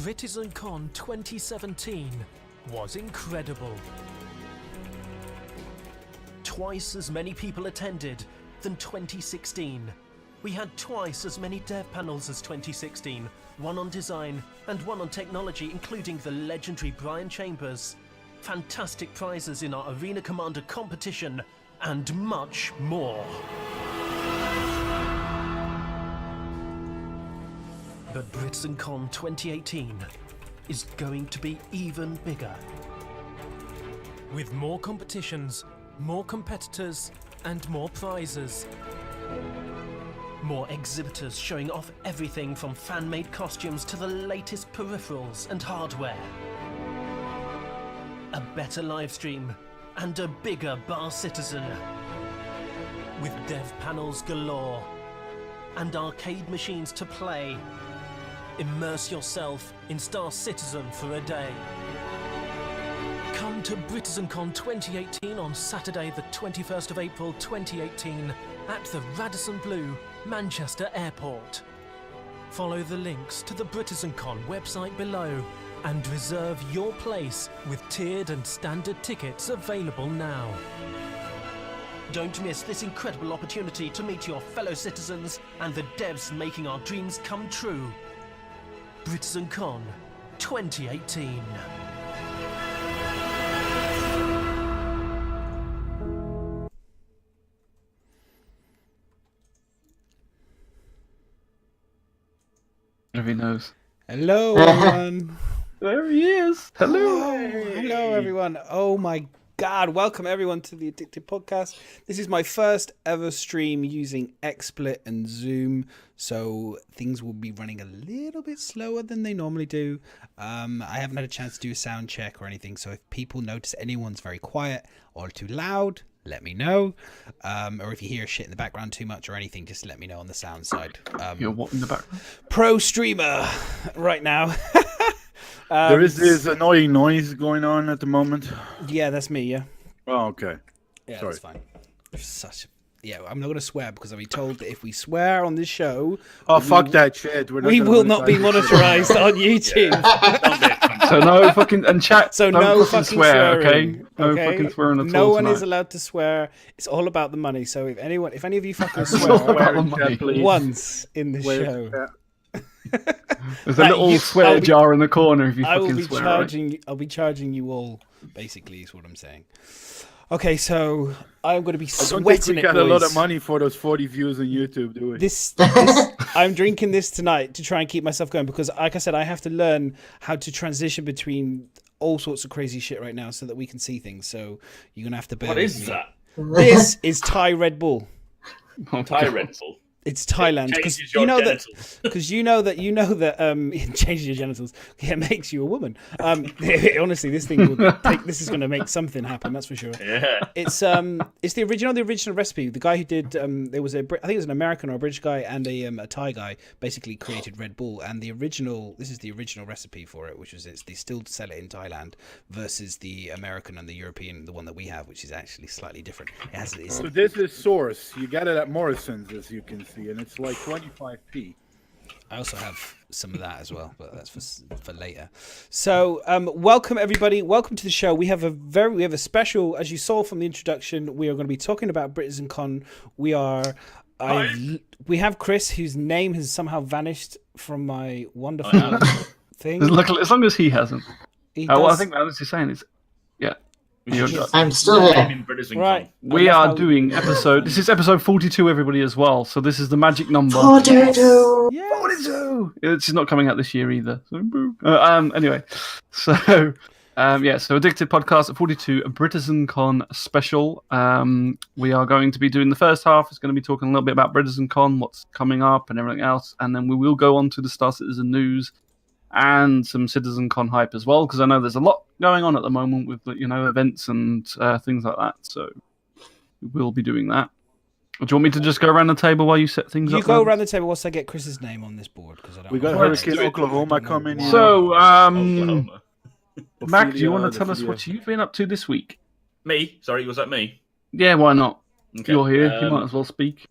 BritizenCon 2017 was incredible. Twice as many people attended than 2016. We had twice as many dev panels as 2016, one on design and one on technology, including the legendary Brian Chambers, fantastic prizes in our Arena Commander competition, and much more. But BritizenCon 2018 is going to be even bigger. With more competitions, more competitors, and more prizes. More exhibitors showing off everything from fan-made costumes to the latest peripherals and hardware. A better livestream and a bigger Bar Citizen. With dev panels galore and arcade machines to play. Immerse yourself in Star Citizen for a day. Come to BritizenCon 2018 on Saturday the 21st of April 2018 at the Radisson Blu, Manchester Airport. Follow the links to the BritizenCon website below and reserve your place with tiered and standard tickets available now. Don't miss this incredible opportunity to meet your fellow citizens and the devs making our dreams come true. BritizenCon 2018. He knows. Hello, everyone. There he is. Hello. Hello, everyone. Oh my God! Welcome everyone to the Addicted Podcast. This is my first ever stream using XSplit and Zoom, so things will be running a little bit slower than they normally do. I haven't had a chance to do a sound check or anything, so if people notice anyone's very quiet or too loud, let me know. Or if you hear shit in the background too much or anything, just let me know on the sound side. You're what in the background? Pro streamer right now. There is this annoying noise going on at the moment. Yeah, that's me, yeah. Oh, okay. Yeah, Sorry. that's fine. Yeah, I'm not going to swear because I've been told that if we swear on this show... Oh, fuck that shit. We will not be monetized on YouTube. So no fucking... And chat, So don't no fucking fucking swear, swearing. okay? No fucking swearing at all No one tonight. is allowed to swear. It's all about the money. So if any of you fucking It's all swear about the money. Please. once in the show... There's a little swear jar in the corner if you I will fucking be swear, charging. I'll be charging you all. Basically, is what I'm saying. Okay, so I'm going to be I don't sweating think we it, got a lot boys. of money for those 40 views on YouTube, do we? This I'm drinking this tonight to try and keep myself going because, like I said, I have to learn how to transition between all sorts of crazy shit right now so that we can see things. So you're gonna have to bear What with is me. that? This is Thai Red Bull. right? Thai Red Bull. It's Thailand because Changes you your know genitals. that it changes your genitals. Yeah, it makes you a woman. Honestly, this thing will this is going to make something happen. That's for sure. Yeah. It's the original recipe. The guy who did there was I think it was an American or a British guy and a Thai guy basically created Red Bull, and this is the original recipe for it, which is they still sell it in Thailand versus the American and the European, the one that we have, which is actually slightly different. It has So this is Source. You got it at Morrison's, as you can see, and it's like 25p. I also have some of that as well, but that's for later. So, welcome everybody. Welcome to the show. We have a special, as you saw from the introduction. We are going to be talking about BritizenCon. We have Chris, whose name has somehow vanished from my wonderful thing. As long as he hasn't. He What I does- think Alice is saying is, yeah. I'm still here. Right. We are doing this is episode 42, everybody, as well. So this is the magic number. Potato. Yes. 42! It's not coming out this year either. So, boo. Anyway, so so Addicted Podcast at 42, a BritizenCon special. We are going to be doing the first half. It's going to be talking a little bit about BritizenCon, what's coming up, and everything else, and then we will go on to the Star Citizen news and some CitizenCon hype as well, because I know there's a lot going on at the moment with events and things like that. So we will be doing that. Do you want me to just go around the table while you set things up? You go around the table whilst I get Chris's name on this board because I don't. We got know. Hurricane Oklahoma coming in. So, Oklahoma. Mac, do you want to Ophelia, tell us Ophelia. what you've been up to this week? Me? Sorry, was that me? Yeah, why not? Okay. You're here. You might as well speak.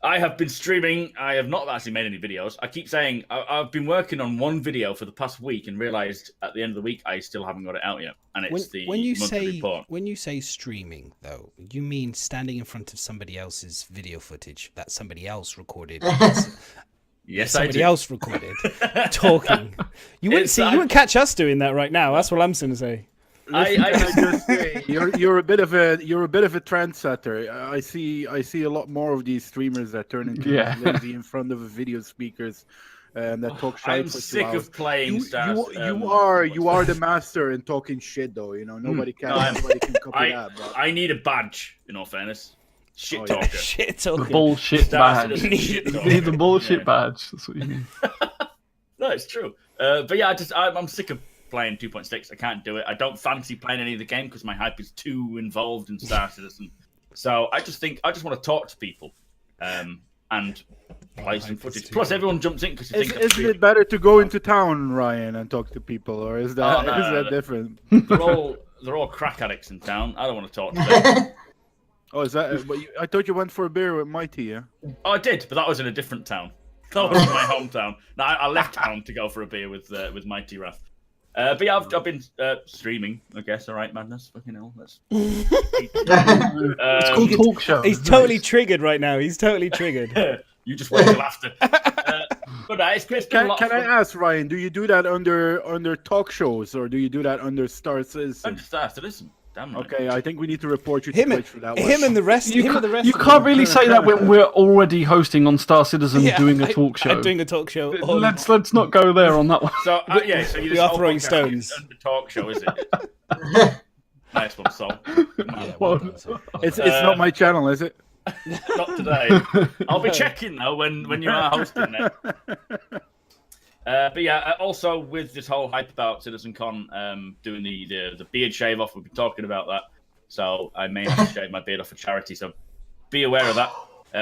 I have been streaming. I have not actually made any videos. I keep saying I've been working on one video for the past week and realised at the end of the week I still haven't got it out yet. And it's the monthly report. When you say streaming, though, you mean standing in front of somebody else's video footage that somebody else recorded? Yes, somebody else recorded talking. You wouldn't catch us doing that right now. That's what I'm going to say. I just say you're a bit of a trendsetter. I see a lot more of these streamers that turn into lazy in front of video speakers that talk shit. I'm sick of playing stuff. You are the master in talking shit, though. You know nobody can copy that. But... I need a badge. In all fairness, shit talker. Shit talker. The bullshit badge. You need the bullshit badge. That's what you mean. No, it's true. But yeah, I'm sick of playing 2.6. I can't do it. I don't fancy playing any of the game because my hype is too involved in Star Citizen. So I just want to talk to people and play some footage. Plus, everyone jumps in because isn't it better to go into town, Ryan, and talk to people, or is that different? They're all crack addicts in town. I don't want to talk to them. Oh, is that? I thought you went for a beer with Mighty, yeah? Oh, I did, but that was in a different town. That was in my hometown. No, I left town to go for a beer with Mighty Rath. But yeah, I've been streaming, I guess. All right, madness. Fucking hell, that's. It's called talk show. He's totally triggered right now. He's totally triggered. You just wait till after. But it's been a lot Can I ask, Ryan? Do you do that under talk shows, or do you do that under Star Citizen? Under Star Citizen. Damn right. Okay, I think we need to report you to Twitch for that one. Him and the rest. You can't really say that when we're already hosting on Star Citizen doing a talk show. Doing a talk show. Let's not go there on that one. So so we are throwing stones. Under talk show, is it? Nice one, Sol. It's not my channel, is it? Not today. I'll be checking though when you are hosting it. But yeah, also with this whole hype about CitizenCon doing the beard shave off, we'll be talking about that. So I may have to shave my beard off for charity. So be aware of that.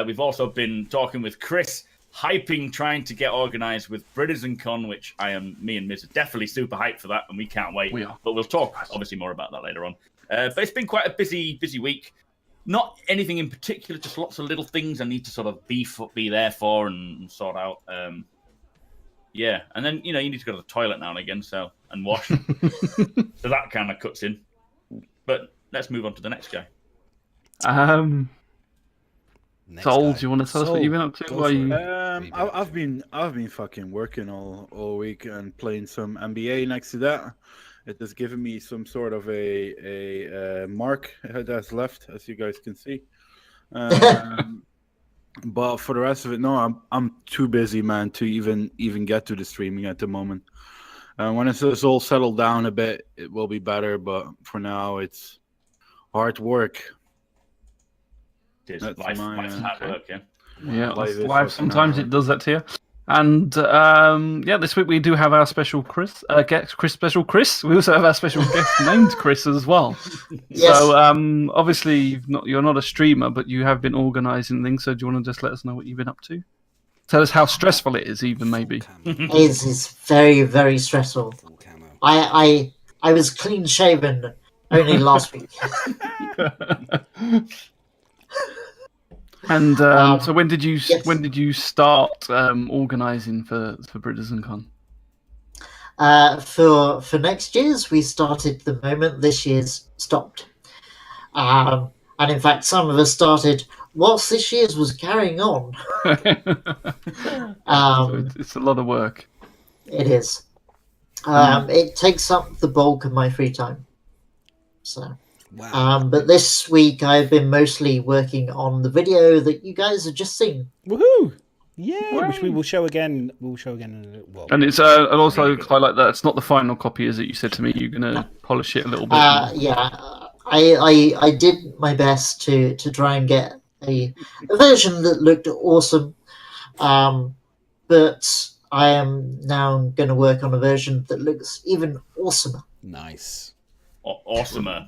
We've also been talking with Chris, trying to get organised with BritizenCon, which me and Miz are definitely super hyped for that, and we can't wait. We are. But we'll talk obviously more about that later on. But it's been quite a busy week. Not anything in particular, just lots of little things I need to sort of be there for and sort out. Yeah, and then you need to go to the toilet now and again, and wash. So that kind of cuts in. But let's move on to the next guy. Sol, do you want to tell us what you've been up to? I've been fucking working all week and playing some NBA next to that. It has given me some sort of a mark that's left, as you guys can see. But for the rest of it, no, I'm too busy, man, to even get to the streaming at the moment. When it's all settled down a bit, it will be better. But for now, it's hard work. It is. Life's hard work, yeah. Yeah, life. Sometimes it does that to you. And this week we do have our special Chris. We also have our special guest named Chris as well. Yes. So obviously you're not a streamer, but you have been organising things. So do you want to just let us know what you've been up to? Tell us how stressful it is, even maybe. It's very, very stressful. I was clean shaven only last week. And so when did you start organising for BritizenCon? For next year's, we started the moment this year's stopped. And in fact, some of us started whilst this year's was carrying on. So it's a lot of work. It is. It takes up the bulk of my free time. So. Wow. But this week I've been mostly working on the video that you guys have just seen. Woohoo! Yeah, which we will show again. We'll show again in a little while. And it's and also highlight that it's not the final copy, is it? You said to me you're gonna polish it a little bit. Yeah, I did my best to try and get a version that looked awesome. But I am now going to work on a version that looks even awesomer. Nice. Awesomer.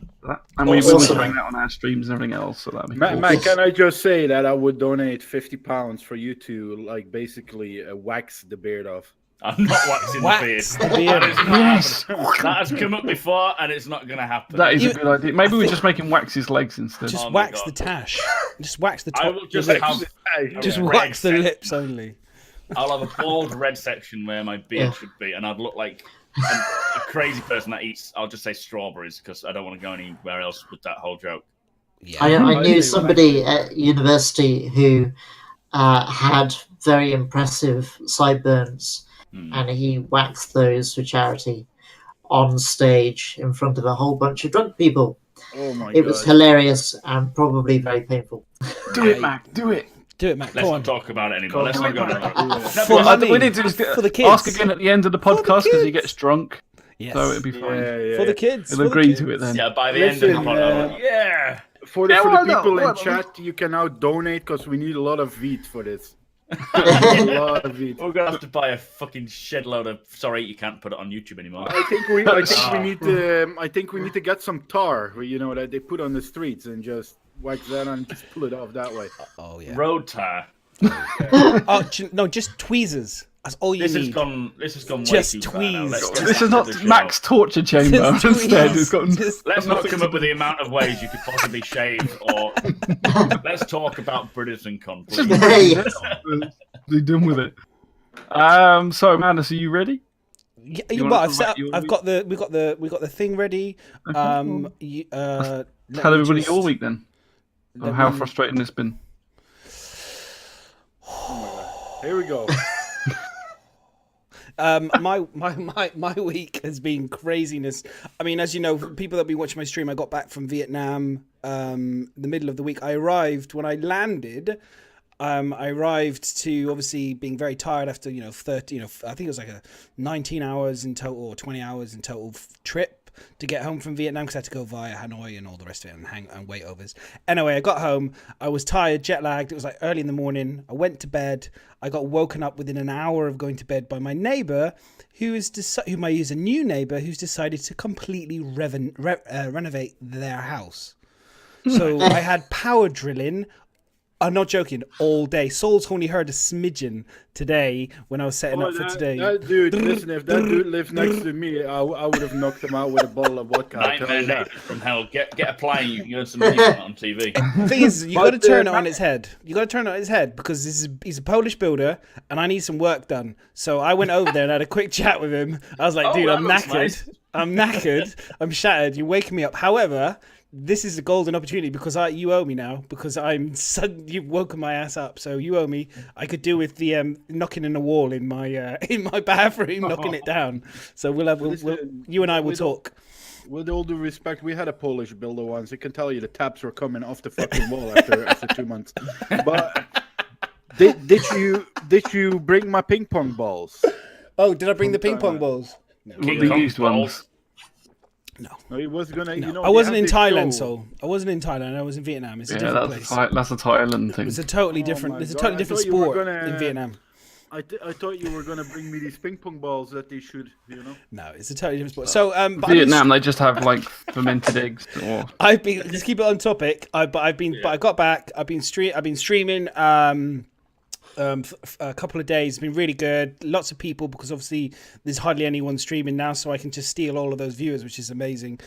And we will be showing that on our streams and everything else. So that'd be cool. Matt, can I just say that I would donate £50 for you to basically wax the beard off? I'm not waxing the beard. That has come up before, and it's not going to happen. That is a good idea. Maybe we just make him wax his legs instead. Just wax the tash. Just wax the I top. will just the lips. have Just red wax the section. lips only. I'll have a bald red section where my beard Yeah. should be, and I'd look like a crazy person that eats, I'll just say strawberries, because I don't want to go anywhere else with that whole joke. Yeah. I knew somebody at university who had very impressive sideburns, and he waxed those for charity on stage in front of a whole bunch of drunk people. Oh my It god. was hilarious and probably very painful. Do it, Mac. Do it. Do it, Matt. Let's Go not on. talk about it anymore. Let's not go into that. For Well, money. we need to just For the kids. ask again at the end of the podcast because he gets drunk, Yes. so it'll be fine. Yeah. For the kids. He'll for the agree kids. to it then. Yeah, by the end of the Listen, podcast, yeah. For the, Yeah, for well, the no, people in well, chat, you can now donate because we need a lot of wheat for this. A lot of wheat. We're gonna have to buy a fucking shed load of. Sorry, you can't put it on YouTube anymore. I think we need to get some tar, that they put on the streets and just wax that and just pull it off that way. Oh, yeah. Road tire. No, just tweezers. That's all you This need. has gone. This has gone way Just too far now. tweeze. Let's get This is back not to the show. Mac's torture chamber. Just Instead, tweeze. it's got. Just- Let's not come up with the amount of ways you could possibly shave, or let's talk about BritizenCon. please. Yes. Be done with it. So Madness, are you ready? Yeah, You well, wanna I've talk set about up, your I've week? got the thing ready. Let Tell me everybody just- your week then. let Of how me- frustrating it's been. Here we go. My week has been craziness. I mean, as you know, people that have been watching my stream, I got back from Vietnam the middle of the week. I arrived when I landed. I arrived to obviously being very tired after 30. I think it was like a 19 hours in total or 20 hours in total trip to get home from Vietnam because I had to go via Hanoi and all the rest of it and waitovers. Anyway, I got home. I was tired, jet lagged. It was like early in the morning. I went to bed. I got woken up within an hour of going to bed by my neighbor, whom I use a new neighbor who's decided to completely renovate their house. So I had power drilling. I'm not joking. All day. Saul's only heard a smidgen today when I was setting up for today. That dude, listen, if that dude lived next to me, I would have knocked him out with a bottle of vodka. I'll tell Nightmare you that. Nathan from hell. Get a plane. You can earn some money from it on TV. The thing is, you But, got to turn it Matt- on its head. You got to turn it on its head because he's a Polish builder, and I need some work done. So I went over there and had a quick chat with him. I was like, Oh, "Dude, that I'm looks knackered. nice. I'm knackered. I'm shattered. You're waking me up." However, this is a golden opportunity because you owe me now because you've woken my ass up. So you owe me. I could do with the knocking in the wall in my bathroom, knocking it down. So you and I will talk. With all due respect, we had a Polish builder once. I can tell you the taps were coming off the fucking wall after 2 months. But did you bring my ping pong balls? Oh, did I bring the ping pong balls? King The Kong used balls. ones. No, he was gonna. No, You know, I they wasn't had in this Thailand, show. so I wasn't in Thailand. I was in Vietnam. It's a Yeah, different place. that's a Thailand thing. It's a totally different. my It's a God, totally I different thought you were sport gonna- in Vietnam. I thought you were gonna bring me these ping pong balls that they should, No, it's a totally different sport. So, but Vietnam, they just have like fermented eggs or I've been just keep it on topic. But I got back. I've been streaming. A couple of days. It's been really good. Lots of people because obviously there's hardly anyone streaming now, so I can just steal all of those viewers, which is amazing.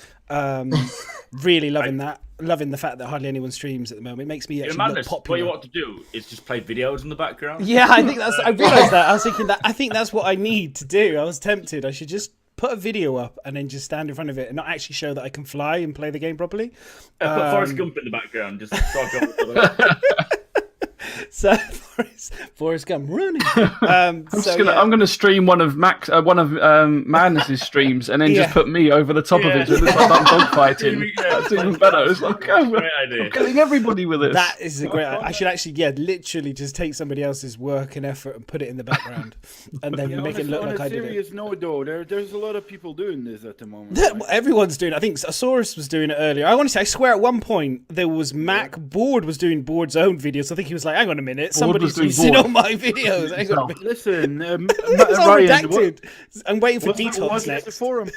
Really loving that. Loving the fact that hardly anyone streams at the moment. It makes me In actually Madness, look what popular. you want to do is just play videos in the background. Yeah, I think I realised that. I was thinking that I think that's what I need to do. I was tempted. I should just put a video up and then just stand in front of it and not actually show that I can fly and play the game properly. Put Forrest Gump in the background. Just talk over the So Forrest Gump running. I'm gonna stream one of Madness's streams and then Yeah. just put me over the top of it. So it looks like I'm dogfighting. That's even better. It's like I'm Great idea. killing everybody with this. That is a great. I should actually, literally just take somebody else's work and effort and put it in the background, and then make it look on like a I did it. serious note, though, there's a lot of people doing this at the moment. That- right? Everyone's doing it. I think Asaurus was doing it earlier. I want to say, I swear at one point there was Mac Board was doing Board's own videos. I think he was like, hang on a minute, somebody's doing using Board. all my videos. Hang on a minute. Listen, It's all Ryan, redacted. I'm waiting for was detox it the next. forum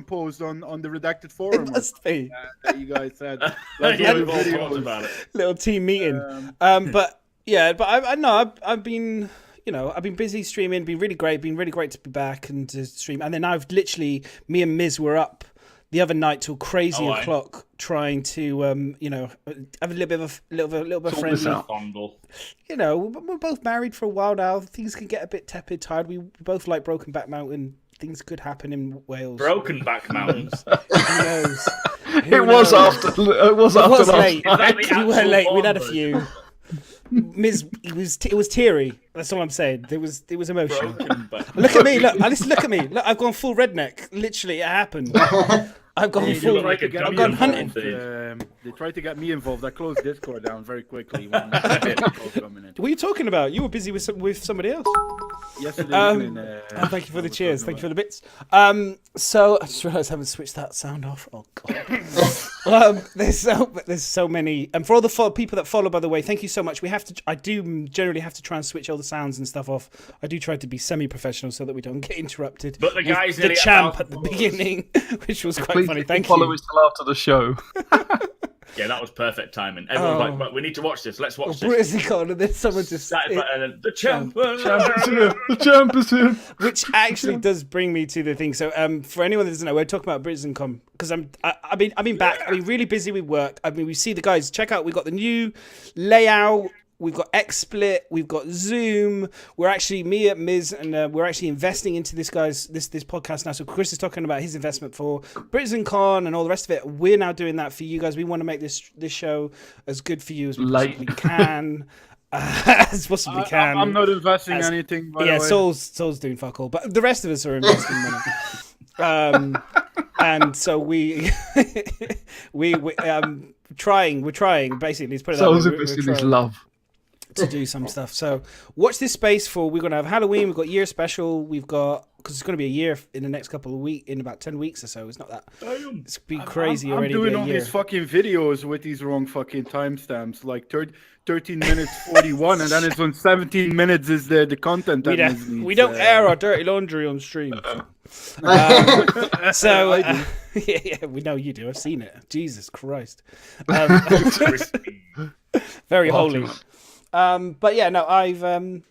post on the redacted forum It must be. that you guys said? Like, Yeah, the we've all talked videos. about it. Little team meeting. But I've been, I've been busy streaming, been really great to be back and to stream. And then I've literally, me and Miz were up the other night till crazy Oh, aye. o'clock, trying to have a little bit of Sort this friendly. out. Fondle. You know, we're both married for a while now. Things can get a bit tepid, tired. We both like Broken Back Mountain. Things could happen in Wales. Broken Back Mountains. Who knows? It was after. It was after was last late. night. We were late. We'd had a Actual few. It was teary. That's all I'm saying. It was emotional. Broken Back. Look at me. Look, look at me. Look, I've gone full redneck. Literally, it happened. I've gone You full. look like a I've dummy gone in hunting. Thing. They tried to get me involved. I closed Discord down very quickly. When people coming in. What are you talking about? You were busy with somebody else. Yesterday evening, Thank you for the I was cheers. talking Thank you for the bits. So I just realised I haven't switched that sound off. Oh god. There's so many. And for all the people that follow, by the way, thank you so much. I do generally have to try and switch all the sounds and stuff off. I do try to be semi-professional so that we don't get interrupted. But the with guys the nearly champ at at the beginning, which was quite Please funny. Thank follow you. us till after the show. Yeah, that was perfect timing. Everyone's Oh. like, "But we need to watch this. Let's watch this." BritizenCon, and then someone just. The champ. The champ is here. Which actually does bring me to the thing. So, for anyone that doesn't know, we're talking about BritizenCon because I've been back. I've been really busy with work. I mean, we see the guys. Check out. We've got the new layout. We've got XSplit. We've got Zoom. We're actually me at Miz, and we're actually investing into this podcast now. So Chris is talking about his investment for BritizenCon and all the rest of it. We're now doing that for you guys. We want to make this show as good for you as we possibly can. As possibly can. I'm not investing anything. By the way. Soul's doing fuck all, but the rest of us are investing money. And so we're trying basically. Let's put it that way. Soul's investing his love. To do some stuff. So watch this space for. We're gonna have Halloween. We've got year special. We've got because it's gonna be a year in the next couple of weeks. In about 10 weeks or so. It's not that. It's be crazy I'm already. doing be a all year. these fucking videos with these wrong fucking timestamps, like 13 minutes 41, and then it's on 17 minutes is the content. We That don't, needs, don't air our dirty laundry on stream. Yeah, we know you do. I've seen it. Jesus Christ. Very holy. But yeah, no, I've been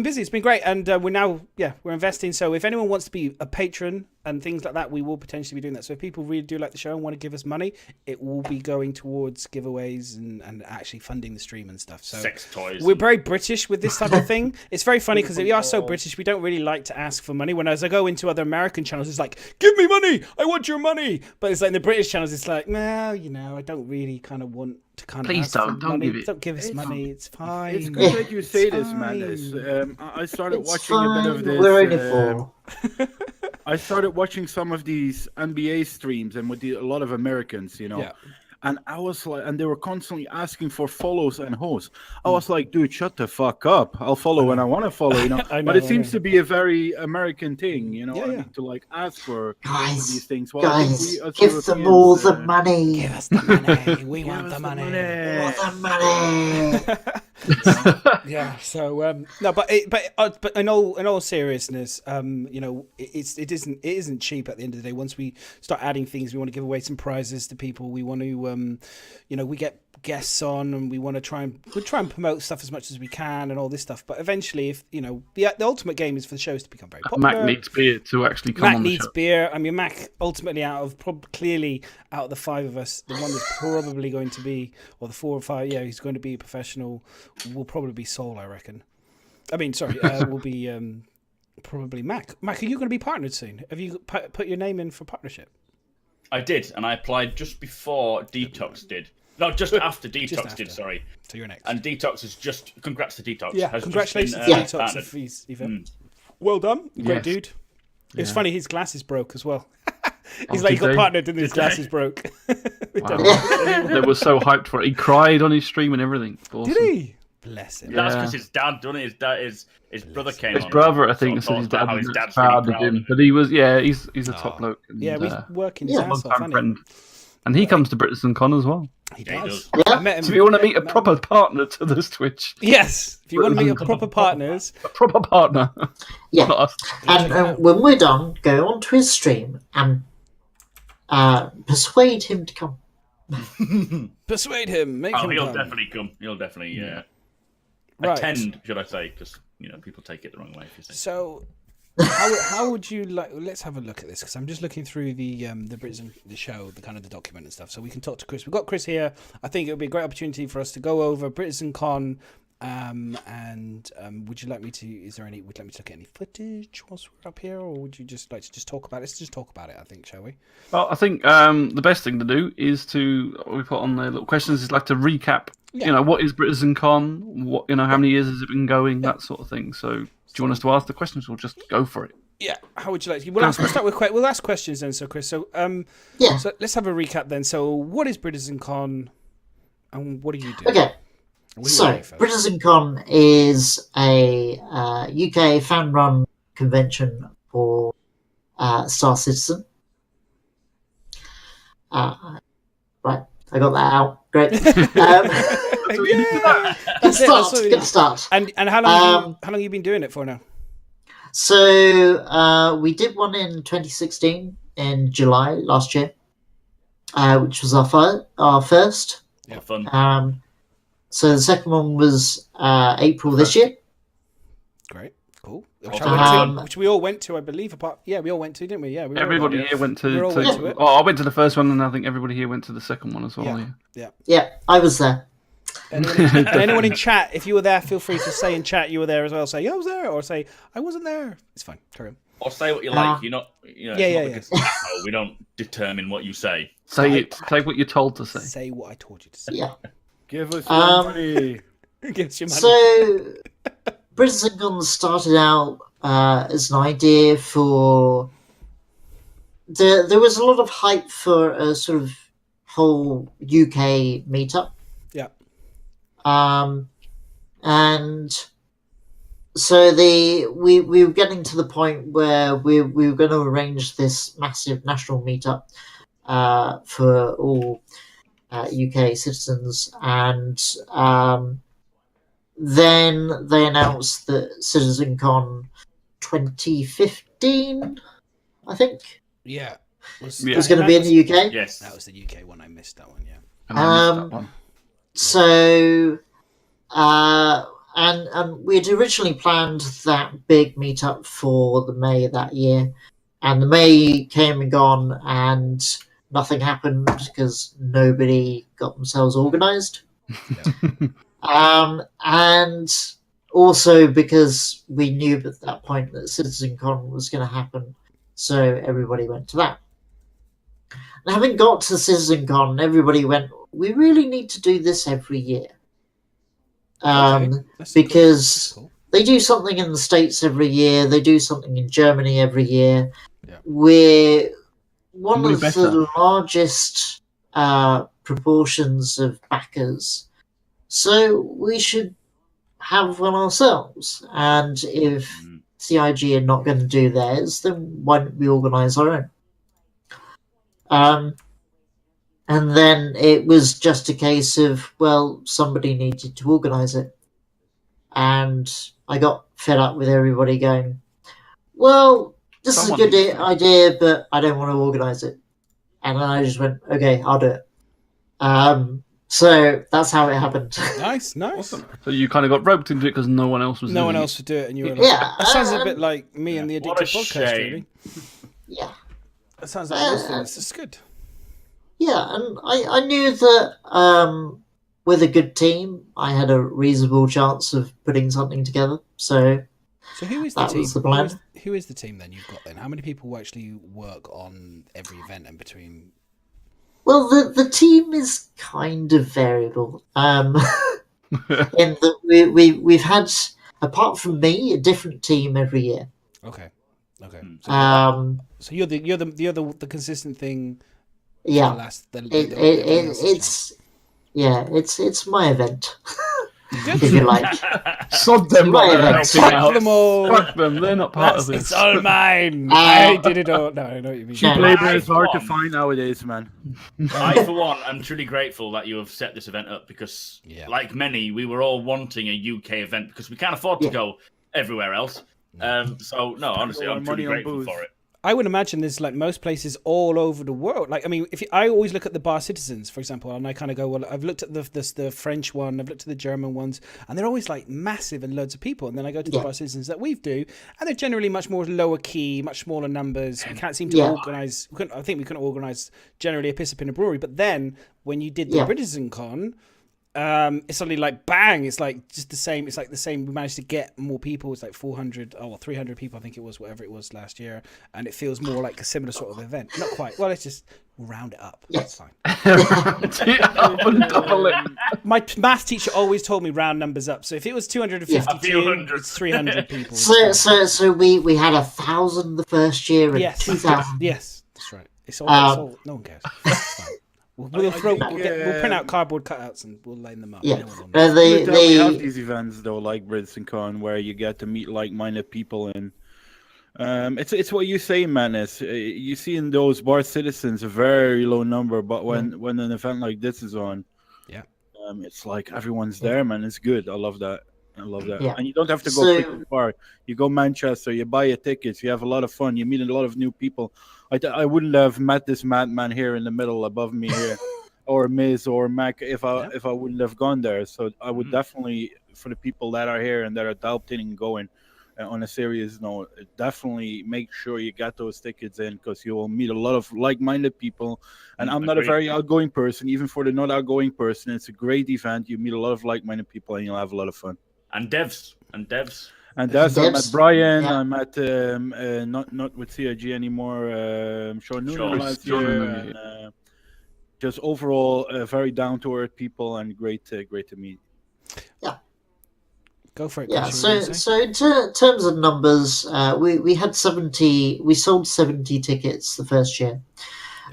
busy. It's been great, and we're investing. So if anyone wants to be a patron and things like that, we will potentially be doing that. So if people really do like the show and want to give us money, it will be going towards giveaways and actually funding the stream and stuff. So Sex toys. we're very British with this type of thing. It's very funny because we are so British. We don't really like to ask for money. When as I go into other American channels, it's like, give me money. I want your money. But it's like in the British channels, it's like, well, I don't really kind of want to kind of Please ask for don't money. give it. Don't give us money. It's fine. It's good that you say It's this, man. fine. I started It's watching fine. a bit of this. We're only four. I started watching some of these NBA streams and with a lot of Americans, Yeah. And I was like, and they were constantly asking for follows and hosts. I was like, dude, shut the fuck up. I'll follow when I want to follow, I know, But it I seems know. to be a very American thing, Yeah, I yeah. need to like ask for Guys, these things. Well, I think guys, we as give them Europeans, all the money. Give us the money. We give want us the the money. All the money. Yeah. So no, but in all seriousness, it isn't cheap at the end of the day. Once we start adding things, we want to give away some prizes to people. We want to, we get guests on, and we want to try and promote stuff as much as we can and all this stuff. But eventually, if the ultimate game is for the shows to become very popular. Mac needs beer to actually come Mac on the needs show. beer. I mean, Mac ultimately clearly out of the five of us, the one that's probably going to be, or the 4 or 5, he's going to be a professional. Will probably be Soul, I reckon. I mean, sorry, will be probably Mac. Mac, are you going to be partnered soon? Have you put your name in for partnership? I did, and I applied just before Detox did. No, just after Detox after. did, sorry. So you're next. And Detox is just... Congrats to Detox. Yeah, Has congratulations just to been, Detox. partnered. If he's even. Well done. Great Yes. dude. It's funny, his glasses broke as well. He's Oh, like, he did got they? partnered and his glasses broke. Wow. They were so hyped for it. He cried on his stream and everything. Awesome. Did he? Bless him. That's Yeah. because his dad done it. His brother came His on. brother, I think, sort said of his talked about dad how his was dad's proud really of proud him. But he was, he's a top bloke. And, Yeah, he's working his ass off, long-time hasn't friend. And he comes to BritizenCon as well. he? He Yeah, he does. does. I met him. So if you want to meet a proper partner to this Twitch, Yes, if you want to meet a proper partners, a proper partner. Yeah. Not us. And when we're done, go onto his stream and persuade him to come. persuade him, make Oh, him he'll come. definitely come. He'll definitely Right. attend, should I say? Because people take it the wrong way. If you say. So, How would you like? Let's have a look at this because I'm just looking through the show, the kind of the document and stuff. So we can talk to Chris. We've got Chris here. I think it would be a great opportunity for us to go over BritizenCon. Would you like me to? Would you like me to look at any footage whilst we're up here, or would you just like to just talk about it? Let's just talk about it. I think, shall we? Well, I think the best thing to do is we put on the little questions is like to recap. Yeah. You know, what is BritizenCon? What how many years has it been going? That sort of thing. So. Do you want us to ask the questions or just go for it? Yeah. How would you like to? We'll start with we'll ask questions then. So Chris, so so let's have a recap then. So what is BritizenCon, and what do you do? Okay. So BritizenCon is a UK fan-run convention for Star Citizen. Right, I got that out. Great. Good start. And how long have you been doing it for now? So we did one in 2016 in July last year, which was our first. Yeah, fun. So the second one was April this year. Great, cool. Which we all went to, I believe. We all went to, didn't we? Yeah, everybody here went to. it. Oh, I went to the first one, and I think everybody here went to the second one as well. Yeah, I was there. Anyone in chat, if you were there, feel free to say in chat you were there as well. Say, yeah, I was there, or say, I wasn't there. It's fine. Carry on. Or say what you like. You're not. We don't determine what you say. Say it. Say what you're told to say. Say what I told you to say. Yeah. Give us your money. Give us your money. So, BritizenCon started out as an idea for. There was a lot of hype for a sort of whole UK meetup. Yeah. And so we were getting to the point where we were going to arrange this massive national meetup for all UK citizens, and then they announced that CitizenCon 2015, I think, was going to be in the UK. Yes, that was the UK one. I missed that one. Yeah. And I missed that one. So, and we had originally planned that big meetup for the May that year, and the May came and gone, and nothing happened because nobody got themselves organised. And also because we knew at that point that CitizenCon was going to happen, so everybody went to that. And having got to CitizenCon, everybody went, we really need to do this every year. Because they do something in the States every year, they do something in Germany every year. Yeah. We're one of the largest proportions of backers, so we should have one ourselves. And if CIG are not going to do theirs, then why don't we organise our own? And then it was just a case of, well, somebody needed to organise it. And I got fed up with everybody going, well, this is a good idea, but I don't want to organise it. And then I just went, okay, I'll do it. So that's how it happened. Nice. Awesome. So you kind of got roped into it because no one else was doing it. No one else would do it, and you were like, yeah. That sounds a bit like me and the Addicted Podcast, shame. really. Yeah. That sounds like most things. It's good. Yeah, and I knew that with a good team, I had a reasonable chance of putting something together. So who is the that team? was the plan. Who is the team then you've got then? How many people actually work on every event and between? Well, the team is kind of variable. In that we've had, apart from me, a different team every year. Okay. So you're the consistent thing. Yeah. It's my event. If you like. Sod them, Fuck them all. Fuck them, they're not part of this. It's all mine. I did it all. No, I know what you mean. Cheap labor is hard to find nowadays, man. I, for one, am truly grateful that you have set this event up because, like many, we were all wanting a UK event because we can't afford to go everywhere else. So, no, honestly, I'm truly grateful for it. I would imagine there's like most places all over the world. Like, I mean, I always look at the Bar Citizens, for example, and I kind of go, well, I've looked at the French one, I've looked at the German ones, and they're always like massive and loads of people. And then I go to the Bar Citizens that we do, and they're generally much more lower key, much smaller numbers. We can't seem to organize. I think we couldn't organize generally a piss up in a brewery. But then when you did the BritizenCon, it's suddenly like bang, it's like just the same. It's like the same. We managed to get more people. It's like 400 or 300 people, I think it was, whatever it was last year, and it feels more like a similar sort of event. Not quite. Well, let's just round it up. That's fine. My math teacher always told me round numbers up. So if it was 252, it's 300 people. So we had 1,000 the first year and 2,000. Yes, that's right. It's all no one cares. It's fine. We'll print out cardboard cutouts and we'll line them up. Yeah. We have these events though, like BritizenCon, where you get to meet like-minded people, and it's what you say, Madness. You see in those Bar Citizens a very low number, but when an event like this is on, it's like everyone's there, man. It's good. I love that. Yeah. And you don't have to go pretty far. You go Manchester, you buy your tickets, you have a lot of fun, you meet a lot of new people. I wouldn't have met this madman here in the middle above me here, or Miz or Mac, if I wouldn't have gone there. So I would definitely, for the people that are here and that are doubting going on a serious note, definitely make sure you get those tickets in, because you will meet a lot of like-minded people. And I'm not a very outgoing person. Even for the not outgoing person, it's a great event. You meet a lot of like-minded people and you'll have a lot of fun. And devs. I met Brian. I met not with CIG anymore. Sean Noonan last year. And, just overall, very down to earth people and great to meet. Yeah. Go for it. Yeah. So in terms of numbers, we had 70. We sold 70 tickets the first year,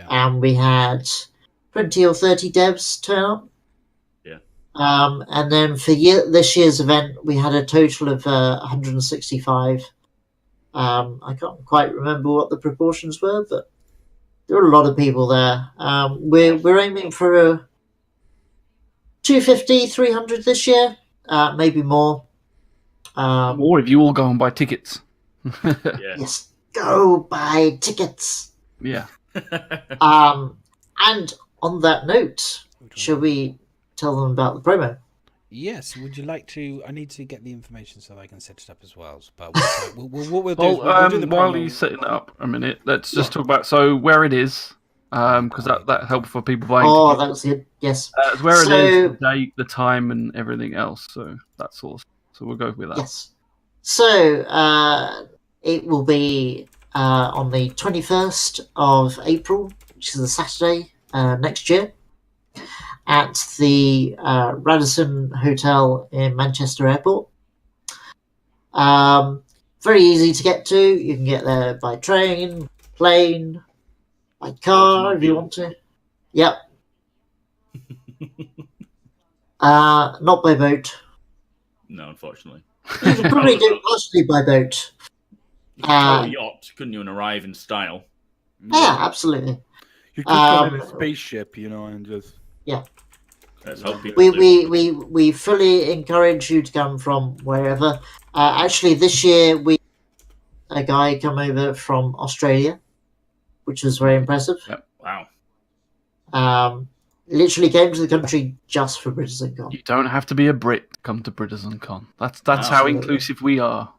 and we had 20 or 30 devs turn up. And then for this year's event, we had a total of 165. I can't quite remember what the proportions were, but there were a lot of people there. We're aiming for 250, 300 this year, maybe more. Or if you all go and buy tickets. Yes, go buy tickets. Yeah. And on that note, shall we tell them about the promo? Yes. Would you like to? I need to get the information so I can set it up as well. But we'll do the while promo. he's setting it up a minute, let's just talk about where it is, because that helps for people buying. Oh, that was good. Yes. Where it is, the date, the time, and everything else. So that's all. So we'll go with that. Yes. So it will be on the 21st of April, which is a Saturday next year, at the Radisson Hotel in Manchester Airport. Very easy to get to. You can get there by train, plane, by car if you want to. Yep. Not by boat. No, unfortunately. You could probably do it possibly by boat. You could tow a yacht, couldn't you, and arrive in style? Yeah, absolutely. You could come in a spaceship, and just... Yeah. Let's hope we fully encourage you to come from wherever. Actually, this year we had a guy come over from Australia, which was very impressive. Yep. Wow. Literally came to the country just for BritizenCon. You don't have to be a Brit to come to BritizenCon. That's how inclusive we are.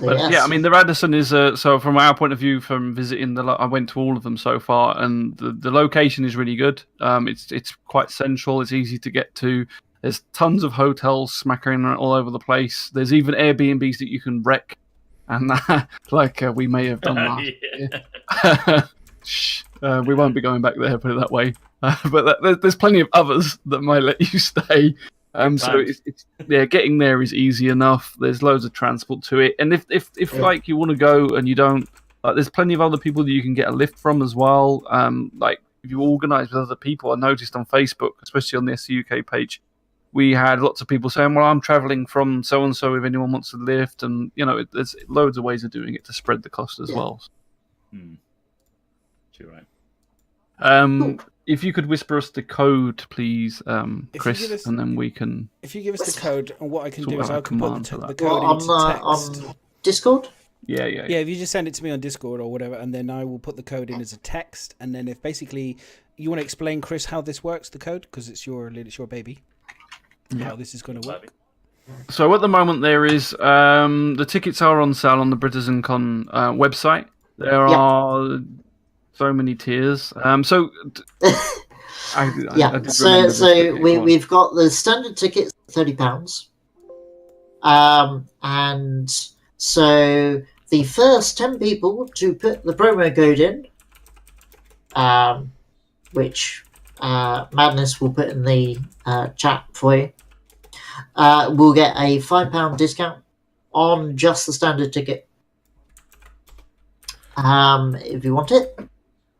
But yes. Yeah, I mean, the Radisson is so from our point of view, from visiting I went to all of them so far, and the location is really good. It's quite central. It's easy to get to. There's tons of hotels smackering all over the place. There's even Airbnbs that you can wreck, and we may have done that. We won't be going back there, put it that way. But there's plenty of others that might let you stay. So it's getting there is easy enough. There's loads of transport to it, and if you want to go and you don't, there's plenty of other people that you can get a lift from as well. If you organise with other people, I noticed on Facebook, especially on the SCUK page, we had lots of people saying, "Well, I'm travelling from so and so. If anyone wants a lift," and there's loads of ways of doing it to spread the cost as well. You're right. If you could whisper us the code, please, and then we can... If you give us the code, and what I can do is I can put the that. code into text. Discord? Yeah. Yeah, if you just send it to me on Discord or whatever, and then I will put the code in as a text. And then if basically you want to explain, Chris, how this works, the code, because it's your baby, how this is going to work. So at the moment there is the tickets are on sale on the BritizenCon website. There are so many tiers. So we've got the standard tickets, £30, and so the first 10 people to put the promo code in, which Madness will put in the chat for you, will get a £5 discount on just the standard ticket. If you want it.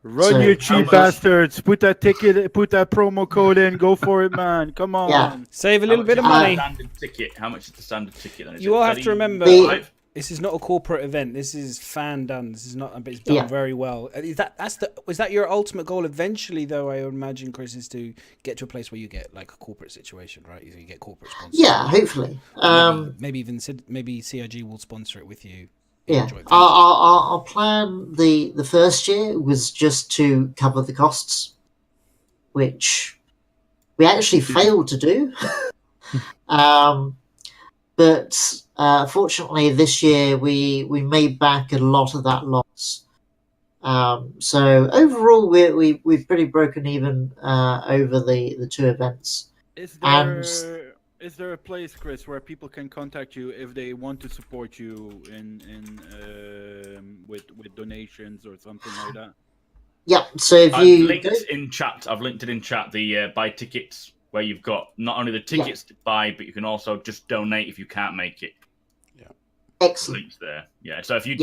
Run, you cheap bastards! Put that promo code in. Go for it, man! Come on. Yeah. Save a little bit of money. Standard ticket. How much is the standard ticket? Then? You all have to remember, this is not a corporate event. This is fan done. This is not, but it's done very well. Is that your ultimate goal eventually? Though I would imagine, Chris, is to get to a place where you get like a corporate situation, right? You get corporate sponsors. Yeah, hopefully. Maybe CIG will sponsor it with you. Yeah, our plan the first year was just to cover the costs, which we actually failed to do. But fortunately, this year we made back a lot of that loss. So overall, we've pretty broken even over the two events. Is there a place, Chris, where people can contact you if they want to support you with donations or something like that? Yeah. So if I've linked it in chat the buy tickets, where you've got not only the tickets to buy, but you can also just donate if you can't make it. Yeah. Excellent. Links there. Yeah. So if you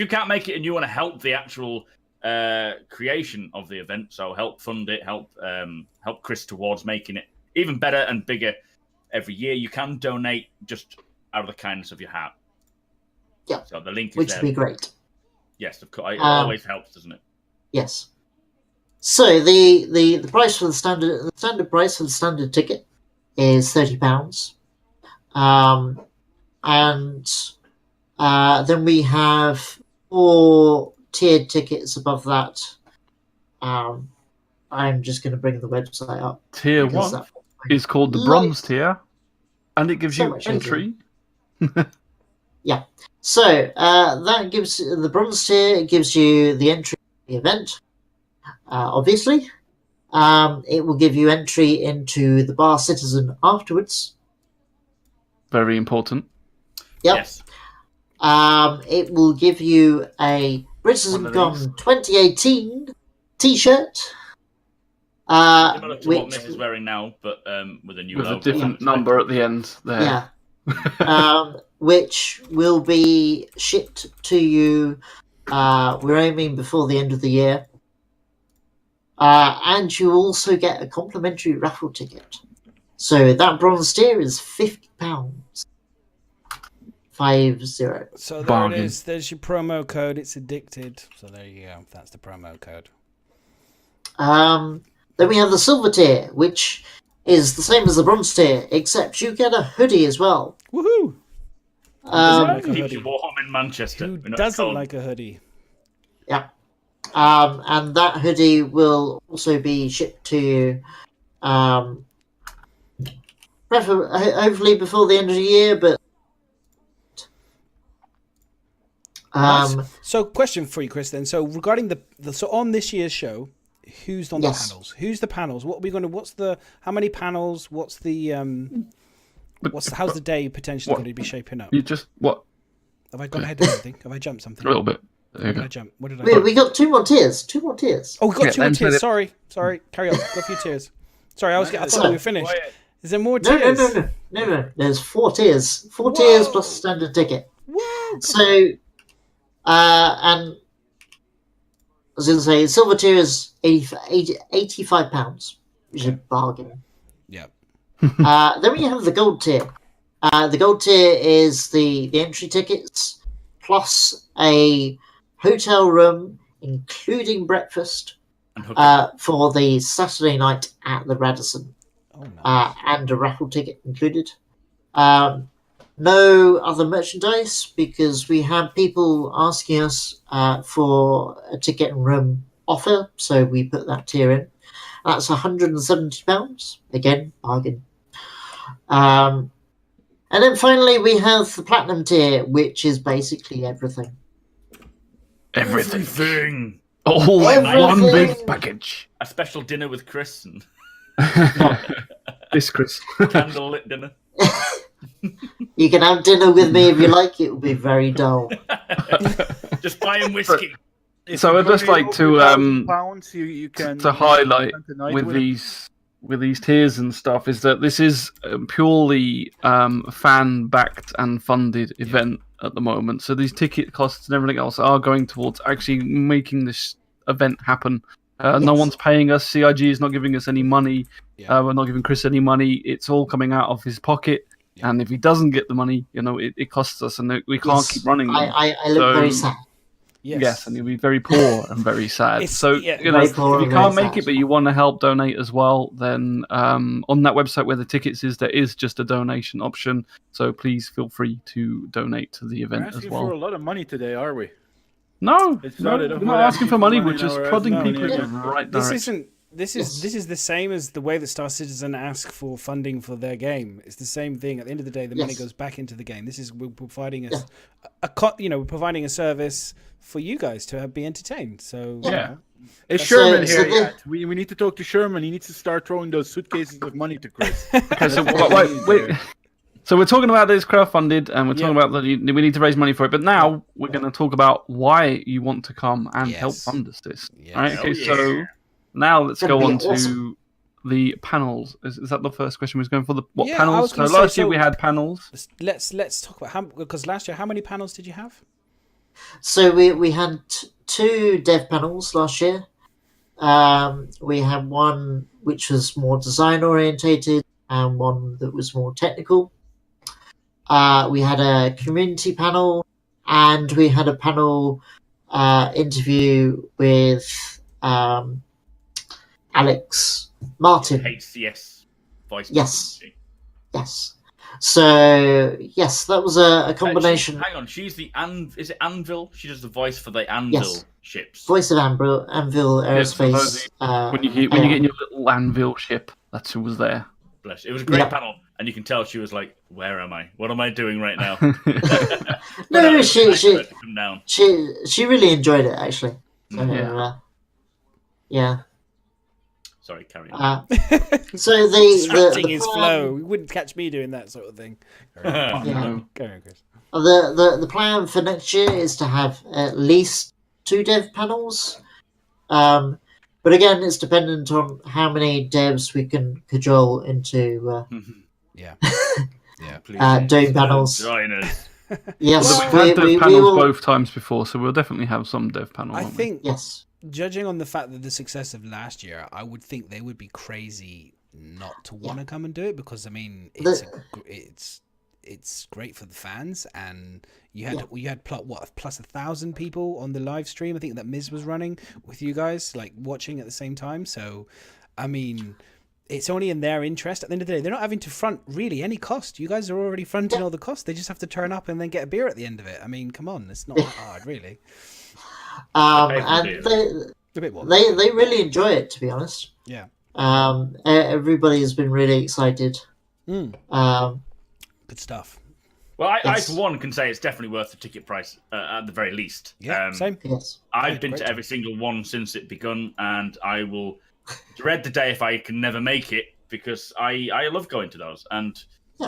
can't make it and you want to help the actual creation of the event, so help fund it, help Chris towards making it even better and bigger. Every year, you can donate just out of the kindness of your heart. Yeah. So the link is which there. would be great. Yes, of course. It always helps, doesn't it? Yes. So the price for the standard price for the standard ticket is £30, and then we have 4 tiered tickets above that. I'm just going to bring the website up. Tier 1 is called the bronze tier, and it gives you entry. Yeah. So that gives the bronze tier. It gives you the entry to the event. Obviously, it will give you entry into the bar Citizen afterwards. Very important. Yep. Yes. It will give you a BritizenCon 2018 T-shirt. Similar to what Miss is wearing now, but with a new logo. A different number at the end there. Yeah. Which will be shipped to you, we're aiming before the end of the year. And you also get a complimentary raffle ticket. So that bronze tier is £50. 50. So there it is. There's your promo code. It's addicted. So there you go. That's the promo code. Then we have the silver tier, which is the same as the bronze tier, except you get a hoodie as well. Woohoo! Keeps you warm in Manchester. Who doesn't like a hoodie? Yeah. And that hoodie will also be shipped to you, hopefully before the end of the year, but so question for you, Chris, then. So regarding so on this year's show, who's on the panels? Who's the panels? What are we going to? How many panels? What's the how's the day potentially going to be shaping up? You just what? Have I gone ahead of something? Have I jumped something? A little bit. What did I jump? What did I? We got 2 more tiers. Oh, we got 2 more tiers. Sorry. Carry on. Got a few tiers. Sorry, I thought we were finished. Is there more tiers? No. There's 4 tiers. 4 tiers plus a standard ticket. Whoa. So, and I was going to say, silver tier is £85, which is a bargain. Yeah. Then we have the gold tier. The gold tier is the entry tickets plus a hotel room, including breakfast, for the Saturday night at the Radisson. Oh, nice. And a raffle ticket included. No other merchandise because we have people asking us for a ticket and room offer, so we put that tier in. That's £170. Again, bargain. And then finally we have the platinum tier, which is basically everything. Everything. All in Everything. one big package. A special dinner with Chris and This Chris. candlelit dinner. You can have dinner with me if you like. It will be very dull. Just buying whiskey. So I'd just like to pounds, you can to highlight spend the night with it. these tiers and stuff is that this is purely fan backed and funded event at the moment. So these ticket costs and everything else are going towards actually making this event happen. No one's paying us. CIG is not giving us any money. Yeah. We're not giving Chris any money. It's all coming out of his pocket. Yeah. And if he doesn't get the money, it costs us, and we can't Yes, keep running them. I look very sad. Yes, and you'll be very poor and very sad. It's- So, yeah. Very if poor you and can't very make sad. it, but you want to help donate as well, then on that website where the tickets is, there is just a donation option. So please feel free to donate to the We're event as asking for a well. lot of money today, are we? No, It's no, not we're enough. not We're asking for money. We're now, just we're prodding asking people money. in the right This direction. isn't. This is the same as the way that Star Citizen ask for funding for their game. It's the same thing. At the end of the day, the money Yes. goes back into the game. This is we're providing Yeah. we're providing a service for you guys to be entertained. So Yeah. Is So- Sherman so here the- yet? We need to talk to Sherman. He needs to start throwing those suitcases of money to Chris. Okay, so so we're talking about this crowdfunded, and we're talking about that we need to raise money for it. But now we're going to talk about why you want to come and help Yes. fund this. Yes. Right? Okay, Oh, yeah. so now let's go That'd on be to awesome. the panels. Is that the first question we was going for? What Yeah, I panels? was So gonna say, last year so- we had panels. let's talk about because last year how many panels did you have? So we had two dev panels last year. We had one which was more design orientated and one that was more technical. We had a community panel and we had a panel interview with Alex Martin. HCS voice. Yes. message. Yes. So yes, that was a combination. Hang on, she's the is it Anvil? She does the voice for the Anvil Yes. ships. Voice of Anvil Yes, for Aerospace. When you get in your little anvil ship, that's who was there. Bless. It was a great Yeah. panel, and you can tell she was like, "Where am I? What am I doing right now?" No, It's she nice for her to come down. she really enjoyed it actually. So, Yeah. yeah. Sorry, carry on. So Disrupting the his plan, flow. You wouldn't catch me doing that sort of thing. Oh, Yeah. no. Go on, Chris. the plan for next year is to have at least 2 dev panels. But again, it's dependent on how many devs we can cajole into Yeah. doing panels. Join us. Yes, Although we've had dev we panels will. both times before, so we'll definitely have some dev panel. I won't we? think, Yes, judging on the fact that the success of last year, I would think they would be crazy not to want to come and do it because I mean it's great for the fans and you had plus 1,000 people on the live stream. I think that Miz was running with you guys like watching at the same time. So I mean, it's only in their interest. At the end of the day, they're not having to front really any cost. You guys are already fronting all the costs. They just have to turn up and then get a beer at the end of it. I mean, come on, it's not that hard, really. and A bit more. they really enjoy it, to be honest. Yeah. Everybody has been really excited. Mm. Good stuff. Well, I Yes. for one can say it's definitely worth the ticket price at the very least. Yeah, same. Yes. I've been great to every single one since it begun, and I will dread the day if I can never make it because I love going to those. And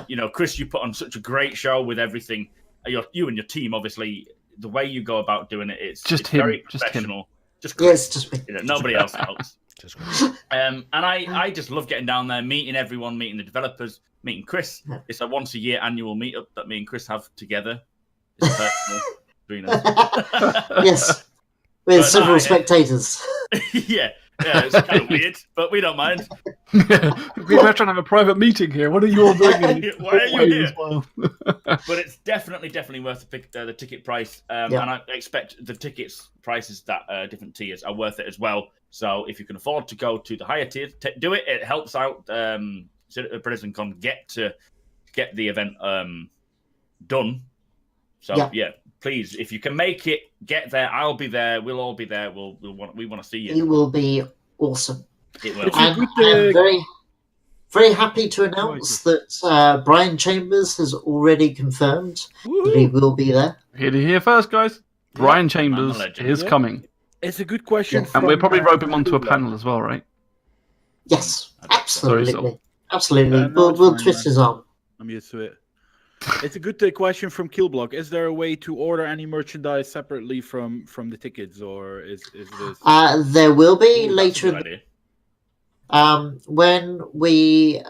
you know, Chris, you put on such a great show with everything. You and your team, obviously, the way you go about doing it, it's him, very just him. professional. Just Yes, Chris. just me. You know, nobody else helps. Just great. And I just love getting down there, meeting everyone, meeting the developers, meeting Chris. Yeah. It's a once a year annual meetup that me and Chris have together. It's personal between us. Yes, with But several no, spectators. yeah, it's kind of weird, but we don't mind. We're trying to have a private meeting here. What are you all doing? In Why are you Hawaii here? as well? But it's definitely worth the ticket price. And I expect the tickets prices that different tiers are worth it as well. So if you can afford to go to the higher tier, do it. It helps out BritizenCon get the event done. So yeah, please, if you can make it, get there. I'll be there. We'll all be there. We want to see you. It will be awesome. It will. And I'm very, very happy to announce that Brian Chambers has already confirmed that he will be there. Here to hear first, guys. Brian Chambers is coming. It's a good question. And we'll probably rope him onto a panel as well, right? Yes, absolutely. Sorry, Absolutely. We'll twist his arm. I'm used to it. It's a good question from Killblock. Is there a way to order any merchandise separately from the tickets, or is this? There will be later. When we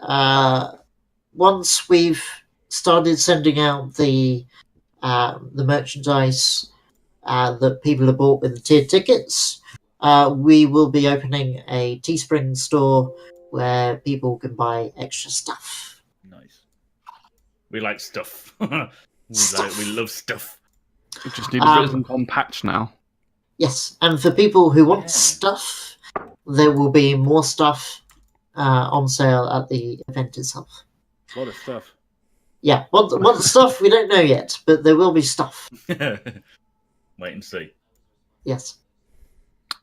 once we've started sending out the merchandise that people have bought with the tiered tickets, we will be opening a Teespring store where people can buy extra stuff. Nice. We like stuff. We love stuff. We just need a BritizenCon patch now. Yes, and for people who want stuff, there will be more stuff on sale at the event itself. A lot of stuff. Yeah, what stuff we don't know yet, but there will be stuff. Wait and see. Yes.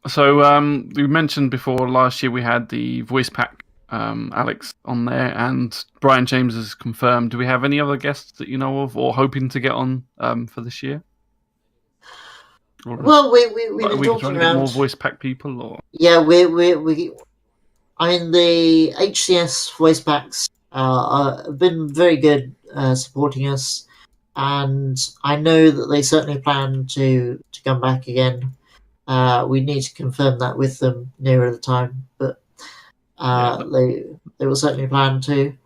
So we mentioned before last year we had the voice pack Alex on there, and Brian James has confirmed. Do we have any other guests that you know of or hoping to get on for this year? Well, we've been talking around more voice pack people, or yeah, we I mean the HCS voice packs have been very good supporting us, and I know that they certainly plan to come back again. We need to confirm that with them nearer the time, but they will certainly plan to.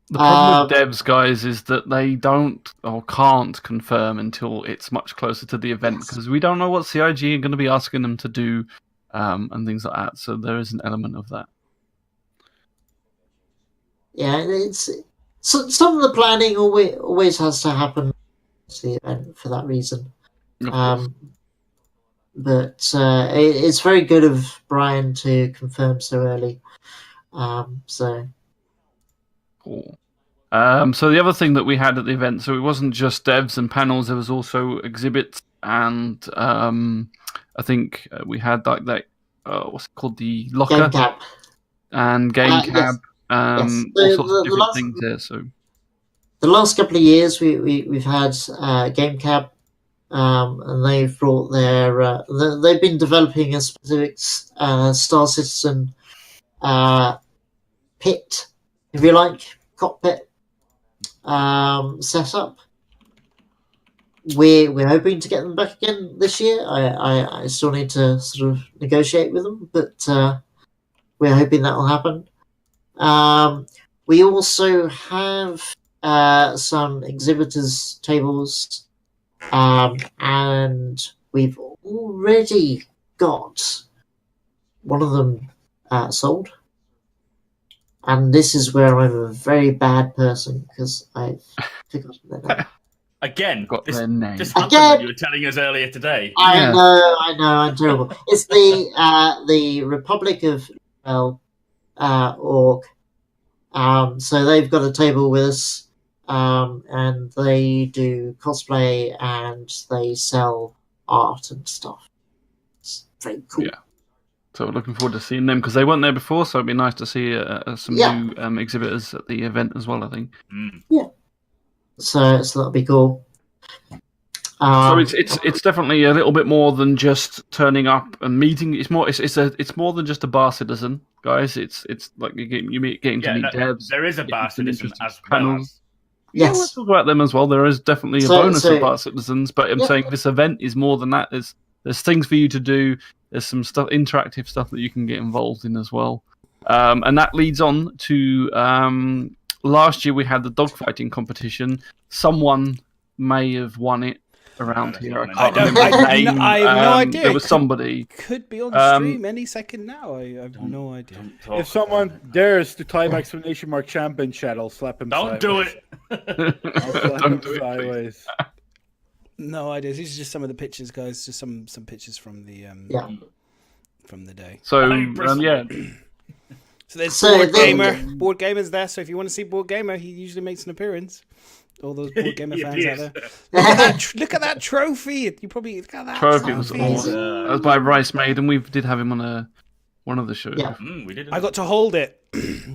The problem with devs, guys, is that they don't or can't confirm until it's much closer to the event, because we don't know what CIG are going to be asking them to do and things like that. So there is an element of that. Yeah, some of the planning always has to happen to the event for that reason. But it's very good of Brian to confirm so early. So cool. So the other thing that we had at the event, so it wasn't just devs and panels, there was also exhibits, and I think we had like that, what's it called, the locker Game Cab and Game Cab, yes. all sorts of different things there. So the last couple of years we've had Game Cab, and they've brought their they've been developing a specific Star Citizen pit, if you like, cockpit setup. We're hoping to get them back again this year. I still need to sort of negotiate with them, but we're hoping that will happen. We also have some exhibitors tables, and we've already got one of them sold. And this is where I'm a very bad person, because I've forgotten their name. Again, their name. This happened when you were telling us earlier today. I know, I'm terrible. It's the Republic of org. So they've got a table with us, and they do cosplay and they sell art and stuff. It's very cool. Yeah. So we're looking forward to seeing them, because they weren't there before, so it'd be nice to see some new exhibitors at the event as well, I think. Yeah. So that'll be cool. So it's definitely a little bit more than just turning up and meeting. It's more than just a bar citizen, guys. It's like getting to meet devs. There is a bar citizen as panels. Well. Yeah, let's talk about them as well. There is definitely a bonus of bar citizens, but I'm saying this event is more than that. There's things for you to do. There's some stuff, interactive stuff that you can get involved in as well. And that leads on to last year we had the dogfighting competition. Someone may have won it around here. I have no idea. There was somebody. Could be on stream any second now. I have no idea. If someone dares to type ! champ in chat, I'll slap him. Don't do it. I'll slap him sideways. No idea. These are just some of the pictures, guys. Just some pictures from the from the day. So So there's Board Gamer. Board Gamer's there. So if you want to see Board Gamer, he usually makes an appearance. All those board gamer fans out there. Yes. Look at that trophy. You probably look at that Trophy was trophy. awesome. That was by Rice Made, and we did have him on one of the shows. Yeah. We did. I got to hold it,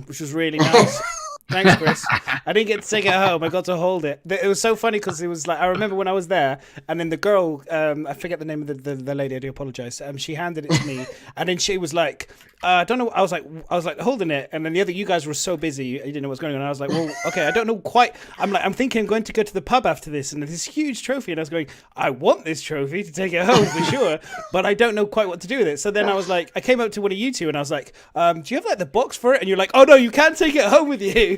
which was really nice. Thanks, Chris. I didn't get to take it home. I got to hold it. It was so funny because it was like I remember when I was there, and then the girl, I forget the name of the lady. I do apologize. She handed it to me, and then she was like, I don't know. I was like holding it, and then you guys were so busy, you didn't know what's going on. I was like, well, okay, I don't know quite. I'm thinking I'm going to go to the pub after this, and this huge trophy, and I was going, I want this trophy to take it home for sure, but I don't know quite what to do with it. So then I was like, I came up to one of you two, and I was like, do you have like the box for it? And you're like, oh no, you can't take it home with you.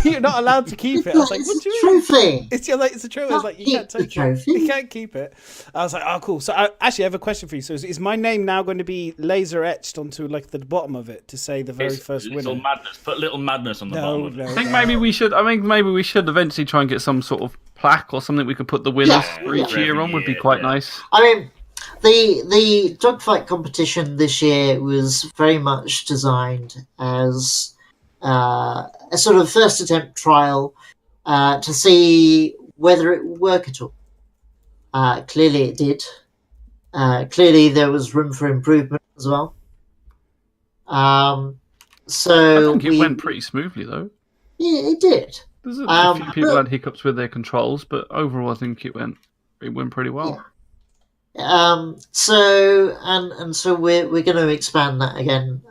You're not allowed to keep it. I was like, what do you mean? Trophy. It's a trophy. I was like, you can't take it. You can't keep it. I was like, oh, cool. So I actually have a question for you. So is my name now going to be laser etched onto like the bottom of it to say the very first Little winner? Madness. Put Little Madness on the bottom of it. I think maybe we should. Maybe we should eventually try and get some sort of plaque or something we could put the winners for each year on. Would be quite nice. I mean, the dogfight competition this year was very much designed as a sort of first attempt trial to see whether it would work at all. Clearly it did. Clearly there was room for improvement as well. So I think it went pretty smoothly though. Yeah, it did. There's a few people had hiccups with their controls, but overall I think it went pretty well. Yeah. So we're going to expand that again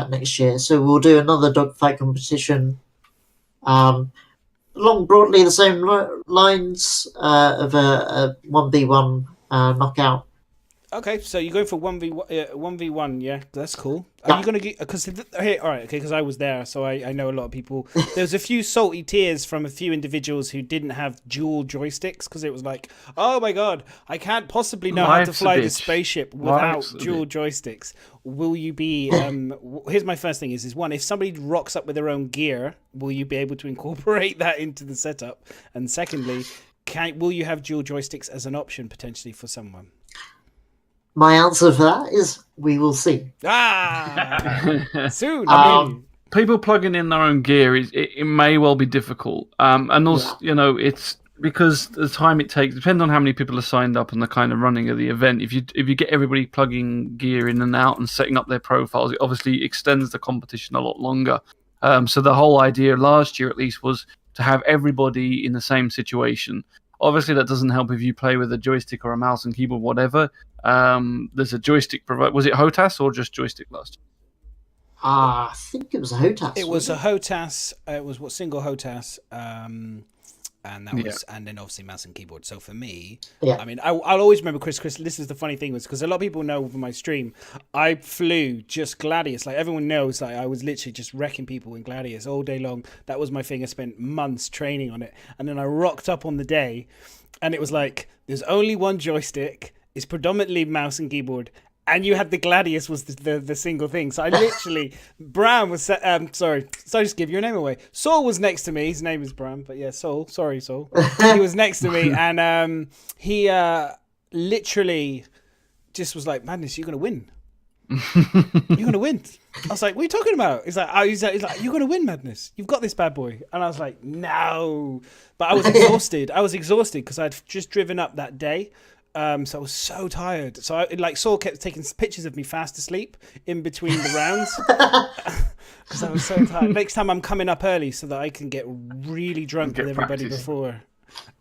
next year. So we'll do another dogfight competition, along broadly the same lines of a 1v1 knockout. Okay, so you're going for 1v1, yeah? That's cool. Are you going to get... Because, hey, all right, okay, because I was there, so I know a lot of people. There's a few salty tears from a few individuals who didn't have dual joysticks, because it was like, oh my god, I can't possibly know how to fly the spaceship without dual joysticks. Will you be... here's my first thing is one, if somebody rocks up with their own gear, will you be able to incorporate that into the setup? And secondly, will you have dual joysticks as an option, potentially, for someone? My answer for that is we will see. Soon. People plugging in their own gear it may well be difficult, and also it's because the time it takes depends on how many people are signed up and the kind of running of the event. If you get everybody plugging gear in and out and setting up their profiles, it obviously extends the competition a lot longer. So the whole idea last year, at least, was to have everybody in the same situation. Obviously, that doesn't help if you play with a joystick or a mouse and keyboard, whatever. There's a joystick provider. Was it HOTAS or just joystick last? I think it was a HOTAS. It was a HOTAS. It was single HOTAS. And that was, and then obviously mouse and keyboard. So for me, I mean, I'll always remember Chris. This is the funny thing was because a lot of people know over my stream, I flew just Gladius. Like everyone knows, like I was literally just wrecking people in Gladius all day long. That was my thing. I spent months training on it, and then I rocked up on the day, and it was like there's only one joystick. It's predominantly mouse and keyboard. And you had the Gladius was the single thing. So I literally, Bram was, sorry to just give your name away. Saul was next to me. His name is Bram, but yeah, Saul. Sorry, Saul. He was next to me, and he literally just was like, "Madness, you're gonna win. You're gonna win." I was like, "What are you talking about?" He's like, "You're gonna win, Madness. You've got this bad boy." And I was like, "No," but I was exhausted. I was exhausted because I'd just driven up that day. So I was so tired. So Saul kept taking pictures of me fast asleep in between the rounds because I was so tired. Next time I'm coming up early so that I can get really drunk with everybody before.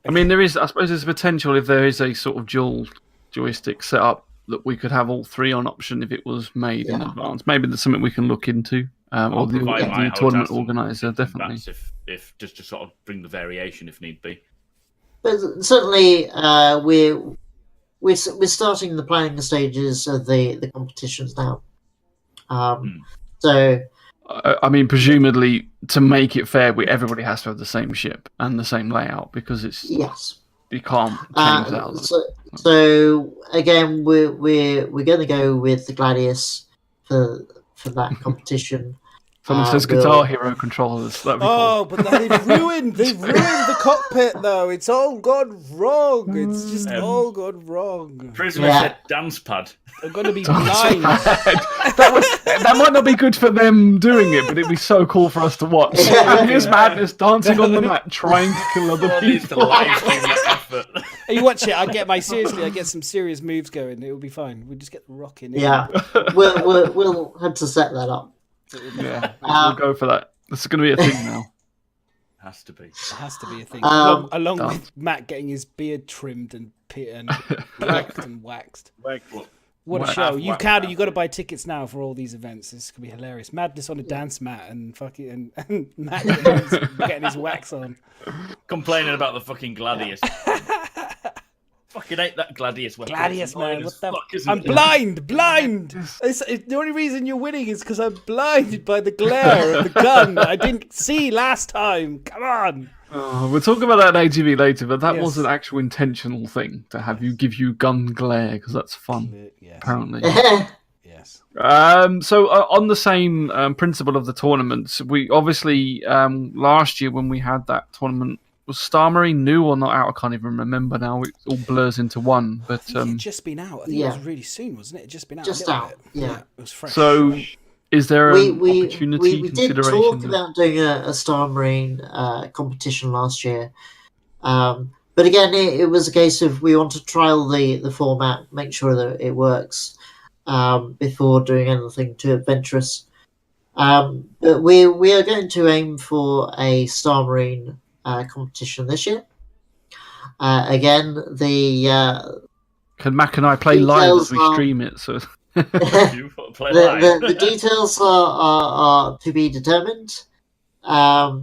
I mean, I suppose there's potential if there is a sort of dual joystick setup that we could have all three on option if it was made in advance. Maybe there's something we can look into. Or the tournament organizer, definitely. If just to sort of bring the variation if need be. But certainly, we're starting the planning stages of the competitions now. So, I mean, presumably to make it fair, everybody has to have the same ship and the same layout because it's you can't change that. So again, we're going to go with the Gladius for that competition. Someone says Guitar Hero controllers. That'd be Oh, but they've ruined the cockpit though. It's all gone wrong. It's just all gone wrong. Prisoner said dance pad. I'm gonna be blind. that might not be good for them doing it, but it'd be so cool for us to watch. And here's Madness dancing on the mat, trying to kill other people. You watch it. I get some serious moves going. It will be fine. We'll just get rocking. Yeah, we'll have to set that up. Yeah, we'll go for that. This is going to be a thing now. Has to be. It has to be a thing. Along with Matt getting his beard trimmed and waxed and waxed. What a show! You got to buy tickets now for all these events. This could be hilarious. Madness on a dance mat and fucking and Matt getting his wax on. Complaining about the fucking Gladius. Fucking hate that Gladius weapon. Gladius, man. What the fuck? I'm blind. The only reason you're winning is because I'm blinded by the glare of the gun I didn't see last time. Come on. Oh, we'll talk about that in AGV later, but that was an actual intentional thing to have give you gun glare because that's fun. Yes. Apparently. Yes. So on the same principle of the tournaments, we obviously last year when we had that tournament. Was Star Marine new or not out? I can't even remember now. It all blurs into one. But it had just been out. I think it was really soon, wasn't it? It just been out. Just out. Yeah. It was fresh. So, is there an opportunity? We did talk about doing a Star Marine competition last year, but again, it was a case of we want to trial the format, make sure that it works before doing anything too adventurous. But we are going to aim for a Star Marine competition this year. Again, can Mac and I play live as we stream it? So the details are to be determined. But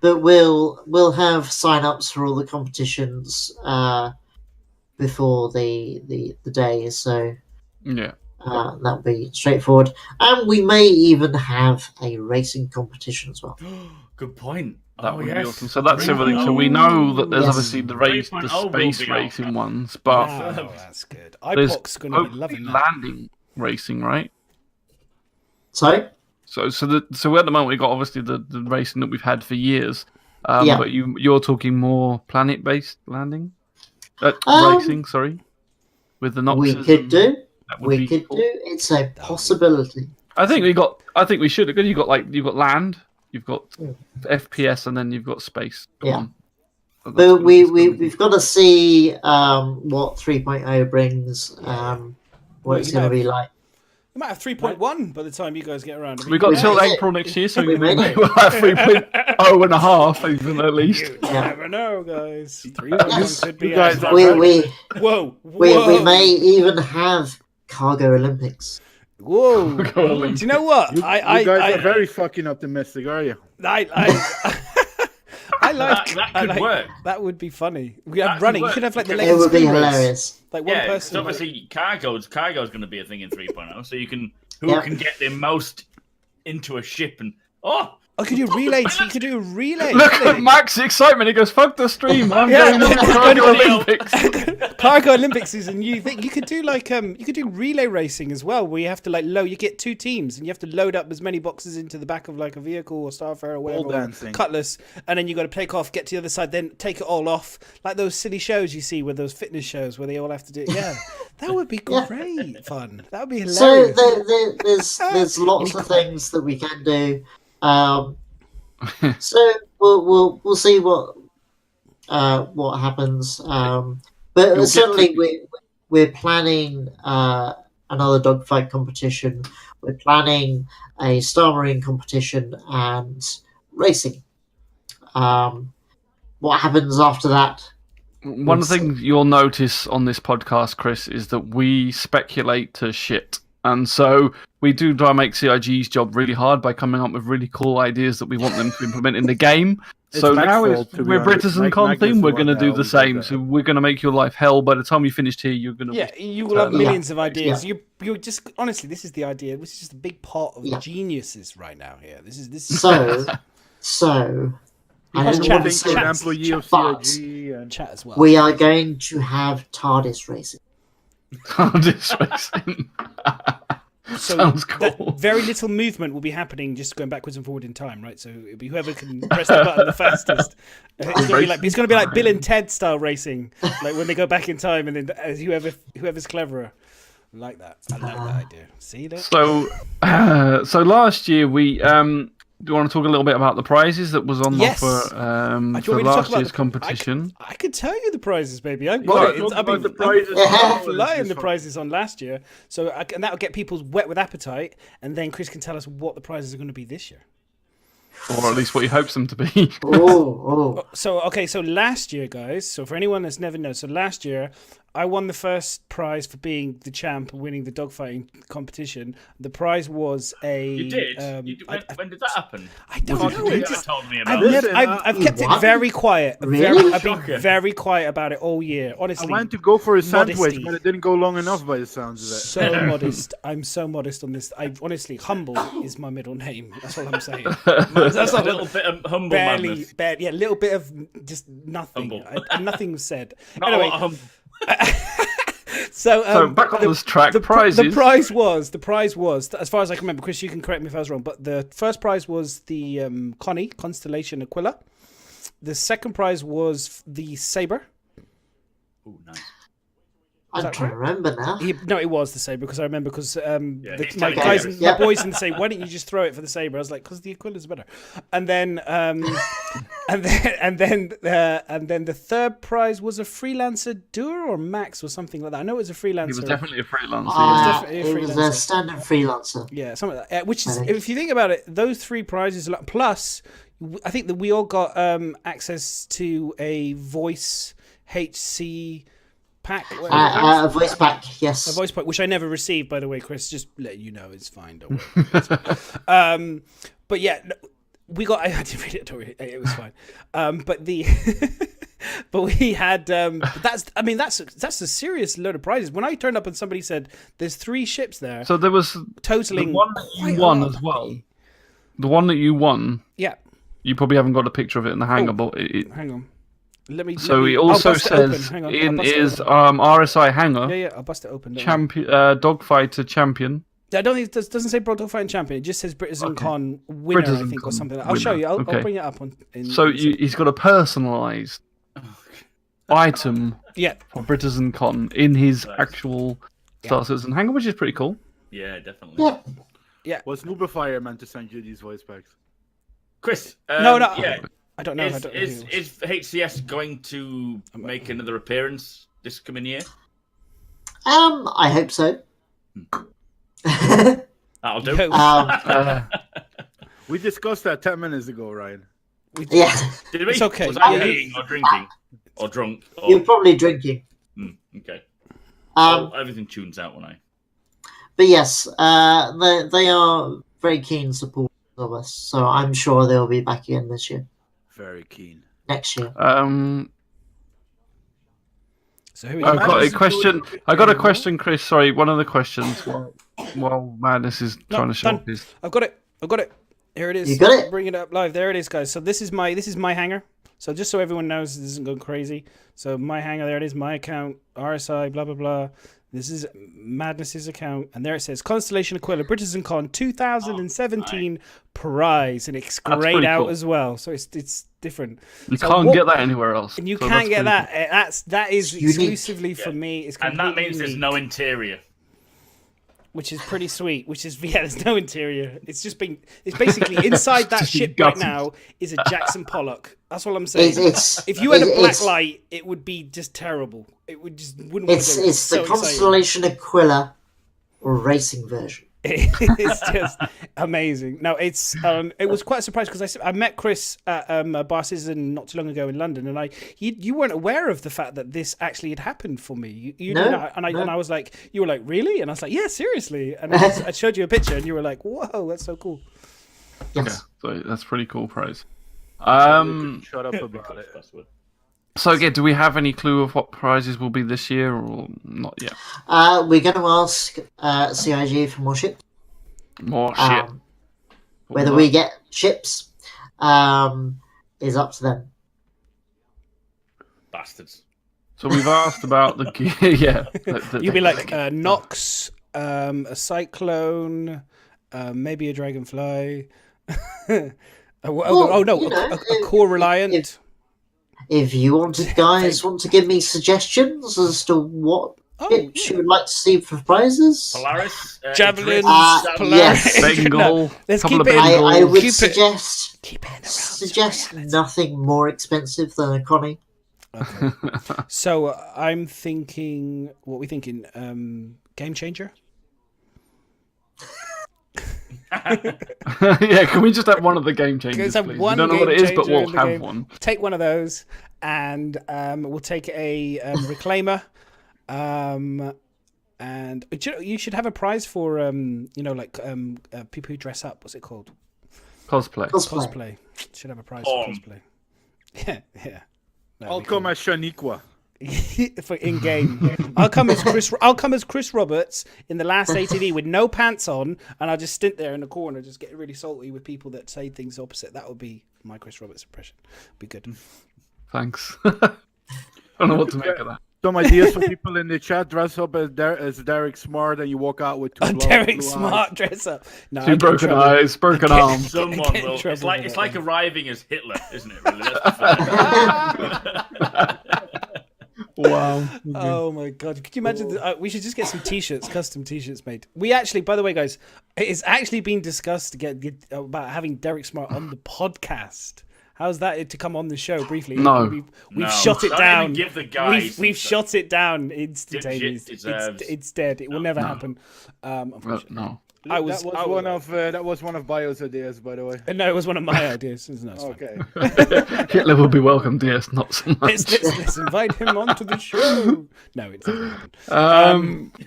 we'll have sign-ups for all the competitions before the day, so that'll be straightforward. And we may even have a racing competition as well. Good point. That would be awesome. So that's everything. So we know that there's obviously the space racing ones, but that's good. IPOC's going to be loving that. Landing racing, right? Sorry. So at the moment we've got obviously the racing that we've had for years, but you're talking more planet-based landing, racing. Sorry, with the Noxes. We could do. It's a possibility. I think we should because you've got land. You've got FPS and then you've got space. But we've got to see what 3.0 brings, what it's going to be like. We might have 3.1 by the time you guys get around. We've got till April next year, so we'll have 3.0 and a half, even at least. You never know, guys. 3.1 could be we may even have Cargo Olympics. Whoa! Do you know what? You guys are very fucking optimistic, are you? I like that. Could work. That would be funny. We have running. You could have like the It would be hilarious. Like one person. Obviously, cargo's going to be a thing in 3.0. So you can can get the most into a ship and could you relay? You could do a relay. Look at Mac's excitement. He goes, "Fuck the stream! I'm going to the Cargo Olympics." Cargo Olympics is a new thing. You could do you could do relay racing as well, where you have to load. You get two teams, and you have to load up as many boxes into the back of like a vehicle or Starfarer or whatever, or Cutlass, and then you got to take off, get to the other side, then take it all off, like those silly shows you see with those fitness shows where they all have to do it. Yeah, that would be great fun. That would be hilarious. So there's lots of things that we can do. So we'll see what happens. But certainly we're planning another dogfight competition. We're planning a Star Marine competition and racing. What happens after that? One of the things you'll notice on this podcast, Chris, is that we speculate to shit. And so we do try and make CIG's job really hard by coming up with really cool ideas that we want them to implement in the game. So now we're BritizenCon theme, we're going to do the same. So we're going to make your life hell. By the time you finished here, you're going to... Yeah, you will have millions of ideas. Yeah. You're just... Honestly, this is the idea. This is just a big part of geniuses right now here. This is So... chat as well. We are going to have TARDIS racing. TARDIS racing. So Sounds cool. that very little movement will be happening, just going backwards and forward in time, right? So it'll be whoever can press the button the fastest. It's going to be like Bill and Ted style racing, like when they go back in time, and then whoever's cleverer. I like that. I like that idea. See that? So last year we do you want to talk a little bit about the prizes that was on Yes. offer for last year's competition? I could tell you the prizes, baby. I've got it. I've been flying the prizes on last year, and that'll get people wet with appetite, and then Chris can tell us what the prizes are going to be this year. Or at least what he hopes them to be. So last year, guys, so for anyone that's never known, so last year I won the first prize for being the champ, winning the dogfighting competition. The prize was a... You did? When did that happen? I don't know. You just told me about it. I've kept it very quiet. Really? I've been very quiet about it all year, honestly. I went to go for a sandwich, modesty. but it didn't go long enough by the sounds of it. So modest. I'm so modest on this. I honestly, humble is my middle name. That's all I'm saying. That's A little bit of humble madness. a little bit of just nothing. Nothing was said. Not a lot of humble. So back on this track, prizes. The prize was, as far as I can remember, Chris, you can correct me if I was wrong, but the first prize was the Constellation Aquila. The second prize was the Sabre. Oh, nice. I'm trying to remember now. No, it was the Sabre, because I remember because he's my telling guys, you. my boys didn't say, why don't you just throw it for the Sabre? I was like, because the Aquila's better. And then and then the third prize was a freelancer Duer or Max or something like that. I know it was a freelancer. It was definitely a freelancer. It was a standard freelancer. Yeah, something like that. Which is, if you think about it, those three prizes, plus I think that we all got access to a voice HC pack. A voice pack, yes. A voice pack, which I never received, by the way, Chris. Just let you know, it's fine. Don't worry. It's fine. But yeah, we got. I didn't read it. Don't worry, it was fine. But the. But we had. That's a serious load of prizes. When I turned up and somebody said, "There's 3 ships there," So there was totaling the one that you won as well. The one that you won. Yeah. You probably haven't got a picture of it in the hangar, but hang on. So he also says in his RSI hangar. Yeah, I'll bust it open. Champion, dogfighter champion. I don't think it doesn't say Dogfighting Champion. It just says BritizenCon winner, I think, or something. I'll show you. I'll bring it up on. He's got a personalised item for BritizenCon in his actual Star Citizen hangar, which is pretty cool. Yeah, definitely. Yeah. Was Nuberfire meant to send you these voice packs? Chris. No. Yeah. I don't know. Is HCS going to make another appearance this coming year? I hope so. That'll do. We discussed that 10 minutes ago, Ryan. Yeah. Did we? It's okay. Was I eating or drinking? Or drunk? Or... You're probably drinking. Okay. Well, everything tunes out when I... But yes, they are very keen supporters of us, so I'm sure they'll be back again this year. Very keen. Next year. So who I've got a question. I got a question, Chris. Sorry, one of the questions. While Madness is trying to show up his. I've got it. Here it is. You got it? Bring it up live. There it is, guys. So this is my hangar. So just so everyone knows, this isn't going crazy. So my hangar, there it is. My account, RSI, blah blah blah. This is Madness's account, and there it says Constellation Aquila BritizenCon 2017 prize, and it's grayed out as well. So it's different. You can't get that anywhere else. And you can't get that. That is exclusively for me. It's and that means there's no interior, which is pretty sweet. There's no interior. It's basically inside that ship right now is a Jackson Pollock. That's all I'm saying. If you had a black light, it would be just terrible. It would just wouldn't. It's the Constellation Aquila racing version. It's just amazing. No, it was quite a surprise because I met Chris at Bar Citizen not too long ago in London, and you weren't aware of the fact that this actually had happened for me. And I was like, you were like, really? And I was like, yeah, seriously. And I showed you a picture, and you were like, whoa, that's so cool. Yes, so that's pretty cool prize. Shut up about it. So again, do we have any clue of what prizes will be this year, or not yet? we're going to ask CIG for more ships. More shit. Whether we get ships is up to them. Bastards. So we've asked about the gear. Yeah. You'll be like Nox, a cyclone, maybe a dragonfly. A core reliant. If you want to give me suggestions as to what ships you would like to see for prizes, Polaris, Javelins, Polaris. yes. Bengal. Let's couple keep of it in- Bengals. I would Keep it- suggest Keep it around. suggest nothing more expensive than a Connie. Okay. So I'm thinking. What are we thinking? Game changer. Yeah, can we just have one of the game changers, Let's have please? one We don't know what it game is, but changer we'll in the have game. one. Take one of those, and we'll take a reclaimer. And you should have a prize for people who dress up. What's it called? Cosplay. Cosplay. Should have a prize for cosplay. Yeah. I'll come as Shaniqua. For in game. I'll come as Chris Roberts in the last ATV with no pants on, and I'll just stint there in the corner, just get really salty with people that say things opposite. That would be my Chris Roberts impression. Be good. Thanks. I don't know what to make of that. Some ideas for people in the chat: dress up as Derek Smart, and you walk out with two Derek blue Smart eyes. dress up. No, I Two get in broken trouble. eyes, broken arms. Someone Get in will. trouble It's like with it's that like one. arriving as Hitler, isn't it? Really? Let's be fair. Wow. Oh my god! Could you imagine? We should just get some T-shirts, custom T-shirts made. We actually, by the way, guys, it's actually been discussed to get about having Derek Smart on the podcast. How's that to come on the show briefly? No. We've No. shot it Don't down. even give the guys We've some shot it down instantaneously. deserves- It's dead. It will never happen. Unfortunately. No. I was that was one of Bio's ideas, by the way. No, it was one of my ideas. It's not Okay. Hitler will be welcome, DS, not so much. let's invite him onto the show. No, it's not gonna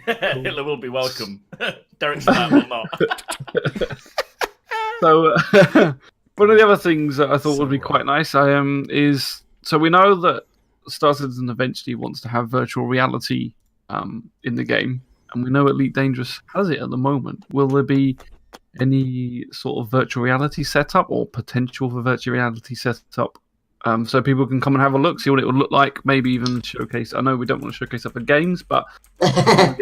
happen. Hitler will be welcome. Derek Smart will not. So, one of the other things that I thought would be quite nice is, so we know that Star Citizen eventually wants to have virtual reality in the game, and we know Elite Dangerous has it at the moment. Will there be any sort of virtual reality setup or potential for virtual reality setup so people can come and have a look, see what it would look like, maybe even showcase? I know we don't want to showcase other games, but if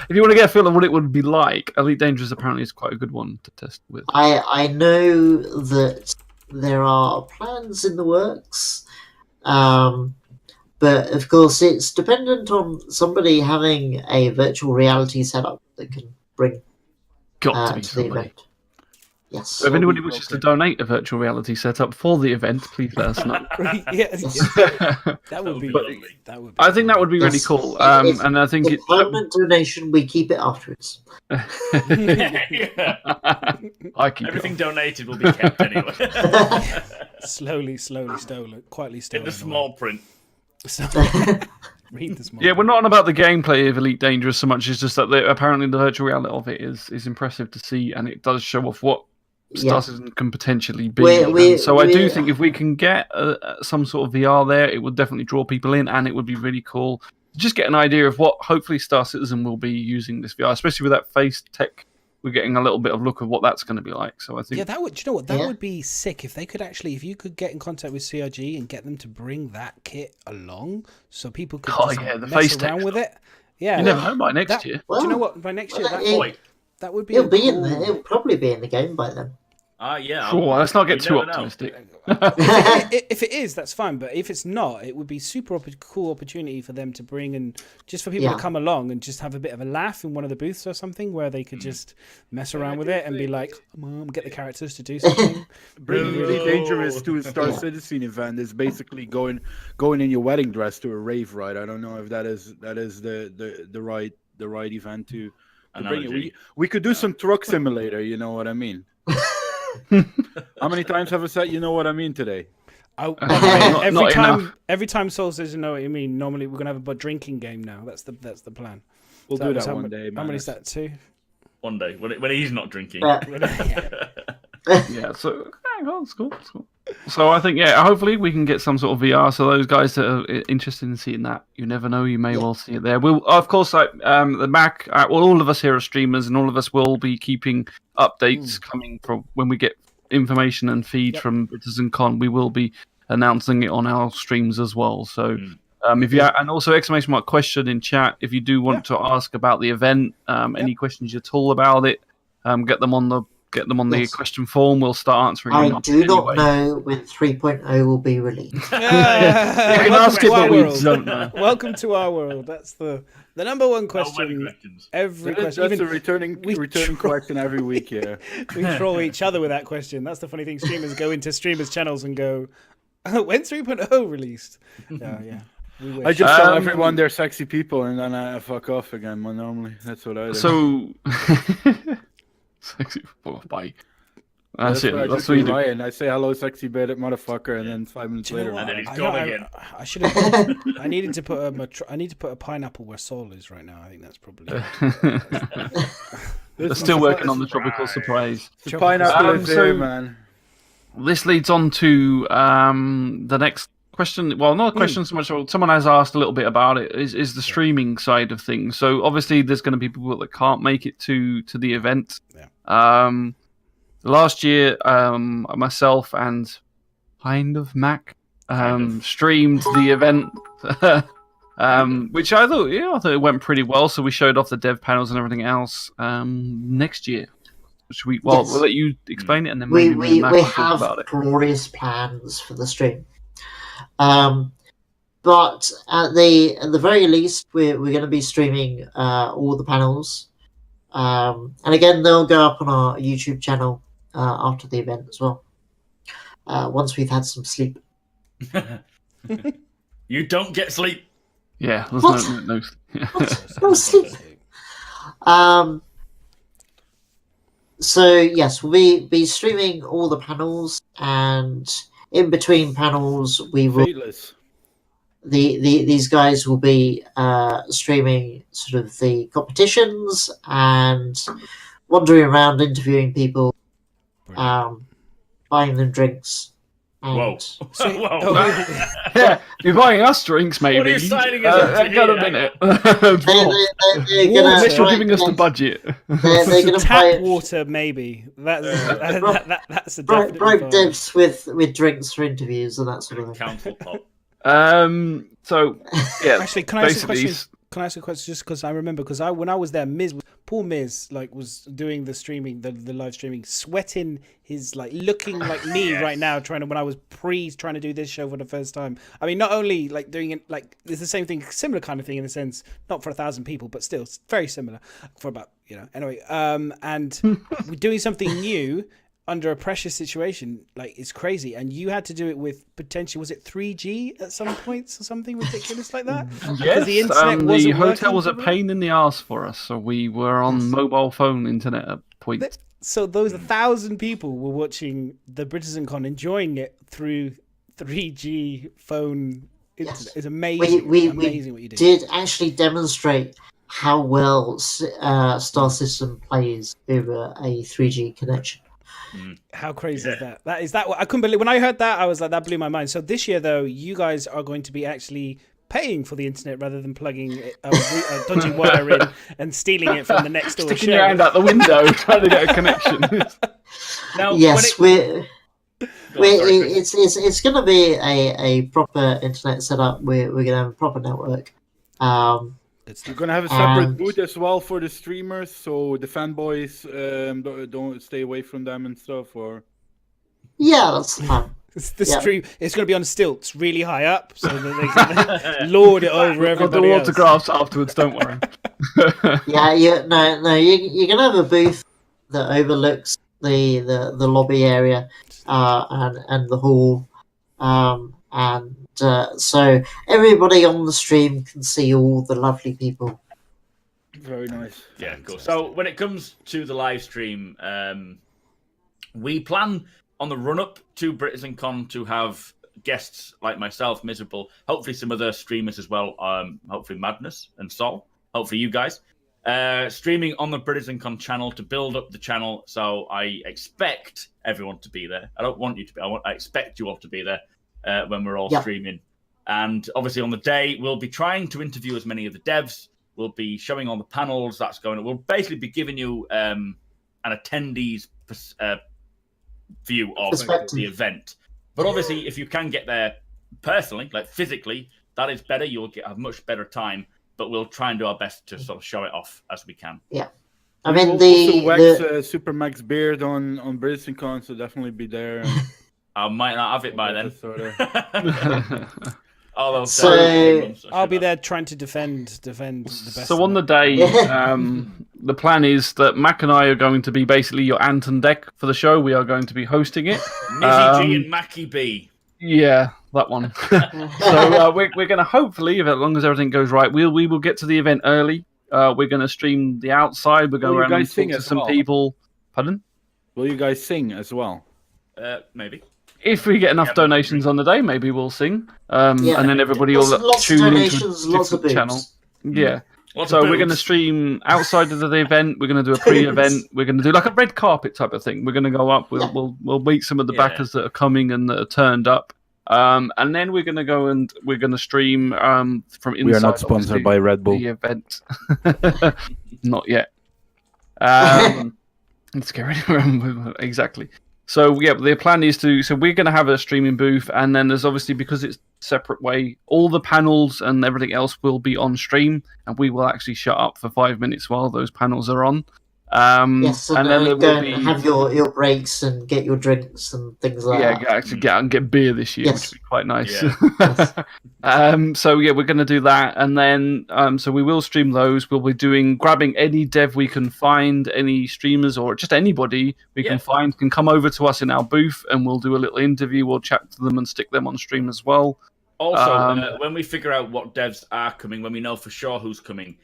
you want to get a feel of what it would be like, Elite Dangerous apparently is quite a good one to test with. I know that there are plans in the works, but of course it's dependent on somebody having a virtual reality setup that can bring Got to be to the somebody. event. Yes. So if anybody wishes to donate a virtual reality setup for the event, please let us know. That would be. lovely. That would be. I think that would be really Yes. cool, If- and I think If it. permanent donation, we keep it afterwards. I keep Everything it donated will be kept anyway. slowly stolen, quietly In stolen. the small print. Read the small. Yeah, we're not on about the gameplay of Elite Dangerous so much. It's just that apparently the virtual reality of it is impressive to see, and it does show off what Star Citizen can potentially be. So I do think if we can get some sort of VR there, it would definitely draw people in, and it would be really cool to just get an idea of what hopefully Star Citizen will be using this VR, especially with that face tech. We're getting a little bit of look of what that's going to be like. So I think, Yeah, that would. Do you know what? That would be sick if they could actually, if you could get in contact with CRG and get them to bring that kit along, so people could just the mess face around tech with it. Yeah, you never know by next that- year. Do you know what? By next year, that would be. It'll a be in cool- there. It'll probably be in the game by then. Yeah. Sure, let's not get you too never know. optimistic. If it is, that's fine. But if it's not, it would be super cool opportunity for them to bring and just for people to come along and just have a bit of a laugh in one of the booths or something where they could just mess around with it and be like, "Mom, get the characters to do something." Bringing Elite Dangerous to a Star Citizen event is basically going in your wedding dress to a rave ride. I don't know if that is the right event to bring it. We could do some truck simulator. You know what I mean? How many times have I said "you know what I mean" today? Every time Soul says, "You know what you mean," normally we're gonna have a drinking game now. That's the plan. We'll So do was that how one mu- day, How man. many is that? 2? One day when he's not drinking. Yeah, so it's cool. So I think hopefully we can get some sort of VR. So those guys that are interested in seeing that, you never know, you may well see it there. We'll of course the Mac. All of us here are streamers, and all of us will be keeping updates coming from when we get information and feed from BritizenCon. We will be announcing it on our streams as well. So If you and also exclamation mark question in chat if you do want to ask about the event, any questions at all about it, get them on the question form. We'll start answering them. I do not know when 3.0 will be released. You can ask it, but we don't know. Welcome to our world. That's the number one question. Every question. That's a returning question every week here. We troll each other with that question. That's the funny thing. Streamers go into streamers' channels and go, "When's 3.0 released?" Yeah. I just tell everyone they're sexy people, and then I fuck off again. Normally, that's what I do. So, sexy. Oh, bye. That's it. That's what you do. Ryan. I say hello, sexy bearded motherfucker, and then 5 minutes later, and then he's gone again. I should have. I needed to put a pineapple where Sol is right now. I think that's probably. They're still working on the tropical surprise. The pineapple is there, man. This leads on to the next question. Well, not a question so much. Someone has asked a little bit about it. Is the streaming side of things? So obviously, there's going to be people that can't make it to the event. Yeah. Last year, myself and kind of Mac streamed the event, which I thought it went pretty well. So we showed off the dev panels and everything else. Next year, we'll let you explain it, and then maybe we talk about it. Glorious plans for the stream. But at the very least, we're going to be streaming all the panels, and again they'll go up on our YouTube channel after the event as well. Once we've had some sleep. You don't get sleep. Yeah, there's no no sleep. So yes, we'll be streaming all the panels, and in between panels, we will. These guys will be streaming sort of the competitions and wandering around interviewing people, buying them drinks. Whoa! Yeah, you're buying us drinks, maybe. What are you signing hang on a minute. Unless you're giving us the budget. They're going to tap water, maybe. That's a definite. Bribe devs with drinks for interviews and that sort of thing. Council pop. So yeah. Actually, can I ask a question? Can I ask a question? Just because I remember, when I was there, poor Miz, was doing the streaming, the live streaming, sweating his looking like me right now, when I was trying to do this show for the first time. I mean, not only doing it it's the same thing, similar kind of thing in a sense, not for 1,000 people, but still very similar for about anyway. And we're doing something new under a pressure situation, it's crazy. And you had to do it with potentially, was it 3G at some points or something ridiculous like that? Yes, the internet the hotel was a pain in the ass for us, so we were on mobile phone internet at points. So those 1,000 people were watching the BritizenCon, enjoying it through 3G phone internet. It's amazing. Amazing what you did actually demonstrate how well Star System plays over a 3G connection. How crazy is that? That I couldn't believe when I heard that. I was like, that blew my mind. So this year, though, you guys are going to be actually paying for the internet rather than plugging a dodgy wire in and stealing it from the next door. Sticking your hand out the window trying to get a connection. Now, yes, it's going to be a proper internet setup. We're going to have a proper network. You're going to have a separate booth as well for the streamers, so the fanboys don't stay away from them and stuff, or... Yeah, that's the plan. Stream, it's going to be on stilts really high up, so that they can lord it over everybody else. The autographs afterwards, don't worry. You're going to have a booth that overlooks the lobby area and the hall, so everybody on the stream can see all the lovely people. Very nice. Yeah, cool. So when it comes to the live stream, we plan on the run-up to BritizenCon to have guests like myself, Miserable, hopefully some other streamers as well, hopefully Madness and Sol, hopefully you guys, streaming on the BritizenCon channel to build up the channel. So I expect everyone to be there. I don't want you to be. I expect you all to be there. When we're all streaming. And obviously on the day, we'll be trying to interview as many of the devs. We'll be showing on the panels that's going on. We'll basically be giving you an attendee's view of the event. But obviously, if you can get there personally, physically, that is better. You'll have much better time, but we'll try and do our best to sort of show it off as we can. Yeah. I mean, we'll also wax Super Max beard on BritizenCon, so definitely be there. I might not have it by then. So I'll be there trying to defend the best. So on the day, the plan is that Mac and I are going to be basically your Anton deck for the show. We are going to be hosting it. Mizzy G and Mackie B. Yeah, that one. So we're going to hopefully, if as long as everything goes right, we will get to the event early. We're going to stream the outside. We're going around and talk to some people. Pardon? Will you guys sing as well? Maybe. If we get enough donations on the day, maybe we'll sing. And then everybody will tune into a different channel. Yeah. So we're going to stream outside of the event. We're going to do a pre-event. We're going to do like a red carpet type of thing. We're going to go up. We'll meet some of the backers that are coming and that are turned up. And then we're going to go and we're going to stream from inside. We are not sponsored by Red Bull. The event. Not yet. Let's get ready. Exactly. So yeah, the plan is so we're going to have a streaming booth, and then there's obviously, because it's a separate way, all the panels and everything else will be on stream, and we will actually shut up for 5 minutes while those panels are on. Yes, and then go and have your breaks and get your drinks and things like that. Yeah, actually get out and get beer this year, which would be quite nice. Yeah. So yeah, we're going to do that, and then so we will stream those. We'll be grabbing any dev we can find, any streamers or just anybody we can find can come over to us in our booth, and we'll do a little interview. We'll chat to them and stick them on stream as well. Also, when we figure out what devs are coming, when we know for sure who's coming,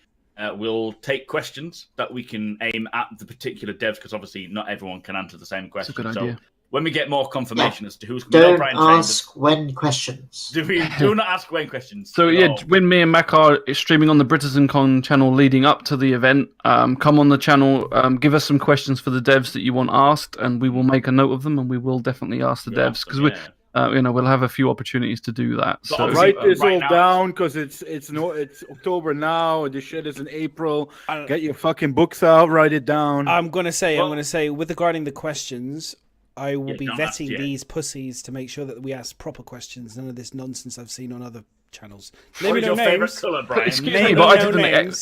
we'll take questions that we can aim at the particular devs, because obviously not everyone can answer the same question. That's a good idea. When we get more confirmation as to who's coming, don't ask when questions. Do not ask when questions. So when me and Mac are streaming on the BritizenCon channel leading up to the event, come on the channel, give us some questions for the devs that you want asked, and we will make a note of them, and we will definitely ask the devs, because we'll have a few opportunities to do that. So write this all down, because it's October now. This shit is in April. Get your fucking books out. Write it down. I'm gonna say with regarding the questions, I will be vetting these pussies to make sure that we ask proper questions. None of this nonsense I've seen on other channels. What is your favourite colour, Brian? Excuse me, but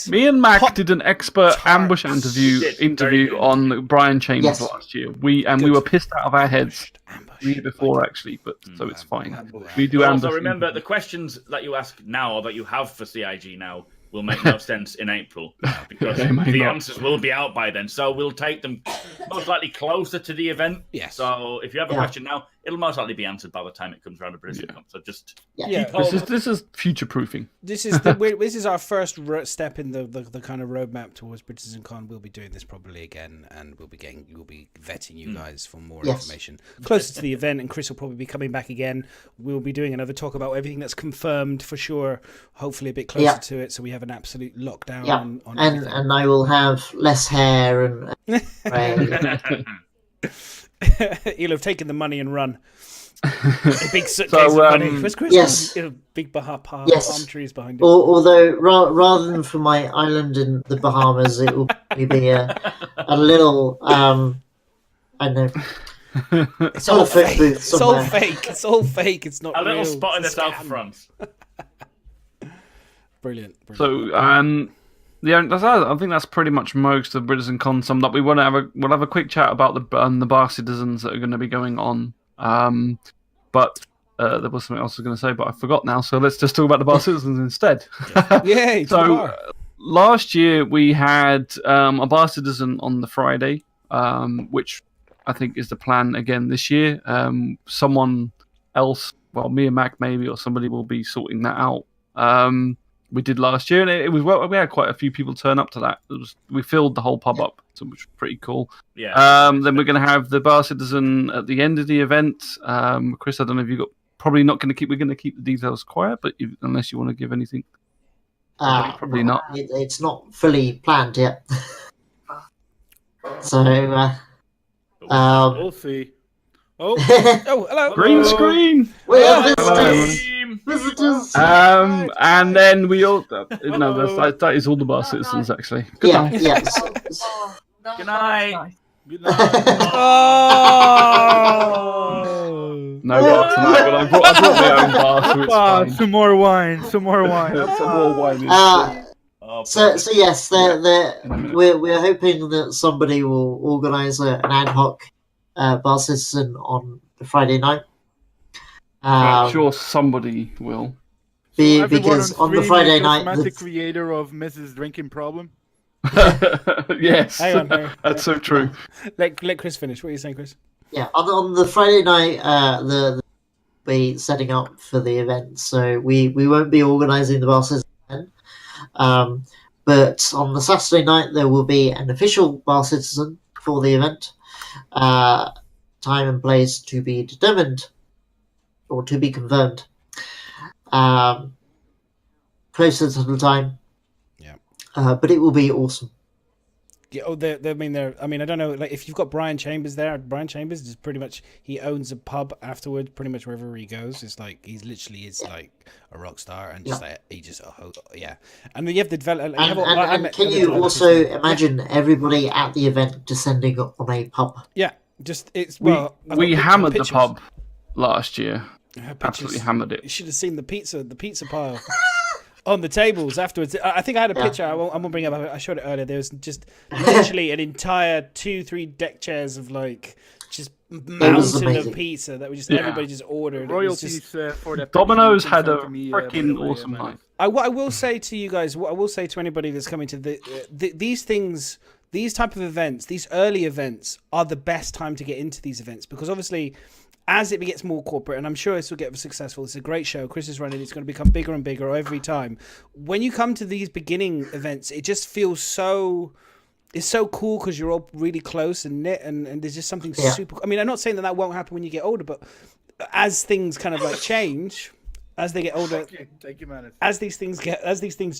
me and Mac did an expert ambush interview on Brian Chambers last year. We were pissed out of our heads the year before, actually, but so it's fine. We do ambush. Also, remember, the questions that you ask now or that you have for CIG now will make no sense in April, because the answers will be out by then. So we'll take them most likely closer to the event. Yes. So if you have a question now, it'll most likely be answered by the time it comes around to BritizenCon. So just this is future proofing. This is our first step in the kind of roadmap towards BritizenCon. We'll be doing this probably again, and we'll be vetting you guys for more information closer to the event. And Chris will probably be coming back again. We'll be doing another talk about everything that's confirmed for sure. Hopefully a bit closer to it, so we have an absolute lockdown on everything. And I will have less hair and He'll have taken the money and run. A big suitcase of money. Where's Chris? Yes. Big palm trees behind him. Although rather than for my island in the Bahamas, it will be a little I know. It's all fake. It's all fake. It's all fake. It's not a real. Little spot in the south of France. Brilliant. So I think that's pretty much most of BritizenCon summed up. We'll have a quick chat about the bar citizens that are going to be going on. But there was something else I was going to say, but I forgot now. So let's just talk about the bar citizens instead. Yay! So last year we had a bar citizen on the Friday, which I think is the plan again this year. Someone else, well, me and Mac maybe, or somebody will be sorting that out. We did last year, and it was we had quite a few people turn up to that. We filled the whole pub up, which was pretty cool. Yeah. Then we're going to have the bar citizen at the end of the event. Chris, I don't know if we're going to keep the details quiet, but unless you want to give anything, probably not. It's not fully planned yet. So we'll see. Oh, hello. Green screen. Visitors. And then we all that is all the bar citizens actually. Good night. Yes. Good night. Good night. Oh. No bar tonight, but I brought my own bar, so it's fine. Some more wine. Some more wine. Some more wine. So yes, we're hoping that somebody will organise an ad hoc bar citizen on the Friday night. I'm sure somebody will. Because on the Friday night, the creator of Mrs. Drinking Problem. Yes, Hang on. that's so true. Let Chris finish. What are you saying, Chris? Yeah, on the Friday night, the be setting up for the event, so we won't be organising the bar citizen then. But on the Saturday night, there will be an official bar citizen for the event. Time and place to be determined or to be confirmed. Closer to the time. Yeah. But it will be awesome. Yeah, I mean, I don't know. Like, if you've got Brian Chambers there, Brian Chambers is pretty much, he owns a pub afterward. Pretty much wherever he goes, it's like he's literally like a rock star, and just like he just yeah. And then you have the develop. And can you also imagine everybody at the event descending on a pub? Yeah, just it's we hammered the pub last year. Absolutely hammered it. You should have seen the pizza pile. On the tables afterwards. I think I had a picture. I won't bring it up. I showed it earlier. There was just literally an entire 2-3 deck chairs of like just mountain of pizza that we just everybody just ordered. Royalties for that. Domino's had a freaking awesome night. What I will say to you guys, what I will say to anybody that's coming to these things, these type of events, these early events are the best time to get into these events, because obviously, as it gets more corporate, and I'm sure this will get successful, it's a great show, Chris is running, it's going to become bigger and bigger every time. When you come to these beginning events, it just feels it's so cool because you're all really close and knit, and there's just something super. I mean, I'm not saying that won't happen when you get older, but as things kind of like change, as they get older, as these things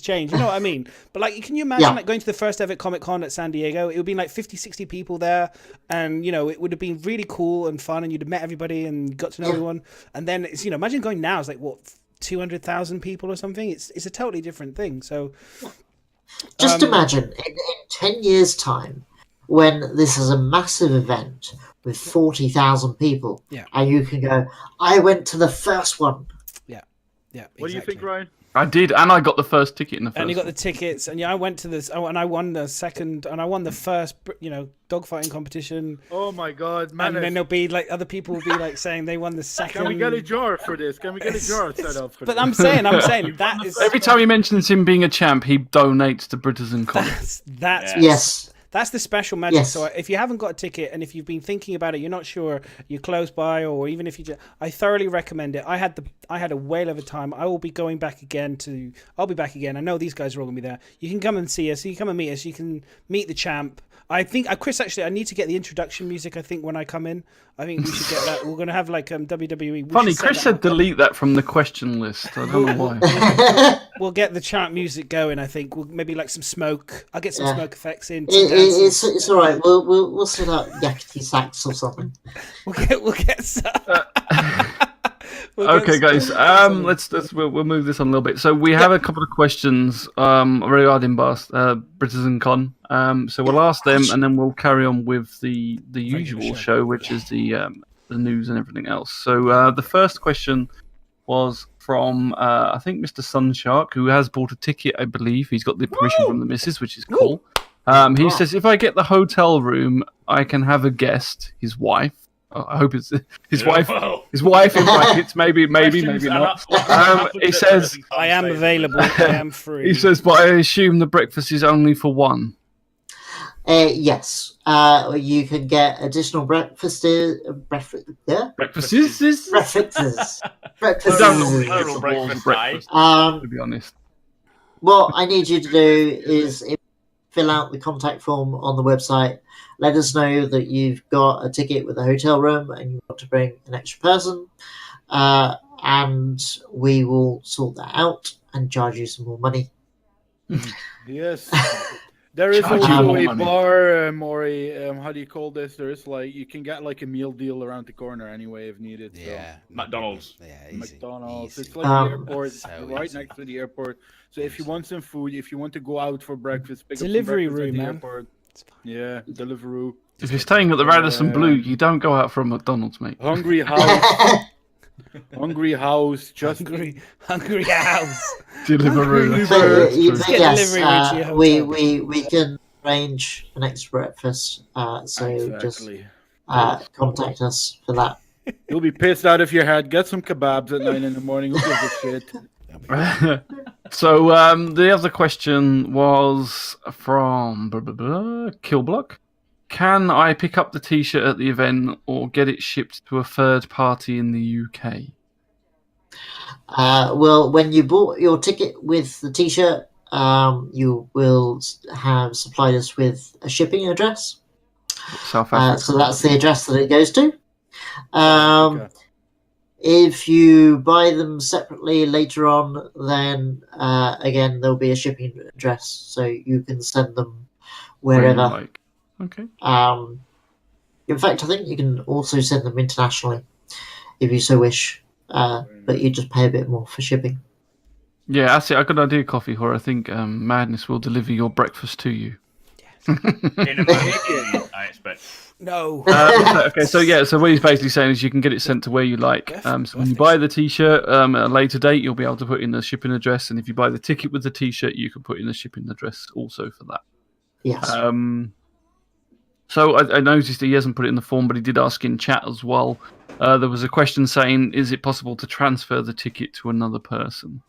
change, you know what I mean? But like, can you imagine like going to the first ever Comic-Con at San Diego? It would be like 50-60 people there, and you know, it would have been really cool and fun, and you'd have met everybody and got to know everyone. And then it's, you know, imagine going now, it's like what, 200,000 people or something. It's a totally different thing. So just imagine in 10 years time, when this is a massive event with 40,000 people, and you can go, I went to the first one. Yeah, what do you think, Ryan? I did, and I got the first ticket in the first. And you got the tickets, and I went to this, and I won the second, and I won the first, dogfighting competition. Oh my God, man! And then there'll be like other people will be like saying they won the second. Can we get a jar for this? Can we get a jar set up for this? But I'm saying that is every time he mentions him being a champ, he donates to BritizenCon. That's the special magic. Yes. So if you haven't got a ticket, and if you've been thinking about it, you're not sure, you're close by, or even if I thoroughly recommend it. I had a whale of a time. I'll be back again. I know these guys are all gonna be there. You can come and see us. You can come and meet us. You can meet the champ. I think, Chris, actually, I need to get the introduction music. I think when I come in, I think we should get that. We're going to have like WWE. Funny, Chris said delete that from the question list. I don't know why. We'll get the chant music going. I think we'll maybe like some smoke. I'll get some smoke effects in. It's all right. We'll set up yakety sax or something. We'll get some. Okay, guys. We'll move this on a little bit. So we have a couple of questions regarding BritizenCon. So we'll ask them, and then we'll carry on with the usual show, which is the news and everything else. So the first question was from I think Mr. Sunshark, who has bought a ticket. I believe he's got the permission from the missus, which is cool. He says, if I get the hotel room, I can have a guest, his wife. I hope it's his wife. His wife in brackets. Maybe not. He says, "I am available. I am free." He says, "But I assume the breakfast is only for one." Yes. You can get additional breakfasts. Breakfasts. To be honest. What I need you to do is fill out the contact form on the website. Let us know that you've got a ticket with a hotel room and you want to bring an extra person, and we will sort that out and charge you some more money. Yes. There is also a bar, or a, how do you call this? There is like, you can get like a meal deal around the corner anyway if needed. Yeah. So. McDonald's. Yeah, easy. McDonald's. Easy. It's like the airport, so right easy. next to the airport. So if you want some food, if you want to go out for breakfast, pick Delivery up some breakfast room, at the man. airport. Yeah, Deliveroo. If you're staying at the Radisson Blue, you don't go out for a McDonald's, mate. Hungry House. Hungry house, just hungry house. Deliveroo. But, Just get yes, delivery to your we can arrange an extra breakfast. So just contact us for that. You'll be pissed out of your head. Get some kebabs at 9 in the morning. Who gives a shit? So the other question was from Killblock. Can I pick up the T-shirt at the event or get it shipped to a third party in the UK? Well, when you bought your ticket with the T-shirt, you will have supplied us with a shipping address. South Africa. So that's the address that it goes to. If you buy them separately later on, then again there'll be a shipping address, so you can send them wherever. Like. Okay. In fact, I think you can also send them internationally if you so wish, but you just pay a bit more for shipping. Yeah, that's it. I got an idea, Coffee Horror. I think Madness will deliver your breakfast to you. In a minute, I expect. No. Okay, so what he's basically saying is you can get it sent to where you like. So when you buy the T-shirt at a later date, you'll be able to put in the shipping address, and if you buy the ticket with the T-shirt, you can put in the shipping address also for that. Yes. So I noticed that he hasn't put it in the form, but he did ask in chat as well. There was a question saying, is it possible to transfer the ticket to another person?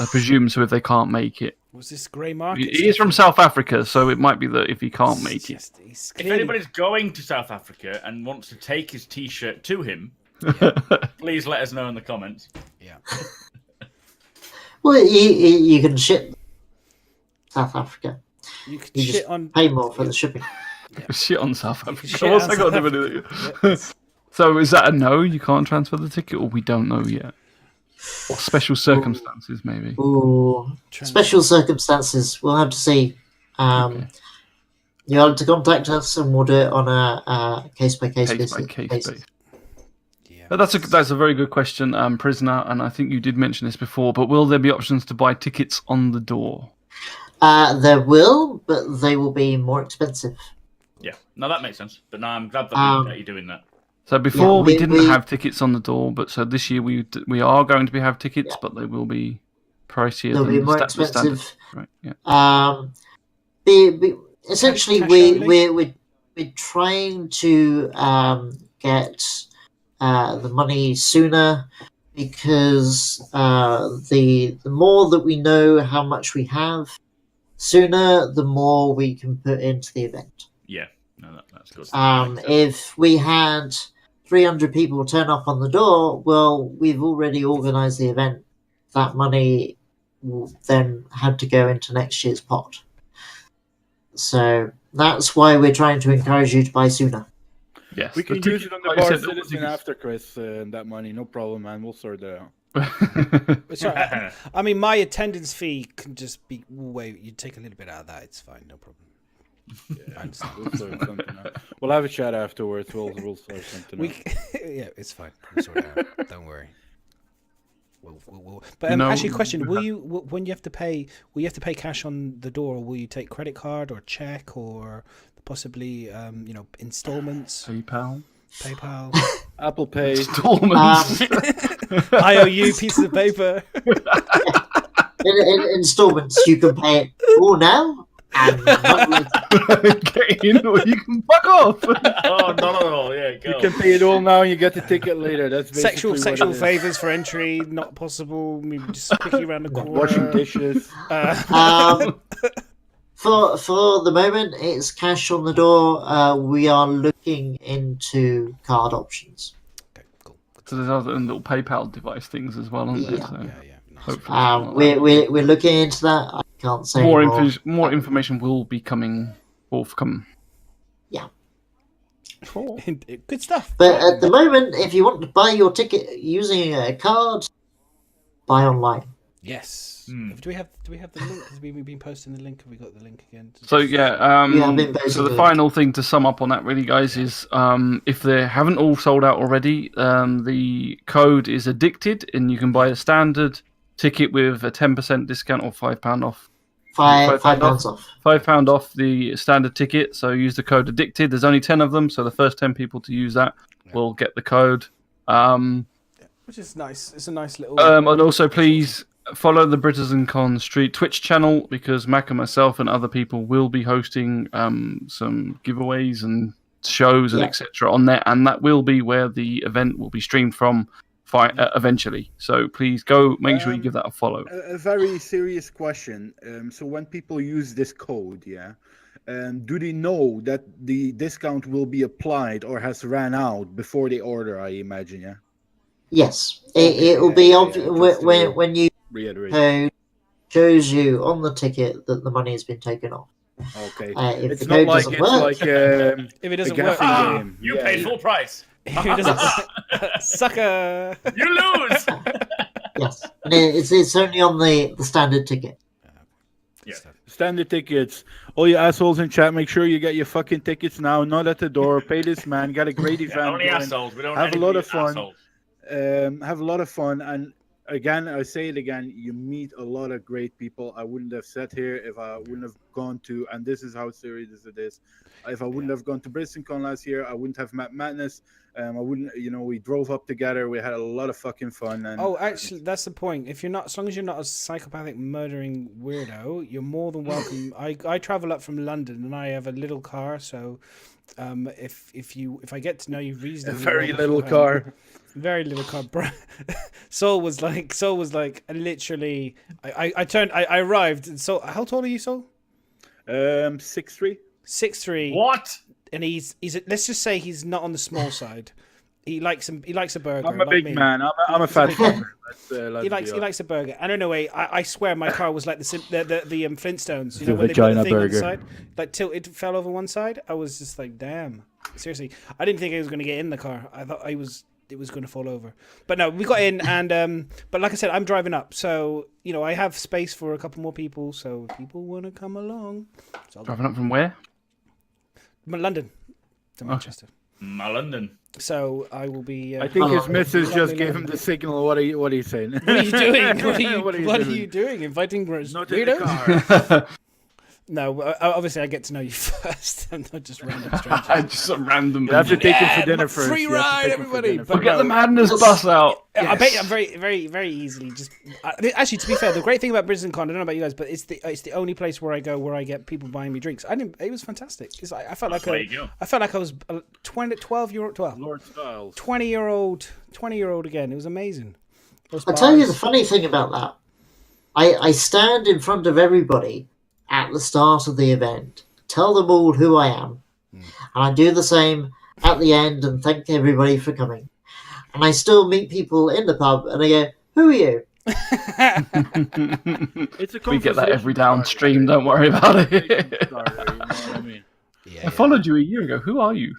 I presume so if they can't make it. Was this grey market? He is from South Africa, so it might be that if he can't make it. If anybody's going to South Africa and wants to take his T-shirt to him, please let us know in the comments. Yeah. Well, you can ship South Africa. You can You shit just on. pay more for the shipping. Shit on South Africa. shit What's on that got to South do with it? So is that a no? You can't transfer the ticket, or we don't know yet? Or special circumstances, maybe? Ooh, special circumstances. We'll have to see. You'll have to contact us, and we'll do it on a case-by-case basis. Yeah. But that's a very good question, Prisoner, and I think you did mention this before, but will there be options to buy tickets on the door? There will, but they will be more expensive. Yeah, no, that makes sense. But no, I'm glad that you're doing that. So before we didn't have tickets on the door, but so this year we are going to have tickets, but they will be pricier. They'll than be more the expensive. Standard. Right, yeah. Essentially, Cash we're trying to get the money sooner because the more that we know how much we have, sooner the more we can put into the event. Yeah, no, that's good. If we had 300 people turn up on the door, well, we've already organised the event. That money will then have to go into next year's pot. So that's why we're trying to encourage you to buy sooner. Yes, We can use it on the like I bar said, citizen after, Chris, that money. No problem, man. We'll sort that out. It's all right. I mean, my attendance fee can just be. Wait, you take a little bit out of that. It's fine, no problem. I understand. We'll sort something out. We'll have a chat afterwards. We'll sort something out. Yeah, it's fine. We'll sort it out. Don't worry. But actually, question: will you, when you have to pay, will you have to pay cash on the door, or will you take credit card or check, or possibly, installments? PayPal, Apple Pay, installments, IOU pieces of paper. In installments, you can pay it all now and not later. Get in, or you can fuck off. Oh, not at all. Yeah, go. you can pay it all now and you get the ticket later. That's basically Sexual what it is. favors for entry not possible. Maybe just quickly around the corner. Washing dishes. For the moment, it's cash on the door. We are looking into card options. Okay, cool. So there's other little PayPal device things as well, aren't there? Yeah. So Yeah. Nice. hopefully We're looking into that. I can't say more more. more information will be forthcoming. Yeah. Cool. Good stuff. But at the moment, if you want to buy your ticket using a card, buy online. Yes. Do we have the link? Has we been posting the link? Have we got the link again? So been so the basically- final thing to sum up on that really, guys, is if they haven't all sold out already, the code is addicted, and you can buy a standard ticket with a 10% discount or £5 off. £5 £5 off. £5 off the standard ticket. So use the code addicted. There's only 10 of them, so the first 10 people to use that will get the code. which is nice. It's a nice little. And also, please follow the BritizenCon Street Twitch channel because Mac and myself and other people will be hosting some giveaways and shows and etc. on there, and that will be where the event will be streamed from eventually. So please go, make sure you give that a follow. A very serious question. So when people use this code, do they know that the discount will be applied or has ran out before they order? I imagine, yeah. Yes, it will be obvious when you code shows you on the ticket that the money has been taken off. Okay, if it's the not code like doesn't it's work, like if it doesn't work, game. You paid full price. If it doesn't, sucker. You lose. yes, and it's only on the standard ticket. Yeah. Standard tickets. All you assholes in chat, make sure you get your fucking tickets now. Not at the door. Pay this man. Got a great event. Only assholes. We don't have a lot of fun. Assholes. Have a lot of fun. And again, I say it again. You meet a lot of great people. I wouldn't have sat here if I wouldn't have gone to. And this is how serious it is. If I wouldn't have gone to BritizenCon last year, I wouldn't have met Madness. I wouldn't, we drove up together. We had a lot of fucking fun. And actually, that's the point. If you're not, as long as you're not a psychopathic murdering weirdo, you're more than welcome. I travel up from London and I have a little car, so if I get to know you reasonably, very little car. Very little car. Soul was like literally. I arrived. And so how tall are you, Soul? 6'3". 6'3". What? And he's let's just say he's not on the small side. He likes a burger. I'm a big man. I'm a fat fucker. He likes a burger. I don't know. I swear my car was like the Flintstones. The when vagina they put the thing burger. on the side, like tilted, fell over one side. I was just like, damn. Seriously, I didn't think I was going to get in the car. I thought it was going to fall over. But no, we got in, and but like I said, I'm driving up, so I have space for a couple more people. So if people want to come along, so Driving up from where? London to Manchester. London. So I will be. I think his missus just gave him the signal. What are you saying? What are you doing? What are doing? you doing? Inviting Not in the car. No, obviously I get to know you first, and not just random strangers. Just some random. You have to take him for dinner first. Free You have to ride, take him for everybody. dinner But first. Get the Madness bus out. I bet you I'm very, very, very easily just. Actually, to be fair, the great thing about BritizenCon, I don't know about you guys, but it's the only place where I go where I get people buying me drinks. It was fantastic. I felt like I was 12-year-old, Lord Styles. 20-year-old again. It was amazing. I'll tell you the funny thing about that. I stand in front of everybody at the start of the event, tell them all who I am, and I do the same at the end and thank everybody for coming. And I still meet people in the pub and I go, who are you? We get that every downstream, don't worry about it. I followed you a year ago. Who are you?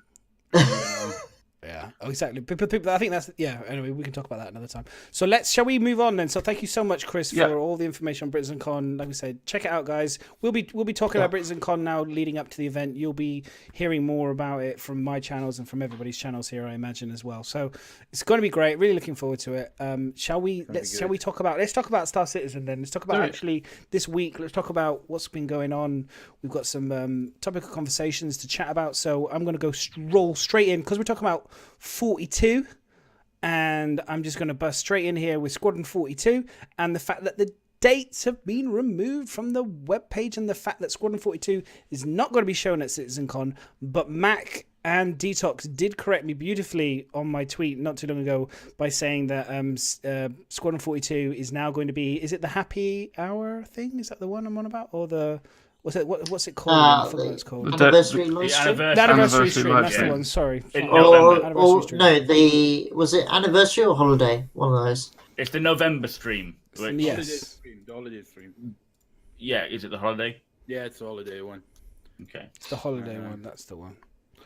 Yeah, exactly. People, I think that's Anyway, we can talk about that another time. So shall we move on then? So thank you so much, Chris, for all the information on BritizenCon. Like we said, check it out, guys. We'll be talking about BritizenCon now, leading up to the event. You'll be hearing more about it from my channels and from everybody's channels here, I imagine, as well. So it's going to be great. Really looking forward to it. Shall we talk about Star Citizen then? Let's talk about actually this week. Let's talk about what's been going on. We've got some topical conversations to chat about. So I'm going to roll straight in because we're talking about 42, and I'm just going to bust straight in here with Squadron 42 and the fact that the dates have been removed from the webpage, and the fact that Squadron 42 is not going to be shown at CitizenCon. But Mac and Detox did correct me beautifully on my tweet not too long ago by saying that Squadron 42 is now going to be, is it the happy hour thing? Is that the one I'm on about, or the what's it called? I forgot what it's called. Anniversary live stream? The anniversary stream, live that's the stream. one, sorry. Was it anniversary or holiday? One of those. It's the November stream. Yes. The holiday stream. Yeah, is it the holiday? Yeah, it's the holiday one. Okay. It's the holiday one, that's the one.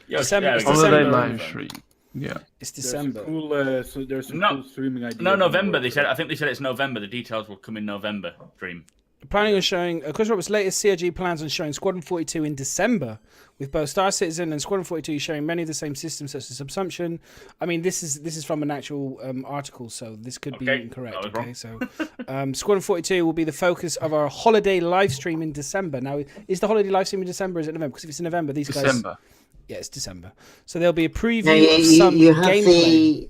Yeah, December. It's Holiday December. live stream. Yeah. It's December. There's some cool streaming ideas. No, November. I think they said it's November. The details will come in November. Stream. Planning on showing Chris Roberts' latest CRG plans on showing Squadron 42 in December, with both Star Citizen and Squadron 42 sharing many of the same systems such as Subsumption. I mean, this is from an actual article, so this could be incorrect. Okay, so Squadron 42 will be the focus of our holiday live stream in December. Now, is the holiday live stream in December? Or is it November? Because if it's in November, these guys. Yeah, it's December. So there'll be a preview of some you have gameplay.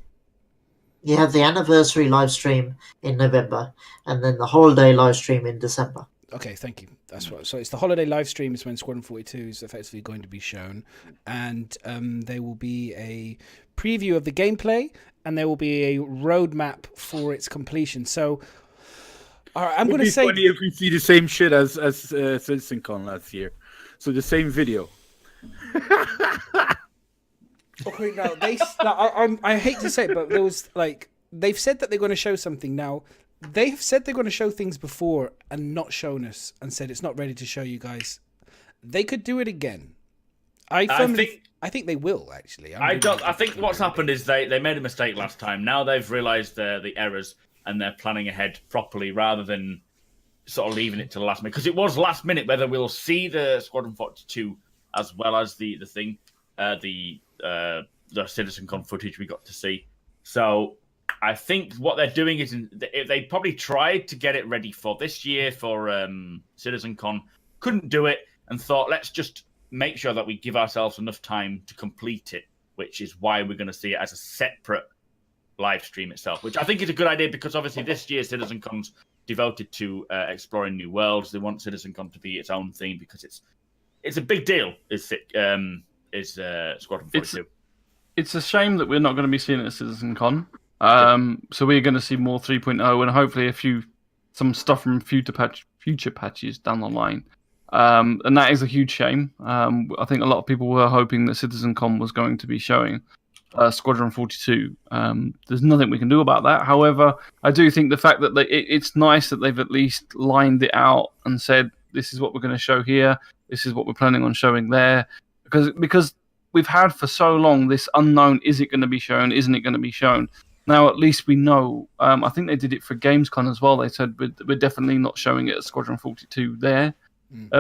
You have the anniversary live stream in November, and then the holiday live stream in December. Okay, thank you. That's what. So it's the holiday live stream is when Squadron 42 is effectively going to be shown, and there will be a preview of the gameplay, and there will be a roadmap for its completion. So, all right, I'm going to say, funny if we see the same shit as CitizenCon last year, so the same video. okay, now I hate to say it, but there was like they've said that they're going to show something now. They've said they're going to show things before and not shown us and said it's not ready to show you guys. They could do it again. I think they will actually. I think what's happened is they made a mistake last time. Now they've realised the errors and they're planning ahead properly rather than sort of leaving it to the last minute. Because it was last minute whether we'll see the Squadron 42 as well as the thing, the CitizenCon footage we got to see. So I think what they're doing is they probably tried to get it ready for this year for CitizenCon, couldn't do it, and thought, let's just make sure that we give ourselves enough time to complete it, which is why we're going to see it as a separate live stream itself, which I think is a good idea because obviously this year CitizenCon's devoted to exploring new worlds. They want CitizenCon to be its own thing because it's a big deal. Is Squadron 42? It's a shame that we're not going to be seeing it at CitizenCon. So we're going to see more 3.0 and hopefully some stuff from future patches down the line. And that is a huge shame. I think a lot of people were hoping that CitizenCon was going to be showing Squadron 42. There's nothing we can do about that. However, I do think the fact that it's nice that they've at least lined it out and said, this is what we're going to show here. This is what we're planning on showing there. Because we've had for so long this unknown, is it going to be shown? Isn't it going to be shown? Now, at least we know. I think they did it for Gamescom as well. They said we're definitely not showing it at Squadron 42 there.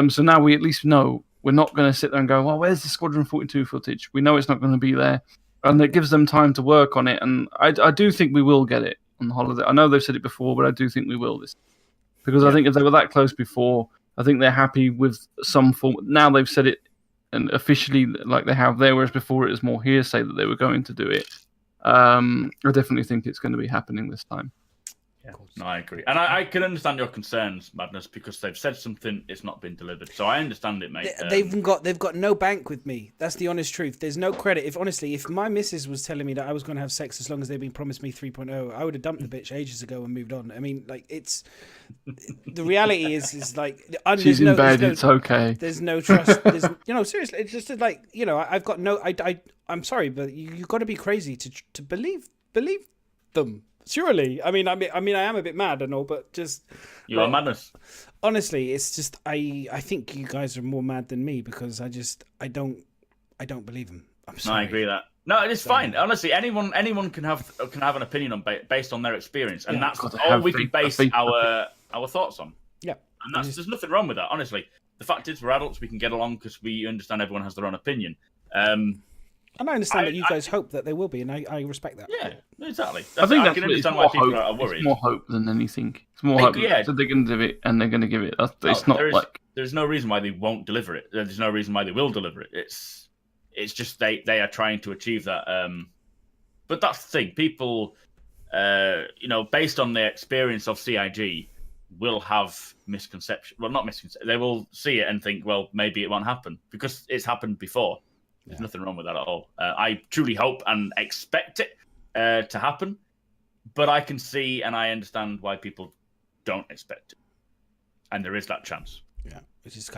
So now we at least know. We're not going to sit there and go, well, where's the Squadron 42 footage? We know it's not going to be there. And it gives them time to work on it. And I do think we will get it on the holiday. I know they've said it before, but I do think we will this. Because I think if they were that close before, I think they're happy with some form. Now they've said it and officially like they have there, whereas before it was more hearsay that they were going to do it. I definitely think it's going to be happening this time. Yeah, no, I agree. And I can understand your concerns, Madness, because they've said something, it's not been delivered. So I understand it, mate. They've got no bank with me. That's the honest truth. There's no credit. If my missus was telling me that I was going to have sex as long as they've been promised me 3.0, I would have dumped the bitch ages ago and moved on. I mean, like, it's... The reality is like... She's in bed, it's okay. There's no trust. Seriously, it's just like, I've got no... I'm sorry, but you've got to be crazy to believe them. Surely, I mean, I am a bit mad and all, but just you are madness. Honestly, it's just I think you guys are more mad than me because I don't believe them. I'm sorry. No, I agree with that. No, it's fine. Honestly, anyone can have an opinion on based on their experience, and that's all we can base our thoughts on. Yeah, and there's nothing wrong with that. Honestly, the fact is we're adults, we can get along because we understand everyone has their own opinion. And I understand that you guys hope that they will be, and I respect that. Yeah, exactly. I think can understand why people are worried. It's more hope than anything. It's more hope that they're going to do it, and they're going to give it. There's no reason why they won't deliver it. There's no reason why they will deliver it. It's just they are trying to achieve that. But that's the thing. People, based on their experience of CIG, will have misconception. Well, not misconception. They will see it and think, well, maybe it won't happen because it's happened before. There's nothing wrong with that at all. I truly hope and expect it to happen, but I can see and I understand why people don't expect it, and there is that chance. Yeah, which is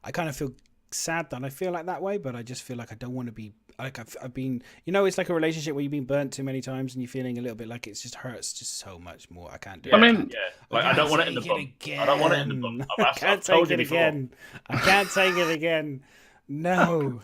I kind of feel sad that I feel like that way, but I just feel like I don't want to be like I've been. It's like a relationship where you've been burnt too many times and you're feeling a little bit like it just hurts just so much more. I can't do it. I don't want it in the bum. I don't want it in the bum. I can't take it again. I can't take it again. No.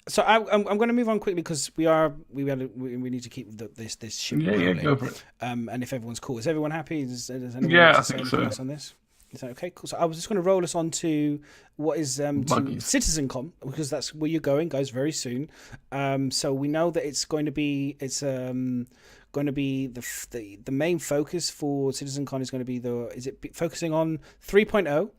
So I'm going to move on quickly because we need to keep this ship rolling. Yeah, go for it. And if everyone's cool, is everyone happy? Does anyone I think so. On this? Is that okay? Cool. So I was just going to roll us on to what is to CitizenCon because that's where you're going, guys, very soon. So we know that it's going to be the main focus for CitizenCon is going to be focusing on 3.0.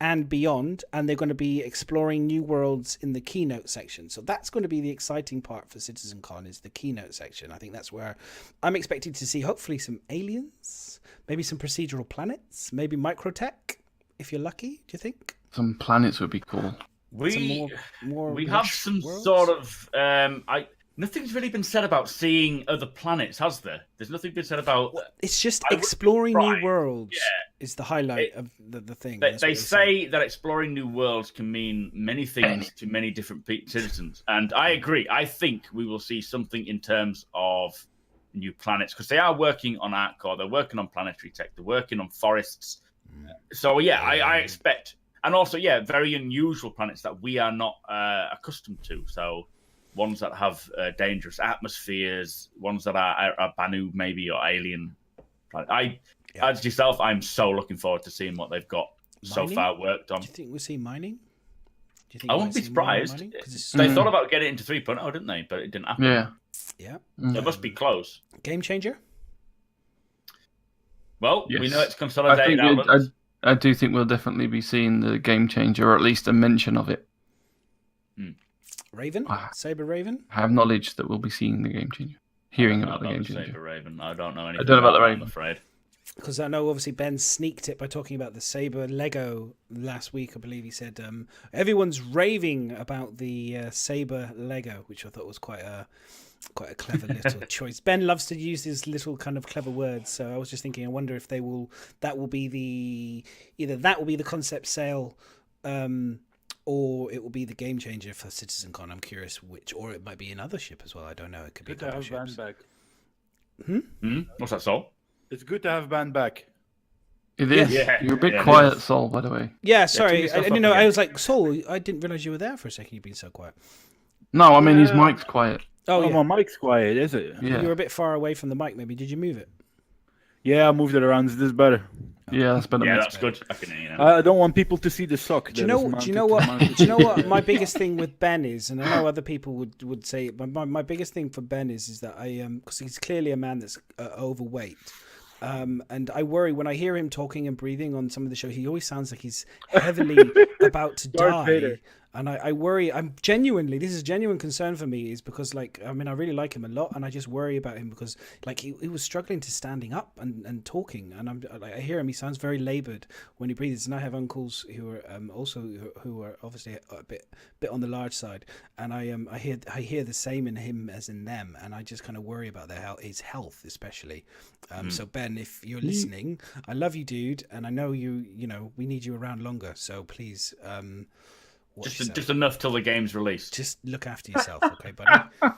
and beyond, and they're going to be exploring new worlds in the keynote section. So that's going to be the exciting part for CitizenCon, is the keynote section. I think that's where I'm expecting to see hopefully some aliens, maybe some procedural planets, maybe microtech, if you're lucky. Do you think Some planets would be cool. We more have lush some worlds? sort of nothing's really been said about seeing other planets, has there? There's nothing been said about. It's just I would be exploring new surprised. worlds Yeah. is the highlight of the thing. They That's what say that exploring new worlds can mean many things to many different citizens, and I agree. I think we will see something in terms of new planets, because they are working on ArtCore, they're working on planetary tech, they're working on forests. So yeah, I expect, and also very unusual planets that we are not accustomed to. So ones that have dangerous atmospheres, ones that are Banu maybe, or alien. As yourself, I'm so looking forward to seeing what they've got so far worked on. Do you think we'll see mining? Do you think I we wouldn't might be see more surprised. mining? 'Cause it's They thought about getting it into 3.0, didn't they? But it didn't happen. Yeah. yeah, It must be close. game changer. Well, we Yes. know it's I consolidated think outlets. I do think we'll definitely be seeing the game changer, or at least a mention of it. Raven, Saber Raven. I have knowledge that we'll be seeing the game changer, hearing about the game Saber changer. Raven. I don't know anything. I don't know about the that, Raven. I'm afraid. Because I know obviously Ben sneaked it by talking about the Saber Lego last week. I believe he said everyone's raving about the Saber Lego, which I thought was quite a clever little choice. Ben loves to use his little kind of clever words, so I was just thinking, I wonder if that will be the concept sale, or it will be the game changer for CitizenCon. I'm curious which, or it might be another ship as well. I don't know. It could be Good to a couple have ships. band back. What's that, Sol? It's good to have band back. It is. Yeah. You're a bit Yeah, it quiet, is. Sol, by the way. Yeah, sorry. turn yourself I up know. I again. was like, Saul, I didn't realize you were there for a second. You've been so quiet. No, I mean his Yeah. mic's quiet. Oh, Oh, yeah. my mic's quiet, is it? Yeah. You're a bit far away from the mic. Maybe did you move it? Yeah, I moved it around. Is this better? Yeah, that's better. Yeah, mate. that's good. I can hear you now. I don't want people to see the sock. Do you that is know? mounted Do you know to what? my- Do you know what my biggest thing with Ben is, and I know other people would say it, but my biggest thing for Ben is that because he's clearly a man that's overweight. And I worry when I hear him talking and breathing on some of the show. He always sounds like he's heavily about to Darth die. Vader. And I worry. This is a genuine concern for me, is because I really like him a lot, and I just worry about him because he was struggling to standing up and talking, and I hear him. He sounds very laboured when he breathes, and I have uncles who are who are obviously a bit on the large side, and I hear the same in him as in them, and I just kind of worry about his health especially. So Ben, if you're listening, I love you, dude, and I know we need you around longer. So please. Just enough till the game's released. Just look after yourself, okay, buddy?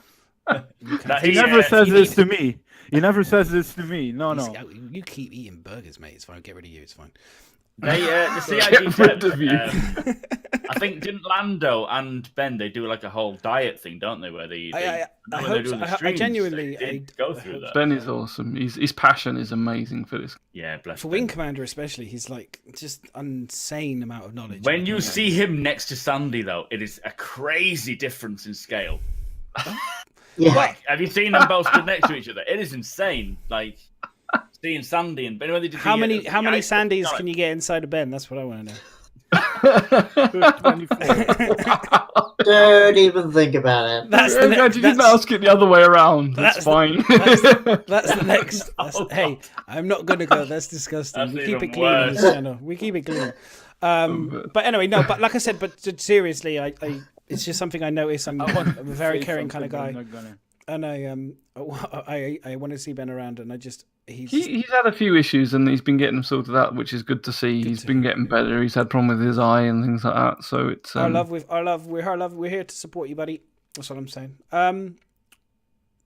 He never says this to me. He never says this to me. No. You keep eating burgers, mate. It's fine. Get rid of you. It's fine. The Get rid CIG of you. I think didn't Lando and Ben, they do like a whole diet thing, don't they? Where they I when hope they're doing so. the I streams, genuinely- they did go through that. Ben is awesome. His passion is amazing for this. Yeah, bless For Ben. Wing Commander especially, he's like just insane amount of knowledge. When you see him next to Sandy, though, it is a crazy difference in scale. Yeah. Like, have you seen them both stood next to each other? It is insane. Like seeing Sandy and Ben. When they did how many ice- Sandys can you get inside of Ben? That's what I want to know. 24. Don't even think about it. That's the You next. didn't ask it the other way around. That's that's the- fine. That's the next. Hey, I'm not gonna go. That's disgusting. That's We keep even it clean on this worse. channel. We keep it clean. But anyway, no. But like I said, but seriously, I it's just something I notice. I'm a very Say caring kind of something, guy, I'm not gonna. and I want to see Ben around, and I just he's He's had a few issues and he's been getting them sorted out, which is good to see. He's been getting better. He's had problem with his eye and things like that. So it's our love. We're here to support you, buddy. That's what I'm saying.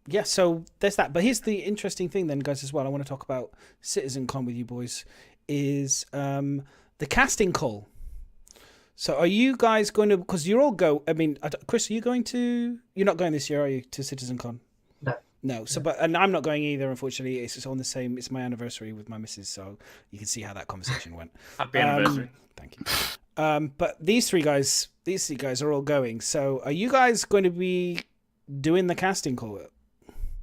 Yeah, so there's that. But here's the interesting thing then, guys, as well. I want to talk about CitizenCon with you boys, is the casting call. So are you guys going to, because you're all Chris, are you going to, you're not going this year, are you, to CitizenCon? No. No, so, and I'm not going either, unfortunately. It's just on the same, it's my anniversary with my missus, so you can see how that conversation went. Happy anniversary. Thank you. But these three guys are all going. So are you guys going to be doing the casting call?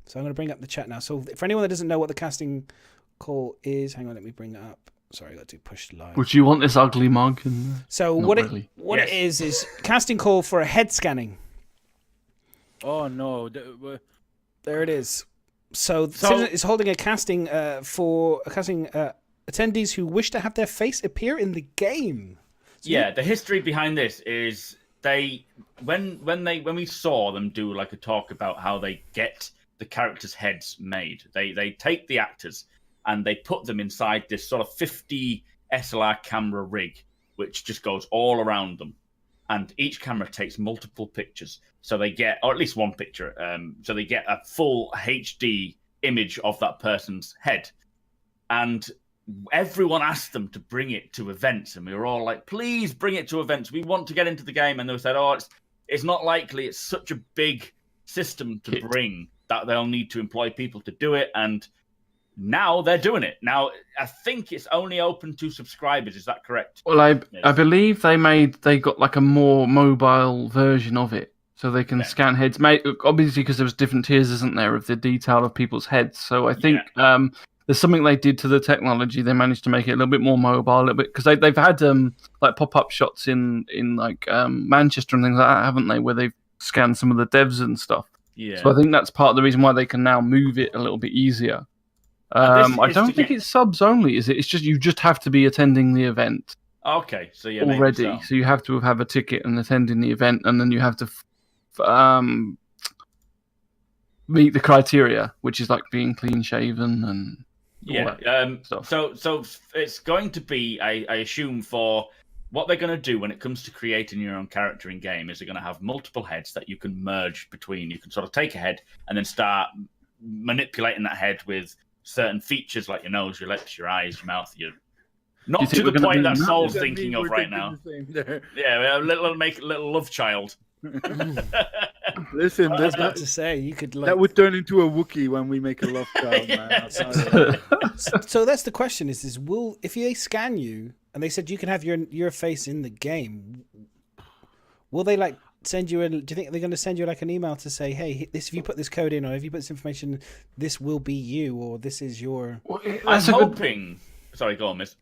So I'm going to bring up the chat now. So for anyone that doesn't know what the casting call is, hang on, let me bring it up. Sorry, I got to push live. Would you want this ugly mug? So Not what really. it is casting call for a head scanning. Oh no! There it is. So Citizen is holding a casting for attendees who wish to have their face appear in the game. So the history behind this is when we saw them do like a talk about how they get the characters' heads made. They take the actors and they put them inside this sort of 50 SLR camera rig, which just goes all around them. And each camera takes multiple pictures. So they get, or at least one picture, so they get a full HD image of that person's head. And everyone asked them to bring it to events. And we were all like, please bring it to events. We want to get into the game. And they said, it's not likely. It's such a big system to bring that they'll need to employ people to do it. And now they're doing it. Now, I think it's only open to subscribers. Is that correct? Well, I believe they got like a more mobile version of it, so they can scan heads. Obviously, because there was different tiers, isn't there, of the detail of people's heads. So I think there's something they did to the technology. They managed to make it a little bit more mobile, a little bit, because they've had like pop-up shots in like Manchester and things like that, haven't they, where they've scanned some of the devs and stuff. Yeah. So I think that's part of the reason why they can now move it a little bit easier. I don't think it's subs only, is it? It's just you just have to be attending the event. Okay, so already, so you have to have a ticket and attending the event, and then you have to meet the criteria, which is like being clean shaven and stuff. So it's going to be, I assume, for what they're going to do when it comes to creating your own character in game is they're going to have multiple heads that you can merge between. You can sort of take a head and then start manipulating that head with certain features like your nose, your lips, your eyes, your mouth, not to the point that Saul's thinking of right now. Yeah, a little love child. Listen, I was about to say you could. That would turn into a Wookiee when we make a love child, man. So that's the question: is if they scan you and they said you can have your face in the game, will they like send you? Do you think they're going to send you like an email to say, hey, if you put this code in, or if you put this information, this will be you, or this is your? I'm hoping. Sorry, go on, miss.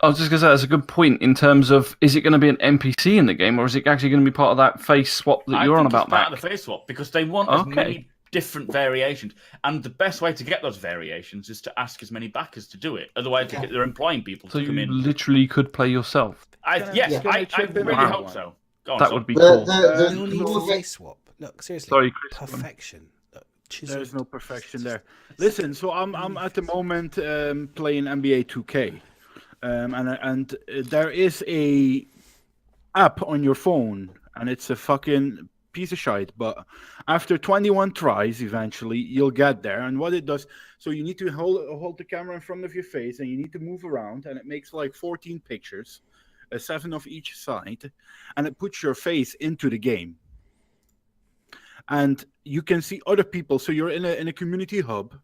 I was just going to say, that's a good point in terms of, is it going to be an NPC in the game, or is it actually going to be part of that face swap that you're on about, Mac? Part of the face swap, because they want as many different variations. And the best way to get those variations is to ask as many backers to do it. Otherwise, they're employing people to come in. So you literally could play yourself? I really hope so. Go on, that would be cool. No need for face swap. Look, seriously. Sorry, Chris. Perfection. There's no perfection there. Listen, so I'm at the moment playing NBA 2K. And there is a app on your phone, and it's a fucking piece of shite. But after 21 tries, eventually you'll get there. And what it does, so you need to hold the camera in front of your face, and you need to move around, and it makes like 14 pictures, 7 of each side, and it puts your face into the game. And you can see other people. So you're in a community hub.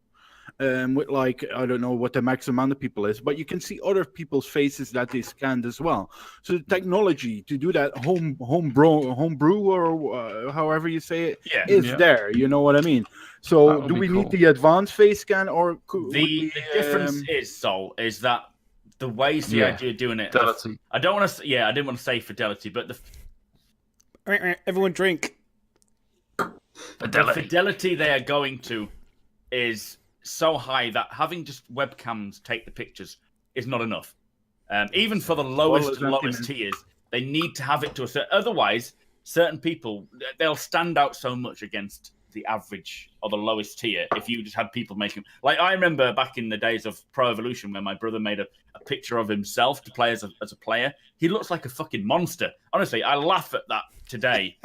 With like, I don't know what the max amount of people is, but you can see other people's faces that they scanned as well. So the technology to do that homebrew or however you say it is there. You know what I mean? So do we need the advanced face scan, or the difference is that the ways the idea of doing it. Fidelity. I didn't want to say fidelity, but everyone drink. The fidelity they are going to is so high that having just webcams take the pictures is not enough. Even for the lowest tiers, they need to have it to a certain. Otherwise, certain people, they'll stand out so much against the average or the lowest tier if you just had people making. Like, I remember back in the days of Pro Evolution when my brother made a picture of himself to play as a player. He looks like a fucking monster. Honestly, I laugh at that today.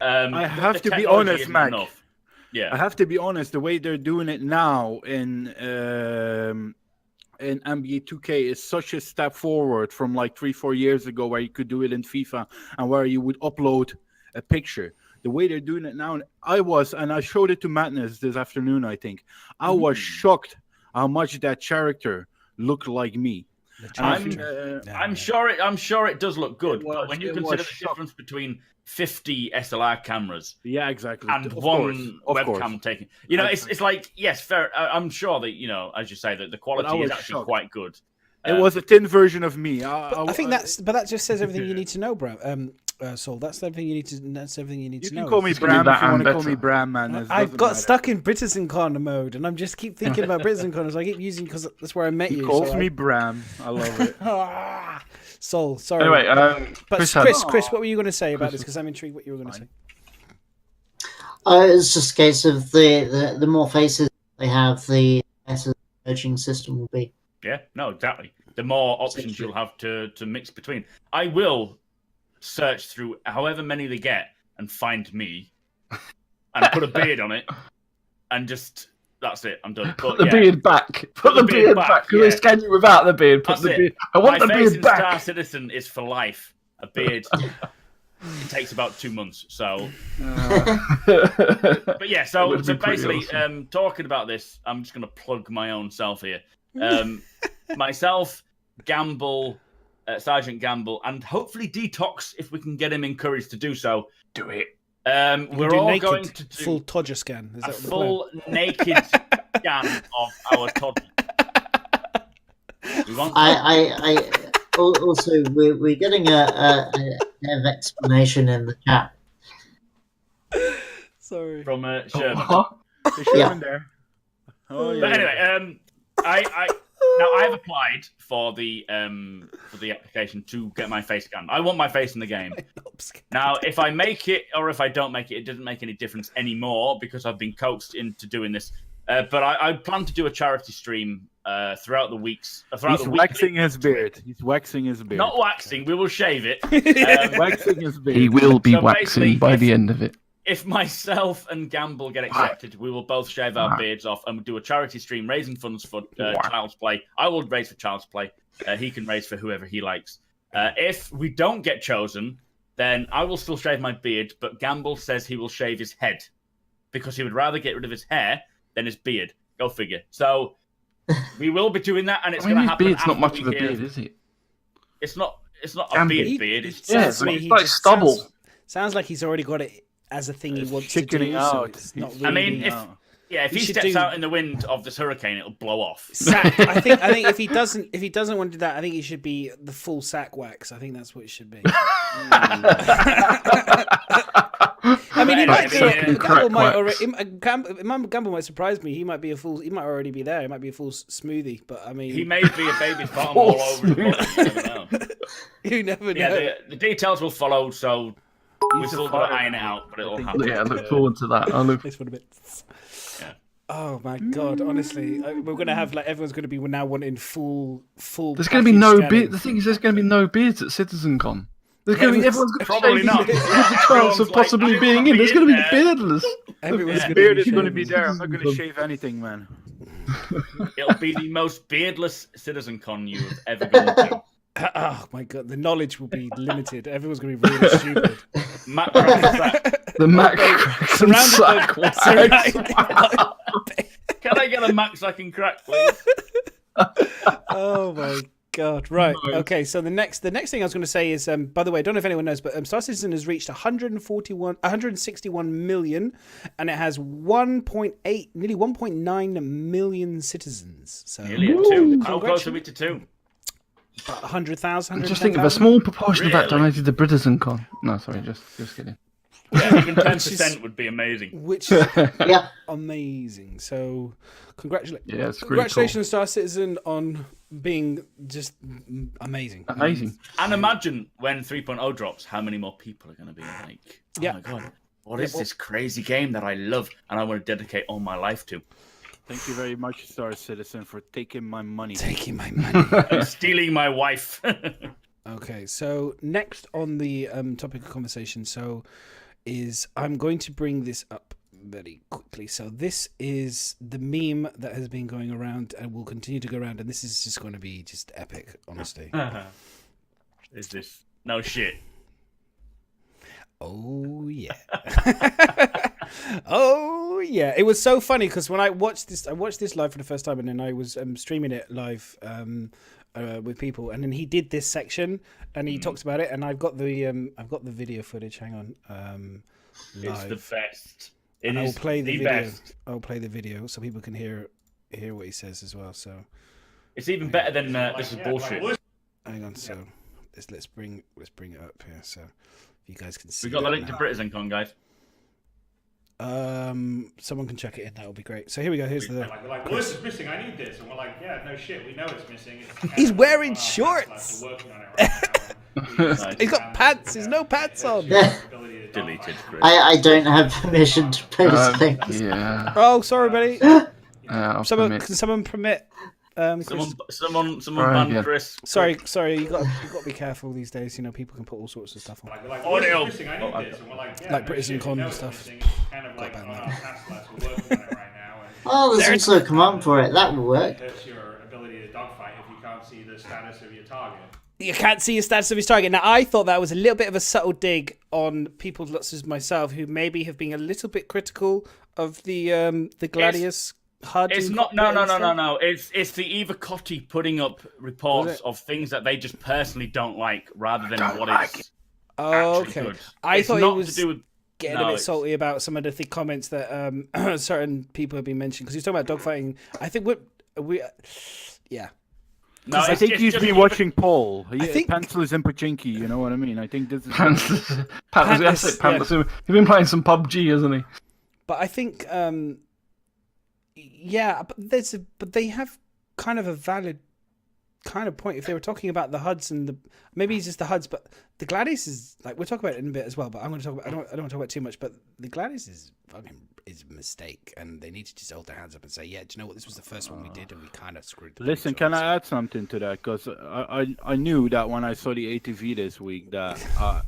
I have to be honest, Mac. Yeah, I have to be honest. The way they're doing it now in NBA 2K is such a step forward from like 3-4 years ago, where you could do it in FIFA and where you would upload a picture. The way they're doing it now, and I showed it to Madness this afternoon. I think I was shocked how much that character looked like me. I'm sure it does look good, but when you consider the difference between 50 SLR cameras, exactly, and one webcam taking, it's like, yes, fair. I'm sure that, as you say, that the quality is actually quite good. It was a thin version of me. I think that just says everything you need to know, Bram. Saul, that's everything you need to. That's everything you need to know. You can call me It's gonna be Bram that if you want to and call me better. Bram, man. I've got stuck in BritizenCon mode, and I'm just keep thinking about BritizenCon, so I keep using because that's where I met He you. calls so me Bram. I love it. Saul, sorry. Anyway, but Chris, Chris, what were you going to say about this? Because I'm intrigued what you were going to say. It's just a case of the more faces they have, the better the merging system will be. Yeah, no, exactly. The more options you'll have to mix between. I will search through however many they get and find me and put a beard on it and just that's it. I'm done. put the beard back. Put the beard back. Because they scan you without the beard. Put the beard. I want the beard back. Star Citizen is for life. A beard. It takes about 2 months. So, but yeah. So basically, awesome. Talking about this, I'm just going to plug my own self here. Myself, Gamble, Sergeant Gamble, and hopefully Detox, if we can get him encouraged to do so. Do it. We're all naked, going to do full Todger scan. Is that a full naked scan of our toddler. We want. Also, we're getting a explanation in the chat. Sorry. From Sherman. Yeah. There. Oh, yeah. But anyway, now I've applied for the application to get my face scanned. I want my face in the game. Now, if I make it or if I don't make it, it doesn't make any difference anymore because I've been coaxed into doing this. But I plan to do a charity stream throughout the weeks. He's waxing his beard. He's waxing his beard. Not waxing. We will shave it. Waxing his beard. He will be waxing by the end of it. If myself and Gamble get accepted, we will both shave our beards off and do a charity stream raising funds for Child's Play. I will raise for Child's Play. He can raise for whoever he likes. If we don't get chosen, then I will still shave my beard, but Gamble says he will shave his head because he would rather get rid of his hair than his beard. Go figure. So we will be doing that, and it's going to happen. Beard's not much of a beard, is it? It's not a beard. It's like stubble. Sounds like he's already got it as a thing he wants to chickening do. out. So it's not really, I mean, if he steps out in the wind of this hurricane, it'll blow off. Sack. I think if he doesn't want to do that, I think he should be the full sack wax. I think that's what it should be. I mean, he might be. Gamble might surprise me. He might be a full. He might already be there. He might be a full smoothie. But I mean, he may be a baby's bottom all over the body. You never know. Yeah, the details will follow. So. We've still got to iron it out, but it'll happen. Yeah, I look forward to that. This one a bit. Yeah. Oh my god! Honestly, we're gonna have everyone's gonna be now wanting full. There's gonna be no beard. The thing is, there's gonna be no beards at CitizenCon. There's gonna be everyone's gonna probably not. With the chance of possibly being in. There's gonna be beardless. Everyone's gonna beard is gonna be there. I'm not gonna shave anything, man. It'll be the most beardless CitizenCon you have ever gone to. Oh my god, the knowledge will be limited. Everyone's going to be really stupid. Mac crack. The Mac cracks and sack. Can I get a Mac sack and crack, please? Oh my god! Right. Okay. So the next thing I was going to say is, by the way, I don't know if anyone knows, but Star Citizen has reached 161 million, and it has nearly 1.9 million citizens. So nearly at 2. How close are we to 2? 100,000. Just think of a small proportion of that donated to BritizenCon. No, sorry, just kidding. Yeah, even 10% would be amazing. Which is Yeah. amazing. So, congratulations, really cool. Star Citizen, on being just amazing. Amazing. And imagine when 3.0 drops, how many more people are going to be like, oh my god, what is this crazy game that I love and I want to dedicate all my life to? Thank you very much, Star Citizen, for taking my money. And stealing my wife. Okay, so next on the topic of conversation, is I'm going to bring this up very quickly. So this is the meme that has been going around and will continue to go around, and this is just going to be just epic, honestly. Is this no shit? Oh yeah. Oh yeah. It was so funny because when I watched this live for the first time, and then I was streaming it live with people, and then he did this section and he talks about it, and I've got the video footage. Hang on. It's the best. I'll play the video. Best. I'll play the video so people can hear what he says as well. So It's even better than this is bullshit. Hang on, so let's bring it up here so you guys can see. We got the link to BritizenCon, guys. Someone can check it in. That would be great. So here we go. Here's the. We're like, well, this is missing. I need this, and we're like, yeah, no shit. We know it's missing. He's wearing shorts. We're working on it right now. He's got pants. There's no pants on. Deleted. Chris. I don't have permission to post things. Yeah. Oh, sorry, buddy. I'll Someone, permit. can someone permit? Chris? Someone Right, ban Chris. Sorry. You got to be careful these days. You know, people can put all sorts of stuff on. We're like, well, this is missing. I need this, and we're like, yeah, Like no shit, BritizenCon we know and it's stuff. missing. Kind of like bad on man. our task list. We're working on it right now. And Oh, there's also a command for it. That will work. it hurts your ability to dogfight if you can't see the status of your target. You can't see the status of his target. Now, I thought that was a little bit of a subtle dig on people such as myself who maybe have been a little bit critical of the Gladius HUD. It's not. No. It's the Evocati putting up reports of things that they just personally don't like, rather than what is. Oh, actually good. Good. I It's thought not it was to do with getting a bit salty about some of the comments that certain people have been mentioning because he's talking about dogfighting. I think yeah. No, I think he's been watching Paul. I think- Pantless and Pachinki, you know what I mean? I think this is... Pantless. He's been playing some PUBG, hasn't he? But I think yeah, but they have kind of a valid kind of point if they were talking about the HUDs and maybe it's just the HUDs, but the Gladius is like we'll talk about it in a bit as well. But I'm going to talk about I don't want to talk about it too much. But the Gladius is a mistake, and they need to just hold their hands up and say, yeah, do you know what? This was the first one we did, and we kind of screwed. Listen, can I add something to that? Because I knew that when I saw the ATV this week that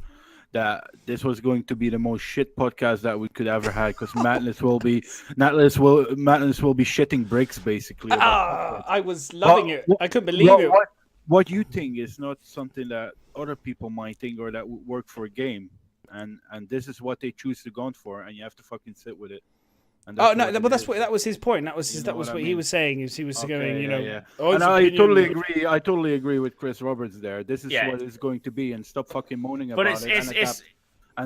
this was going to be the most shit podcast that we could ever have because Madness will be shitting bricks basically. I was loving it. I couldn't believe it. What you think is not something that other people might think or that would work for a game, and this is what they choose to go for, and you have to fucking sit with it. Oh no, but that was his point. That was what he was saying. He was going, you know. Yeah. Oh, and I totally agree. I totally agree with Chris Roberts there. This is what it's going to be, and stop fucking moaning about it.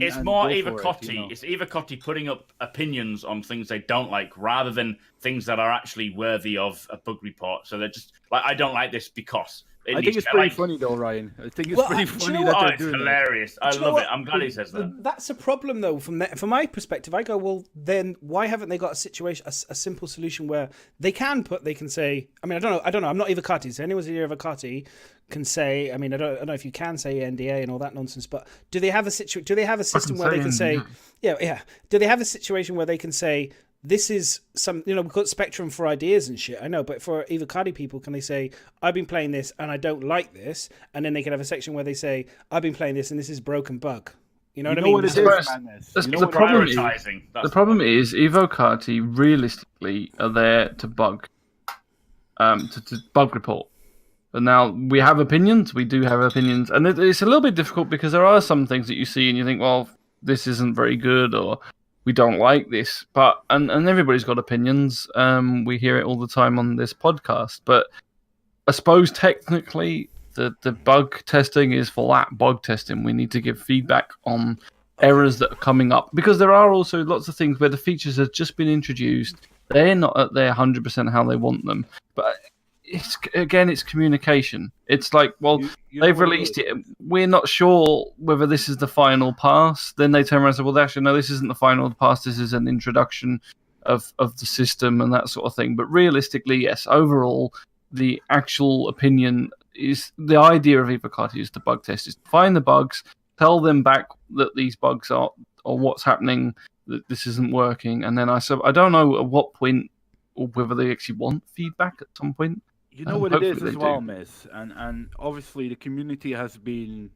It's more Evocati. It's Evocati putting up opinions on things they don't like, rather than things that are actually worthy of a bug report. So they're just like, I don't like this because. I think it's pretty funny though, Ryan. I think it's pretty funny that they're doing it. It's hilarious. I love it. I'm glad he says that. That's a problem though. From my perspective, I go, well, then why haven't they got a situation, a simple solution where they can say. I mean, I don't know. I'm not Evocati. So anyone's here Evocati can say. I mean, I don't know if you can say NDA and all that nonsense. But do they have a Do they have a system where they can say, yeah? Do they have a situation where they can say? This is some, we've got Spectrum for ideas and shit. I know, but for Evocati people, can they say, I've been playing this and I don't like this? And then they can have a section where they say, I've been playing this and this is a broken bug. You know what I mean? The problem is Evocati realistically are there to bug, to bug report. But now we have opinions. We do have opinions, and it's a little bit difficult because there are some things that you see and you think, well, this isn't very good, or we don't like this, and everybody's got opinions. We hear it all the time on this podcast. But I suppose technically the bug testing is for that bug testing. We need to give feedback on errors that are coming up, because there are also lots of things where the features have just been introduced. They're not at their 100% how they want them. But it's communication. It's like, well, they've released it. We're not sure whether this is the final pass. Then they turn around and say, well, actually, no, this isn't the final pass. This is an introduction of the system and that sort of thing. But realistically, yes, overall, the actual opinion is the idea of Evocati is to bug test, is to find the bugs, tell them back that these bugs are, or what's happening, that this isn't working. And then I don't know at what point, or whether they actually want feedback at some point. You know what it is as well, Miss, and obviously the community has been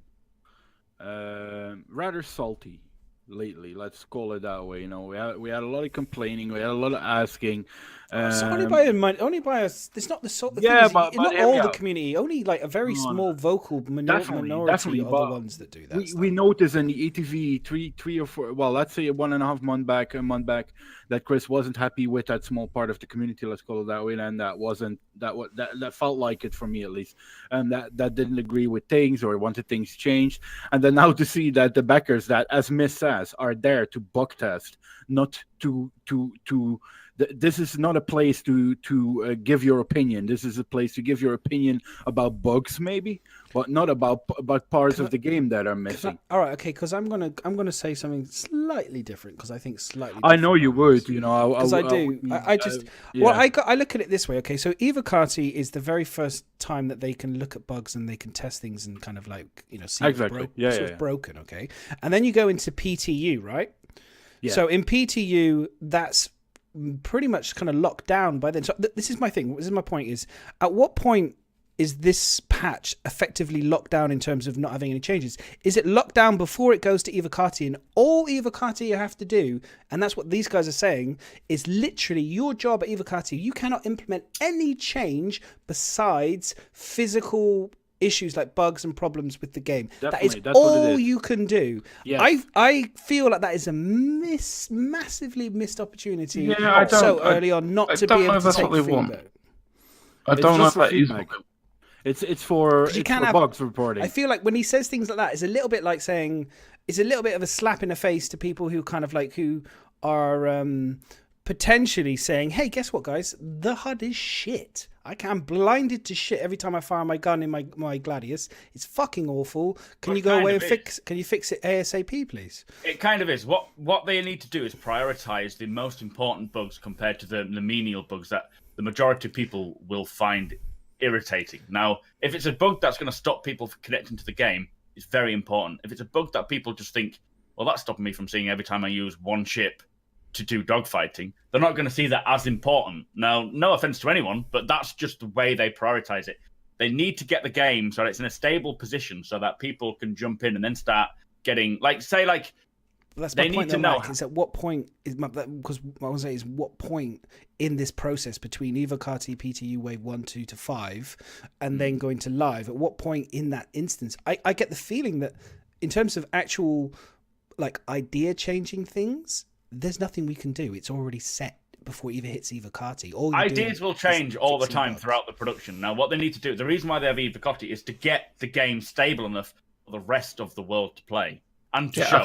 rather salty lately. Let's call it that way. We had a lot of complaining, we had a lot of asking. So only by us. It's not the sort. Yeah, but not all the community. Only like a very small vocal minority definitely, are the ones that do that. We noticed in the ATV three or four. Well, let's say 1.5 month back, that Chris wasn't happy with that small part of the community. Let's call it that way, and that felt like it for me at least, and that didn't agree with things or wanted things changed. And then now to see that the backers that, as Miss says, are there to bug test, not to this is not a place to give your opinion. This is a place to give your opinion about bugs, maybe, but not about parts of the game that are missing. All right, okay, because I'm gonna say something slightly different because I think slightly. I know you would, you know, because I do. I look at it this way. Okay, so Evocati is the very first time that they can look at bugs and they can test things and kind of like, you know, see exactly. what's broken. Okay, and then you go into PTU, right? Yeah. So in PTU, that's pretty much kind of locked down by then. So this is my thing. This is my point: is at what point is this patch effectively locked down in terms of not having any changes? Is it locked down before it goes to Evocati, and all Evocati you have to do, and that's what these guys are saying, is literally your job at Evocati. You cannot implement any change besides physical issues like bugs and problems with the game. Definitely, that's all you can do. Yes. I feel like that is a massively missed opportunity Yeah, early on not to be able to take feedback. I don't know if that is. It's for bugs reporting. I feel like when he says things like that, it's a little bit like saying, it's a little bit of a slap in the face to people who kind of like, who are potentially saying, hey, guess what, guys? The HUD is shit. I'm blinded to shit every time I fire my gun in my Gladius. It's fucking awful. Can you go away and fix it ASAP, please? It kind of is. What they need to do is prioritize the most important bugs compared to the menial bugs that the majority of people will find irritating. Now, if it's a bug that's going to stop people from connecting to the game, it's very important. If it's a bug that people just think, well, that's stopping me from seeing every time I use one ship to do dogfighting, they're not going to see that as important. Now, no offense to anyone, but that's just the way they prioritize it. They need to get the game so that it's in a stable position so that people can jump in and then start getting, like, say, like, that's my they point need to know. Is at what point because what I was saying is what point in this process between Evocati, PTU Wave 1, 2 to 5 and then going to live, at what point in that instance, I get the feeling that in terms of actual like idea changing things, there's nothing we can do. It's already set before it even hits Evocati. Ideas will change all the time throughout the production. Now, what they need to do, the reason why they have Evocati is to get the game stable enough for the rest of the world to play and to show.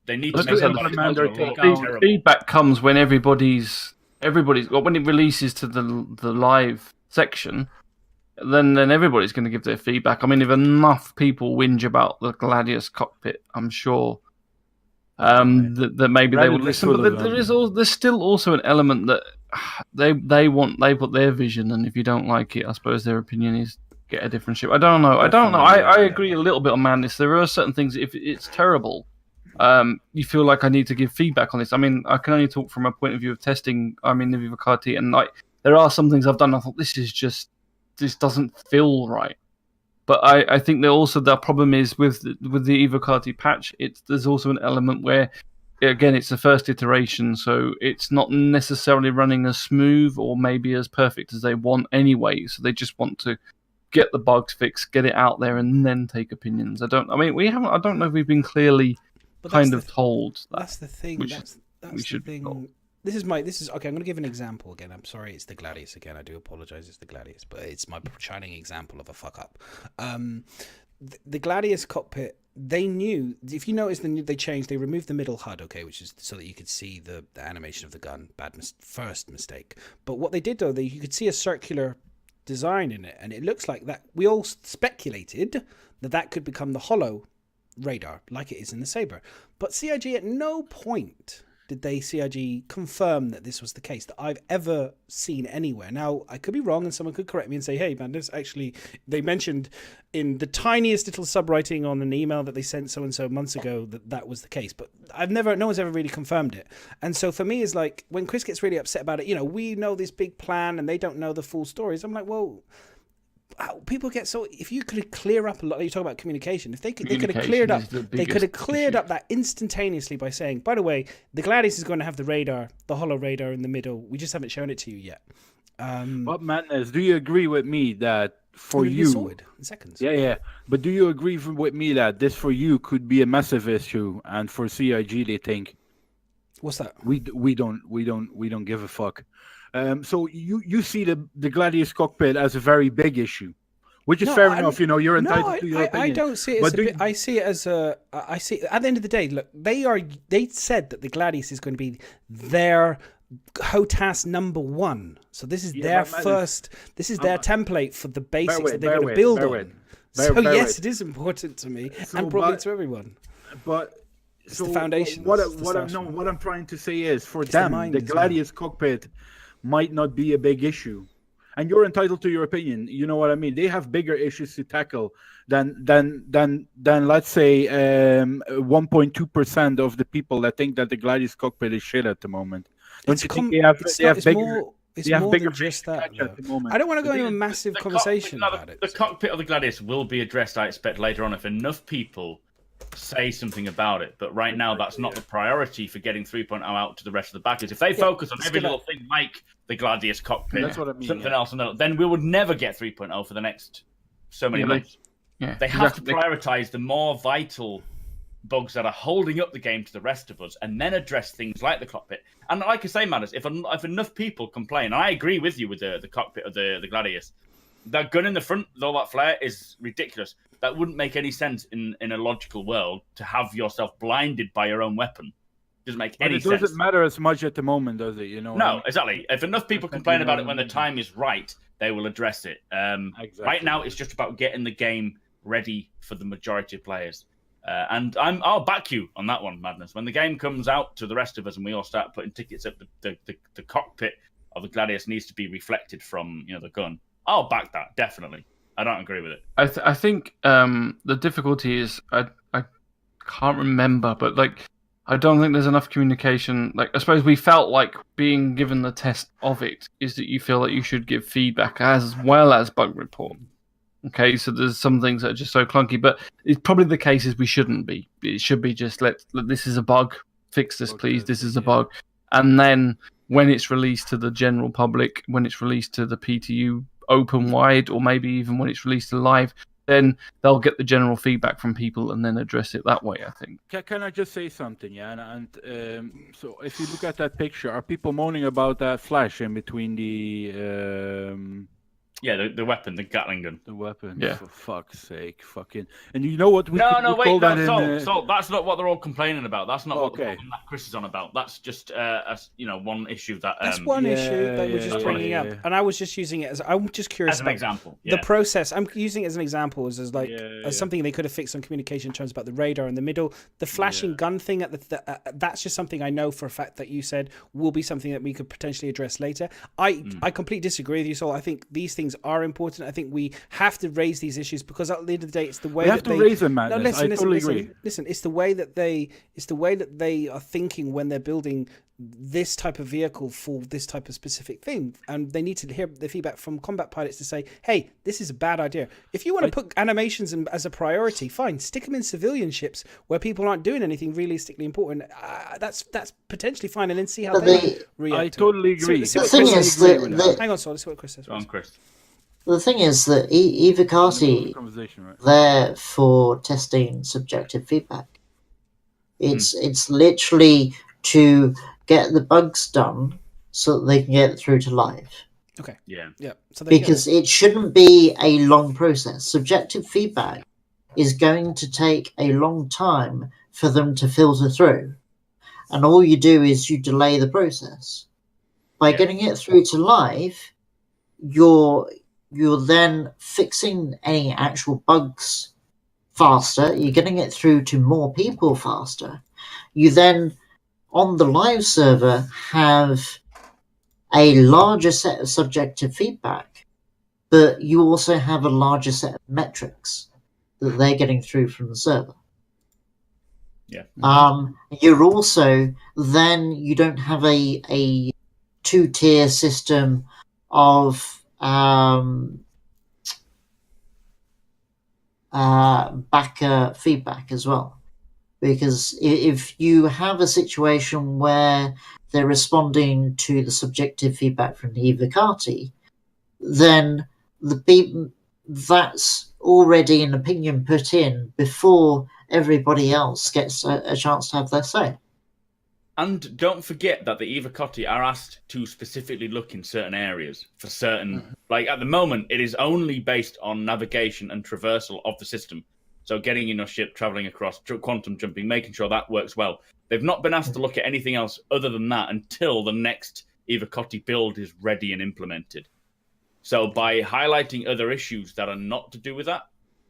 They need to make the feedback comes when everybody's when it releases to the live section, then everybody's going to give their feedback. I mean, if enough people whinge about the Gladius cockpit, I'm sure that maybe they will listen. But there's still also an element that they put their vision, and if you don't like it, I suppose their opinion is get a different ship. I don't know. I agree a little bit on Madness. There are certain things, if it's terrible, you feel like I need to give feedback on this. I mean, I can only talk from a point of view of testing. I mean, the Evocati, and like there are some things I've done. I thought this doesn't feel right. But I think that also the problem is with the Evocati patch. There's also an element where, again, it's the first iteration, so it's not necessarily running as smooth or maybe as perfect as they want anyway. So they just want to get the bugs fixed, get it out there, and then take opinions. I don't know if we've been clearly told that. That's the thing. That's the thing. This is okay. I'm going to give an example again. I'm sorry, it's the Gladius again. I do apologize. It's the Gladius, but it's my shining example of a fuck up. The Gladius cockpit. They knew. If you notice, they changed. They removed the middle HUD. Okay, which is so that you could see the animation of the gun. First mistake. But what they did though, you could see a circular design in it, and it looks like that. We all speculated that could become the hollow radar, like it is in the Saber. But CIG at no point did CIG confirm that this was the case that I've ever seen anywhere. Now, I could be wrong and someone could correct me and say, hey, man, this actually, they mentioned in the tiniest little subwriting on an email that they sent so-and-so months ago that was the case. But no one's ever really confirmed it. And so for me, it's like, when Chris gets really upset about it, we know this big plan and they don't know the full stories. I'm like, well, people get so. If you could clear up a lot, you talk about communication. If they could have cleared up, they could have cleared up that instantaneously by saying, by the way, the Gladius is going to have the radar, the hollow radar in the middle. We just haven't shown it to you yet. But Madness, do you agree with me that for you, sorted in seconds? Yeah. But do you agree with me that this for you could be a massive issue, and for CIG they think, what's that? We don't give a fuck. So you see the Gladius cockpit as a very big issue, which is fair enough. You're entitled to your opinion. I don't see it as I see it as I see at the end of the day. Look, they said that the Gladius is going to be their HOTAS number 1. So this is their first. This is their template for the basics that they're going to build on. So yes, it is important to me and probably to everyone. But it's the foundation. What I'm trying to say is, for them, the Gladius cockpit might not be a big issue, and you're entitled to your opinion. You know what I mean? They have bigger issues to tackle than let's say 1.2% of the people that think that the Gladius cockpit is shit at the moment. Don't you think they have bigger? It's more than just that. I don't want to go into a massive conversation about it. The cockpit of the Gladius will be addressed, I expect, later on if enough people say something about it. But right now, that's not the priority for getting 3.0 out to the rest of the backers. If they focus on every little thing like the Gladius cockpit, that's what I mean, something else, then we would never get 3.0 for the next so many months. They have to prioritize the more vital bugs that are holding up the game to the rest of us, and then address things like the cockpit. And like I say, Madness, if enough people complain, and I agree with you with the cockpit of the Gladius, that gun in the front with all that flare is ridiculous. That wouldn't make any sense in a logical world, to have yourself blinded by your own weapon. It doesn't make any sense. It doesn't matter as much at the moment, does it? No, exactly. If enough people complain about it when the time is right, they will address it. Exactly. Right now, it's just about getting the game ready for the majority of players. And I'll back you on that one, Madness. When the game comes out to the rest of us and we all start putting tickets up, the cockpit of the Gladius needs to be reflected from the gun. I'll back that, definitely. I don't agree with it. I think the difficulty is I can't remember, but I don't think there's enough communication. I suppose we felt like being given the test of it is that you feel that you should give feedback as well as bug report. Okay, so there's some things that are just so clunky, but it's probably the case is we shouldn't be. It should be just this is a bug, fix this please, this is a bug. And then when it's released to the general public, when it's released to the PTU open wide, or maybe even when it's released to live, then they'll get the general feedback from people and then address it that way, I think. Can I just say something, yeah? And so if you look at that picture, are people moaning about that flash in between the... Yeah, the weapon, the Gatling gun. The weapon, yeah. For fuck's sake, fucking... And you know what we Sol, that's not what they're all complaining about. That's not what that Chris is on about. That's just one issue that... That's one issue that we're just bringing up. And I was just using it as... I'm just curious as an example. The process. I'm using it as an example as something they could have fixed on communication in terms about the radar in the middle. The flashing gun thing, that's just something I know for a fact that you said will be something that we could potentially address later. I completely disagree with you, Sol. I think these things are important. I think we have to raise these issues because at the end of the day, it's the way that they raise them, man. No, listen, I totally agree. Listen, it's the way that they are thinking when they're building this type of vehicle for this type of specific thing, and they need to hear the feedback from combat pilots to say, hey, this is a bad idea. If you want to put animations as a priority, fine, stick them in civilian ships where people aren't doing anything realistically important. That's potentially fine, and then see how they react. I totally agree. The thing is that hang on, Sol, let's see what Chris says. Go on, Chris. The thing is that Evocati, they're for testing subjective feedback. It's literally to get the bugs done so that they can get it through to live. Okay. Yeah. So because it shouldn't be a long process. Subjective feedback is going to take a long time for them to filter through. And all you do is you delay the process. By getting it through to live, you're then fixing any actual bugs faster. You're getting it through to more people faster. You then, on the live server, have a larger set of subjective feedback, but you also have a larger set of metrics that they're getting through from the server. Yeah. You're also, then you don't have a two-tier system of backer feedback as well, because if you have a situation where they're responding to the subjective feedback from the Evocati, then that's already an opinion put in before everybody else gets a chance to have their say. And don't forget that the Evocati are asked to specifically look in certain areas for certain... Like, at the moment, it is only based on navigation and traversal of the system. So getting in your ship, traveling across, quantum jumping, making sure that works well. They've not been asked to look at anything else other than that until the next Evocati build is ready and implemented. So by highlighting other issues that are not to do with that,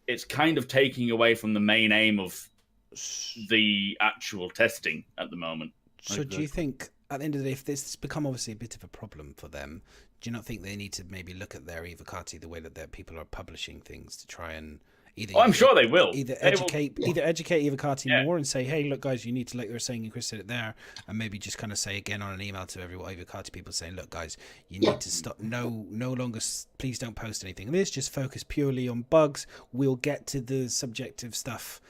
it's kind of taking away from the main aim of the actual testing at the moment. So do you think, at the end of the day, if this has become obviously a bit of a problem for them, do you not think they need to maybe look at their Evocati, the way that their people are publishing things, to try and either... I'm sure they will. Either educate Evocati more and say, hey, look, guys, you need to, like they were saying, and Chris said it there, and maybe just kind of say again on an email to every Evocati people saying, look, guys, you need to stop, no longer, please don't post anything of this, just focus purely on bugs. We'll get to the subjective stuff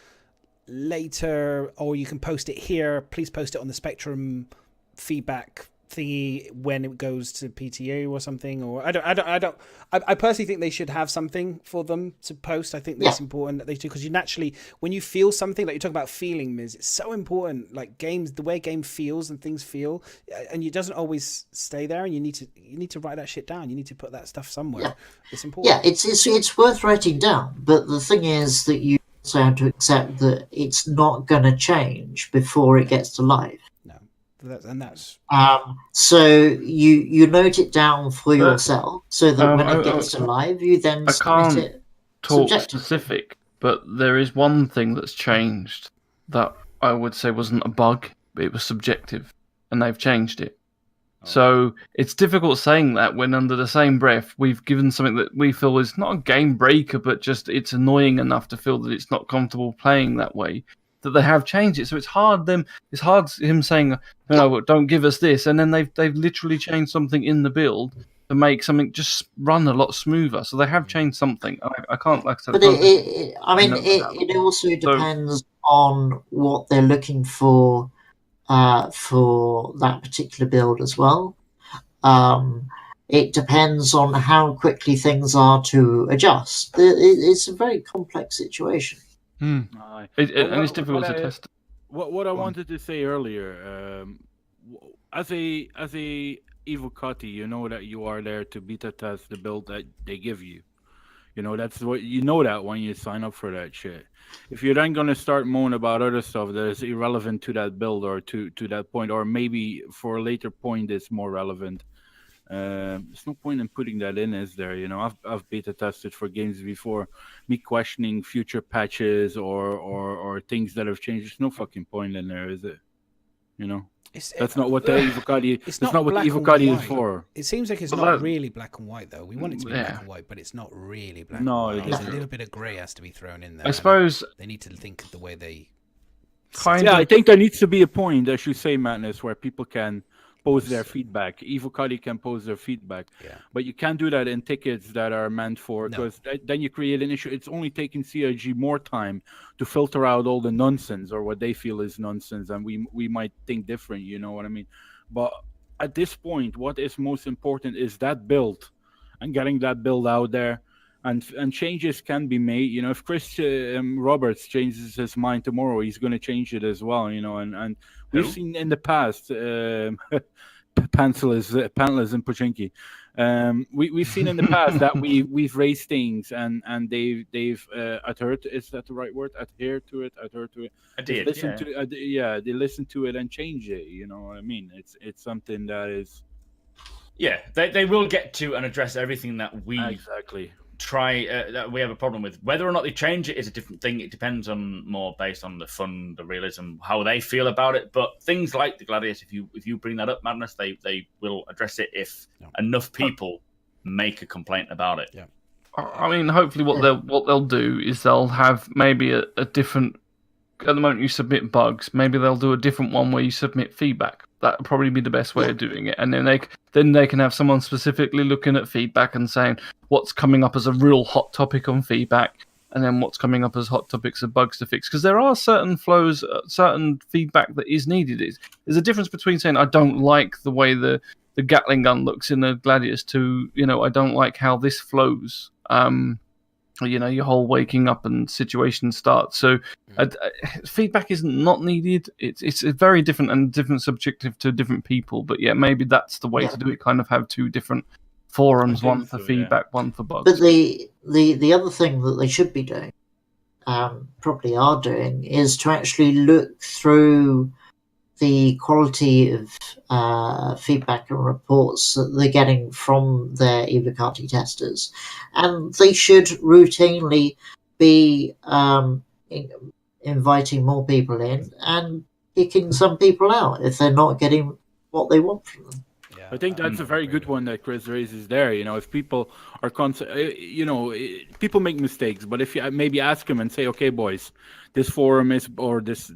later, or you can post it here. Please post it on the Spectrum feedback thingy when it goes to PTO or something. Or I personally think they should have something for them to post. I think that's important that they do, because you naturally, when you feel something, like you talk about feeling, Miz, it's so important. Like games, the way game feels and things feel, and it doesn't always stay there. And you need to write that shit down. You need to put that stuff somewhere. It's important. Yeah, it's worth writing down. But the thing is that you also have to accept that it's not going to change before it gets to live. So you note it down for yourself, so that when it gets to live, you then submit it. Talk specific, but there is one thing that's changed that I would say wasn't a bug, but it was subjective, and they've changed it. So it's difficult saying that when under the same breath we've given something that we feel is not a game breaker, but just it's annoying enough to feel that it's not comfortable playing that way, that they have changed it. So it's hard him saying, no, don't give us this, and then they've literally changed something in the build to make something just run a lot smoother. So they have changed something. I can't, like I said, but it also depends on what they're looking for that particular build as well. It depends on how quickly things are to adjust. It's a very complex situation. And it's difficult to test. What I wanted to say earlier, as a Evocati, you know that you are there to beta test the build that they give you. You know, that's what you know that when you sign up for that shit. If you're then gonna start moaning about other stuff that is irrelevant to that build or to that point, or maybe for a later point it's more relevant, there's no point in putting that in, is there? You know, I've beta tested for games before. Me questioning future patches or things that have changed. There's no fucking point in there, is it? You know, that's not what the Evocati. That's not what the Evocati is for. It seems like it's not really black and white, though. We want it to be black and white, but it's not really black and white. There's a little bit of grey has to be thrown in there. I suppose they need to think of the way they. I think there needs to be a point, as you say, Madness, where people can pose their feedback. Evocati can pose their feedback, but you can't do that in tickets that are meant for, because then you create an issue. It's only taking CIG more time to filter out all the nonsense or what they feel is nonsense, and we might think different. You know what I mean? But at this point, what is most important is that build and getting that build out there. And changes can be made. You know, if Chris Roberts changes his mind tomorrow, he's going to change it as well. You know, and we've seen in the past, Pantless and Pochinki. We've seen in the past that we've raised things and they've adhered. Is that the right word? Adhered to it. They listen to it and change it. You know what I mean? It's something that is. Yeah, they will get to and address everything that we that we have a problem with. Whether or not they change it is a different thing. It depends on more based on the fun, the realism, how they feel about it. But things like the Gladius, if you bring that up, Madness, they will address it if enough people make a complaint about it. Yeah. I mean, hopefully what they'll do is they'll have maybe a different. At the moment you submit bugs, maybe they'll do a different one where you submit feedback. That would probably be the best way of doing it. And then they can have someone specifically looking at feedback and saying what's coming up as a real hot topic on feedback, and then what's coming up as hot topics of bugs to fix. Because there are certain flows, certain feedback that is needed. There's a difference between saying I don't like the way the Gatling gun looks in the Gladius to, you know, I don't like how this flows. You know, your whole waking up and situation starts. So feedback is not needed. It's very different and different subjective to different people. But yeah, maybe that's the way to do it. Kind of have two different forums, one for feedback, one for bugs. But the other thing that they should be doing, probably are doing, is to actually look through the quality of feedback and reports that they're getting from their Evocati testers, and they should routinely be inviting more people in and kicking some people out if they're not getting what they want from them. Yeah, I think that's a very good one that Chris raises there. You know, if people are people make mistakes, but if you maybe ask them and say, okay, boys, this forum is, or this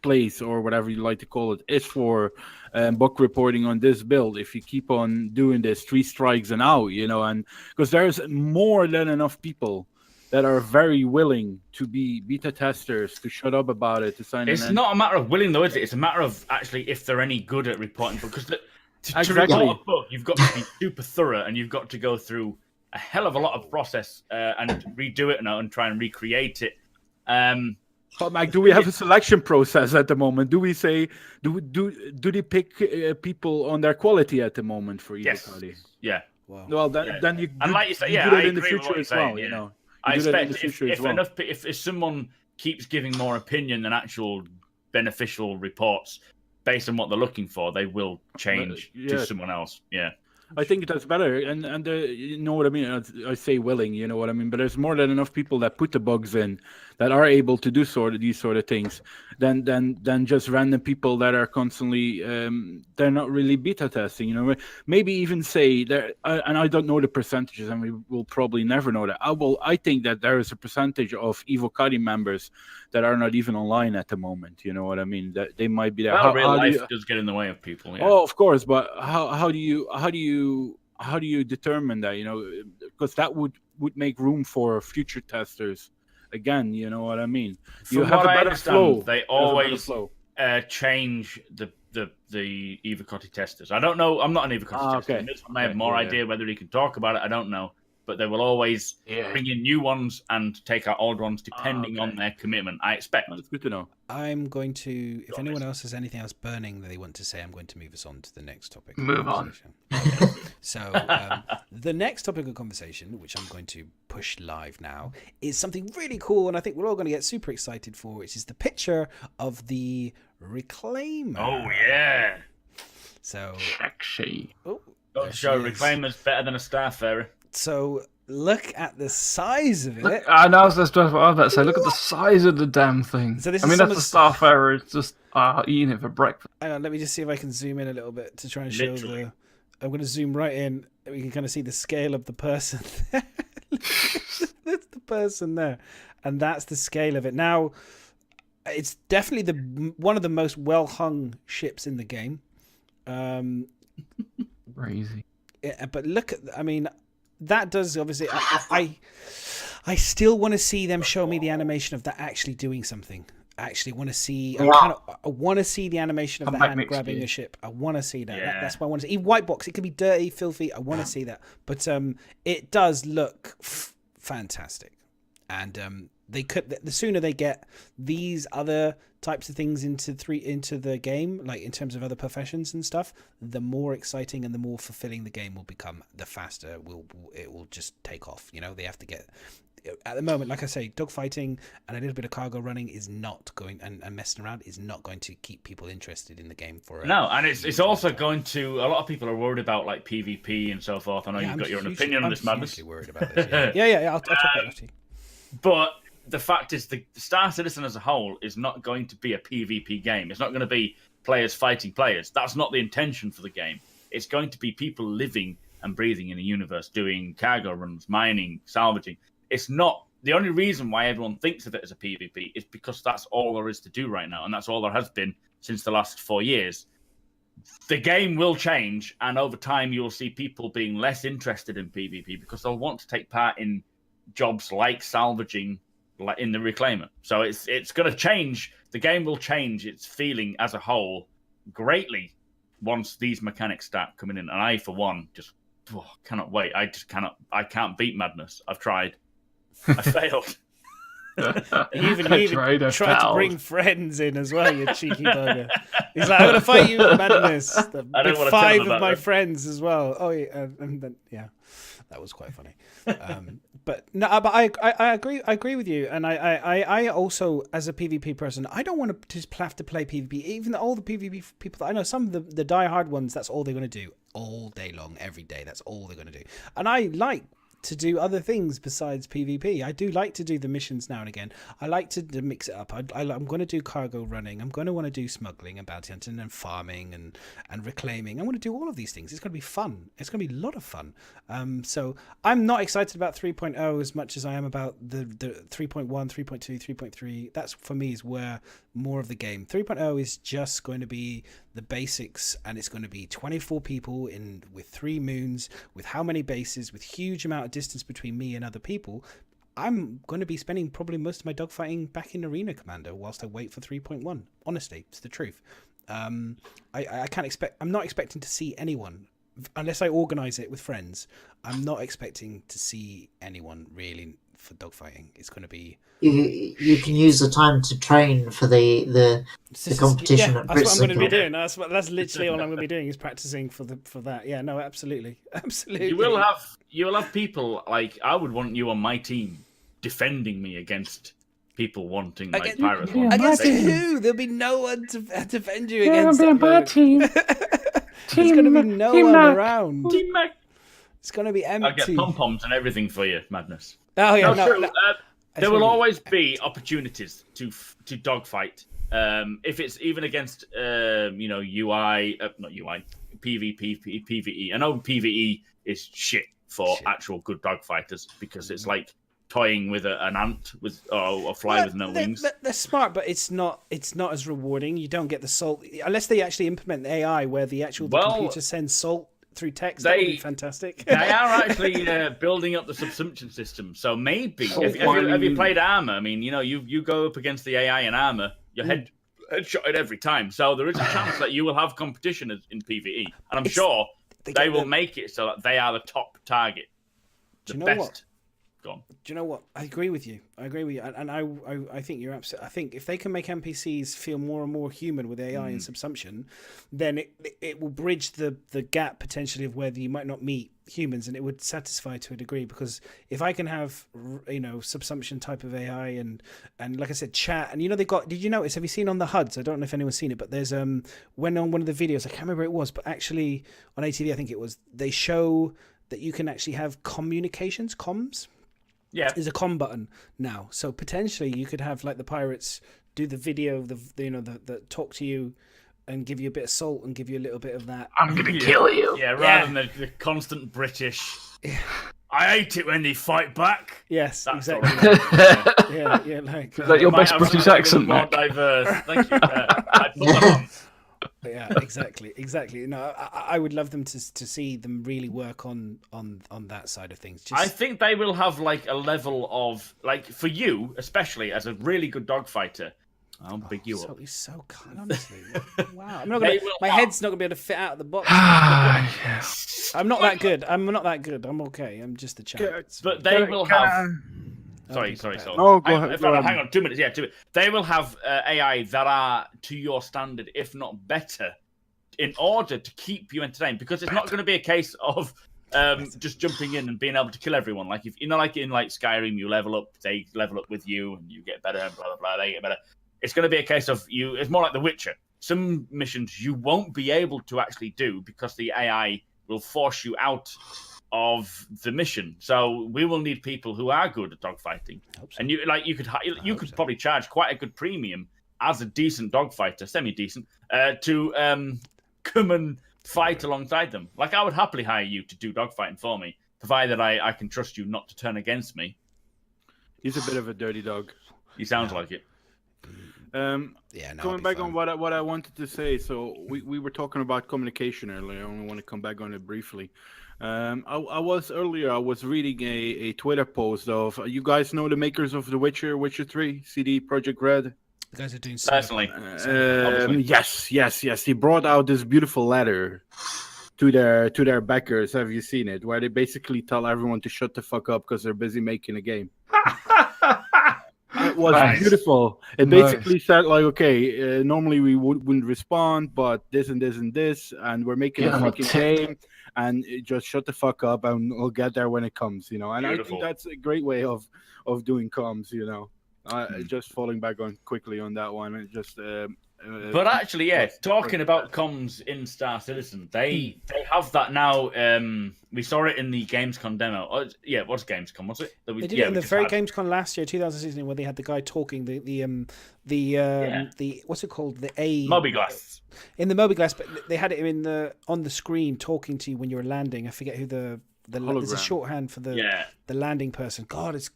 place, or whatever you like to call it, is for bug reporting on this build. If you keep on doing this, 3 strikes and out, you know, and because there's more than enough people that are very willing to be beta testers, to shut up about it, to sign. It's not a matter of willing, though, is it? It's a matter of actually if they're any good at reporting. Because to report a bug, you've got to be super thorough, and you've got to go through a hell of a lot of process and redo it and try and recreate it. But Mike, do we have a selection process at the moment? Do we say do they pick people on their quality at the moment for Evocati? Yes. Yeah. Wow. Well, then you and like you say, do I that in the agree with future what as you're well. saying, You know, I do that in expect the future as if well. if someone keeps giving more opinion than actual beneficial reports based on what they're looking for, they will change to someone else. Yeah. I think that's better, and you know what I mean. I say willing, you know what I mean. But there's more than enough people that put the bugs in that are able to do these sort of things, than just random people that are constantly they're not really beta testing. You know, maybe even say that, and I don't know the percentages, and we will probably never know that. I think that there is a percentage of Evocati members that are not even online at the moment. You know what I mean? That they might be there. Well, real life does get in the way of people. Yeah. Oh, of course, but how do you determine that? You know, because that would make room for future testers. Again, you know what I mean. From you have what a I better understand, flow. they always change the Evocati testers. I don't know. I'm not an Evocati tester. Okay. I may have more idea whether he can talk about it. I don't know. But they will always bring in new ones and take out old ones depending on their commitment, I expect. That's good to know. I'm going to, if anyone else has anything else burning that they want to say, I'm going to move us on to the next topic. Move on. So the next topic of conversation, which I'm going to push live now, is something really cool, and I think we're all going to get super excited for, which is the picture of the Reclaimer. Oh, yeah. So, sexy. oh, Don't show Reclaimer's better than a Starfarer. So look at the size of it. I know, I was about to say, look at the size of the damn thing. So this I is mean, that's the Starfarer. It's just eating it for breakfast. Hang on, let me just see if I can zoom in a little bit to try and show the... I'm going to zoom right in. We can kind of see the scale of the person there. That's the person there. And that's the scale of it. Now, it's definitely one of the most well-hung ships in the game. Crazy. Yeah, but look at... I mean... That does obviously. I still want to see them show me the animation of that actually doing something. I actually want to see. I want to see the animation of the hand grabbing a ship. I want to see that. That's what I want to see. White box. It can be dirty, filthy. I want to see that. But it does look fantastic, and they could. The sooner they get these other types of things into the game, like in terms of other professions and stuff, the more exciting and the more fulfilling the game will become. The faster it will just take off. You know, they have to get. At the moment, like I say, dogfighting and a little bit of cargo running is not going, and messing around is not going to keep people interested in the game for no, and it's also going to. A lot of people are worried about like PvP and so forth. I know you've got your own opinion on this, Madness. I'm worried about this. Yeah. I'll talk about that. But the fact is, the Star Citizen as a whole is not going to be a PvP game. It's not going to be players fighting players. That's not the intention for the game. It's going to be people living and breathing in a universe, doing cargo runs, mining, salvaging. It's not. The only reason why everyone thinks of it as a PvP is because that's all there is to do right now, and that's all there has been since the last 4 years. The game will change, and over time you'll see people being less interested in PvP because they'll want to take part in jobs like salvaging, like in the Reclaimer. So it's going to change. The game will change its feeling as a whole greatly once these mechanics start coming in. And I, for one, just cannot wait. I can't beat Madness. I've tried. I failed. You even Trader tried to pals. bring friends in as well, you cheeky bugger. He's like, I'm gonna fight you, Madness. I don't With wanna tell 5 him of about my that. friends as well. Oh yeah, and then yeah, that was quite funny. But no, but I agree with you, and I also, as a PvP person, I don't want to just have to play PvP. Even all the PvP people that I know, some of the die-hard ones, that's all they're going to do all day long, every day. That's all they're going to do. And I like to do other things besides PvP. I do like to do the missions now and again. I like to mix it up. I'm going to do cargo running. I'm going to want to do smuggling and bounty hunting and farming and reclaiming. I want to do all of these things. It's going to be fun. It's going to be a lot of fun. So I'm not excited about 3.0 as much as I am about the 3.1, 3.2, 3.3. That's, for me, is where more of the game. 3.0 is just going to be the basics, and it's going to be 24 people with 3 moons, with how many bases, with huge amount of distance between me and other people. I'm going to be spending probably most of my dogfighting back in Arena Commander whilst I wait for 3.1. Honestly, it's the truth. I can't expect. I'm not expecting to see anyone unless I organize it with friends. I'm not expecting to see anyone really for dogfighting. It's going to be. You can use the time to train for the competition Yeah, at that's what I'm going to be BritizenCon. doing. That's literally all I'm going to be doing is practicing for that. Yeah, no, absolutely. You will have people like I would want you on my team defending me against people wanting like Against- pirates. yeah, wanting Against to- who? There'll be no one to defend you Yeah, against. I'm being that team. There's going to be no Team one Mac. around. Team Mac. It's going to be I'll get empty. pom poms and everything for you, Madness. Oh yeah, No, true. There will gonna be always be opportunities to dogfight. If it's even against UI, not UI, PvP, PvE. I know PvE is shit for actual good dogfighters because it's like toying with an ant or a fly with no wings. They're smart, but it's not as rewarding. You don't get the salt unless they actually implement the AI where the computer sends salt through text. That would be fantastic. They are actually building up the subsumption system. So maybe have you played Armor? I mean, you go up against the AI in Armor, your headshot every time. So there is a chance that you will have competition in PvE, and I'm sure they will make it so that they are the top target, the best. What? Do you know what? I agree with you. And I think you're absolutely. I think if they can make NPCs feel more and more human with AI and subsumption, then it will bridge the gap potentially of where you might not meet humans, and it would satisfy to a degree. Because if I can have subsumption type of AI and like I said, chat, and they've got. Did you notice? Have you seen on the HUDs? I don't know if anyone's seen it, but there's when on one of the videos, I can't remember who it was, but actually on AtV, I think it was, they show that you can actually have comms. Yeah, there's a comm button now, so potentially you could have like the pirates do the video, the talk to you and give you a bit of salt and give you a little bit of that. I'm gonna kill you. Yeah, rather than the constant British. Yeah. I hate it when they fight back. Yes, That's exactly. Yeah, like Is that your best British accent, more Mac? diverse. Thank you. I put that on. Yeah, exactly. No, I would love them to see them really work on that side of things. I think they will have like a level of like for you, especially as a really good dogfighter. I'll big you up. He's so kind, honestly. Wow, my head's not gonna be able to fit out of the box. Yes. I'm not that good. I'm okay. I'm just a child. But they will have. Sorry. Oh, go ahead. Hang on, 2 minutes. Yeah, 2 minutes. They will have AI that are to your standard, if not better, in order to keep you entertained. Because it's not going to be a case of just jumping in and being able to kill everyone. Like if like in like Skyrim, you level up, they level up with you, and you get better, and blah blah blah. They get better. It's going to be a case of you. It's more like The Witcher. Some missions you won't be able to actually do because the AI will force you out of the mission. So we will need people who are good at dogfighting. And you could probably charge quite a good premium as a decent dogfighter, semi-decent, to come and fight alongside them. Like I would happily hire you to do dogfighting for me, provided I can trust you not to turn against me. He's a bit of a dirty dog. He sounds like it. Going back on what I wanted to say, so we were talking about communication earlier. I only want to come back on it briefly. I was reading a Twitter post of you guys know the makers of The Witcher, Witcher 3, CD Projekt Red. The guys are doing Personally. Yes. He brought out this beautiful letter to their backers. Have you seen it? Where they basically tell everyone to shut the fuck up because they're busy making a game. was Nice. beautiful. It Nice. basically said like, okay, normally we wouldn't respond, but this and this and this, and we're making Yeah, a I'm a freaking tick. game, and just shut the fuck up, and we'll get there when it comes, you know. And I Beautiful. think that's a great way of doing comms, you know. Just falling back on quickly on that one, it just. But actually, yeah, talking about comms in Star Citizen, they have that now. We saw it in the Gamescom demo. Oh, yeah, what's Gamescom? Was it? They did it in the very Gamescom last year, 2016, where they had the guy talking the what's it called, the Mobiglass. In the Mobiglass, but they had it on the screen talking to you when you were landing. I forget who there's a shorthand for the landing person. God, it's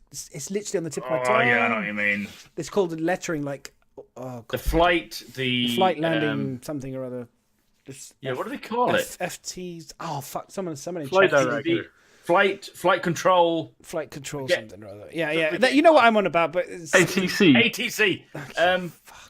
literally on the tip of my tongue. Oh yeah, I know what you mean. It's called lettering, like the flight landing something or other. What do they call it? FTs. Oh fuck! Someone in Flight chat. director. Flight control. Flight control something or other. Yeah. You know what I'm on about, but it's... ATC.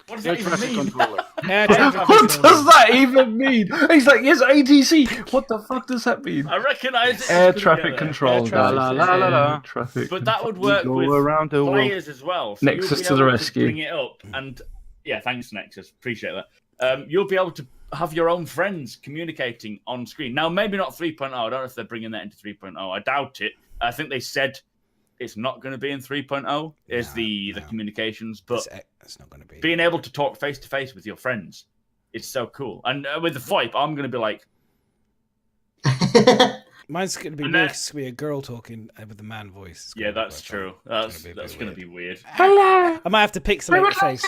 What does that even mean? What does that even mean? He's like, yes, ATC. What the fuck does that mean? I recognise it. Air traffic control. Traffic. But that would work with around the players as well. So Nexus you'll be to the able rescue. Bring it up, and thanks Nexus, appreciate that. You'll be able to have your own friends communicating on screen. Now, maybe not 3.0. I don't know if they're bringing that into 3.0. I doubt it. I think they said it's not going to be in 3.0. Is the communications, but it's not going to be. Being able to talk face to face with your friends, it's so cool. And with the VoIP, I'm going to be like. Mine's going to be weird. It's going to be a girl talking with a man voice. Yeah, that's true. That's going to be weird. Hello. I might have to pick something face.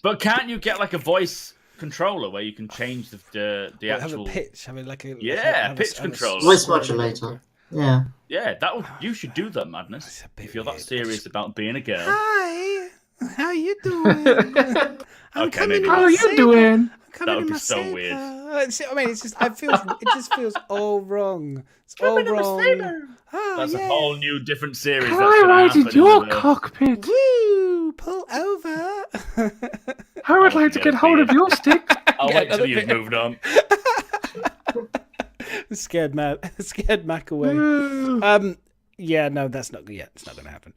But can't you get like a voice controller where you can change the actual have a pitch? Have like a pitch controller, voice modulator. Yeah. Yeah, you should do that, Madness. If you're that serious about being a girl. Hi, how you doing? How are you doing? That would be so weird. I mean, it just feels all wrong. It's all wrong. That's a whole new different series. Can I ride in your cockpit? Woo! Pull over. I would like to get hold of your stick. I'll wait till you've moved on. Scared Mac away. Yeah, no, that's not. Yeah, it's not going to happen.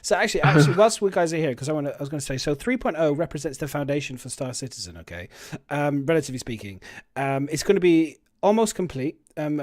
So actually, whilst we guys are here, because I was going to say, so 3.0 represents the foundation for Star Citizen. Okay, relatively speaking, it's going to be almost complete, and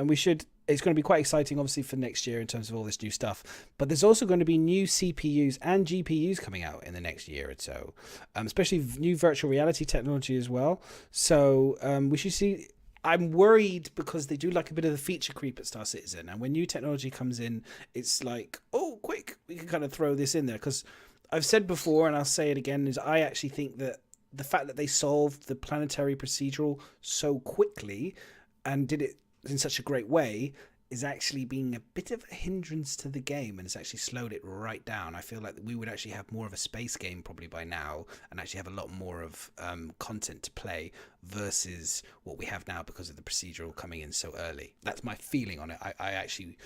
it's going to be quite exciting, obviously, for next year in terms of all this new stuff. But there's also going to be new CPUs and GPUs coming out in the next year or so, especially new virtual reality technology as well. So we should see. I'm worried because they do like a bit of the feature creep at Star Citizen, and when new technology comes in, it's like, oh, quick, we can kind of throw this in there. Because I've said before, and I'll say it again, is I actually think that the fact that they solved the planetary procedural so quickly and did it in such a great way is actually being a bit of a hindrance to the game, and it's actually slowed it right down. I feel like we would actually have more of a space game probably by now, and actually have a lot more of content to play versus what we have now because of the procedural coming in so early. That's my feeling on it. I actually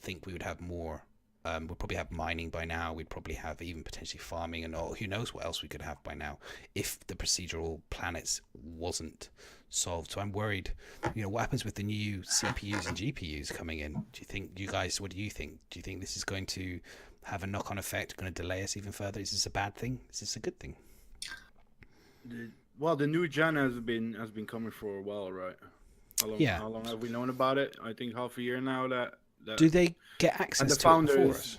think we would have more. We'd probably have mining by now. We'd probably have even potentially farming, and who knows what else we could have by now if the procedural planets wasn't solved. So I'm worried, what happens with the new CPUs and GPUs coming in? What do you think? Do you think this is going to have a knock-on effect, going to delay us even further? Is this a bad thing? Is this a good thing? Well, the new gen has been coming for a while, right? How long have we known about it? I think half a year now. That do they get access to it for us?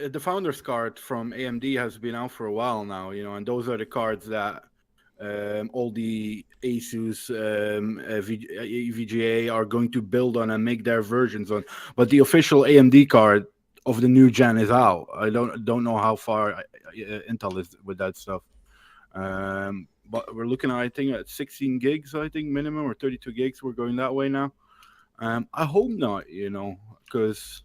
The Founders card from AMD has been out for a while now, and those are the cards that all the Asus EVGA are going to build on and make their versions on. But the official AMD card of the new gen is out. I don't know how far Intel is with that stuff. But we're looking at, I think, at 16 gigs, I think, minimum, or 32 gigs. We're going that way now. I hope not, because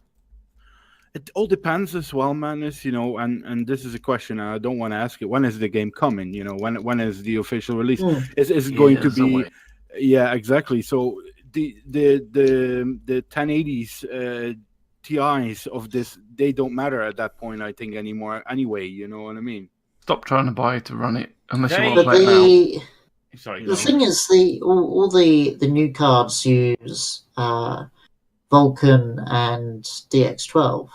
it all depends as well, man. And this is a question I don't want to ask it. When is the game coming? When is the official release? Is it going to be? Yeah, exactly. So the 1080s TIs of this, they don't matter at that point, I think, anymore. Anyway, you know what I mean? Stop trying to buy to run it unless you want But to play it now. Sorry. The thing is, all the new cards use Vulkan and DX12.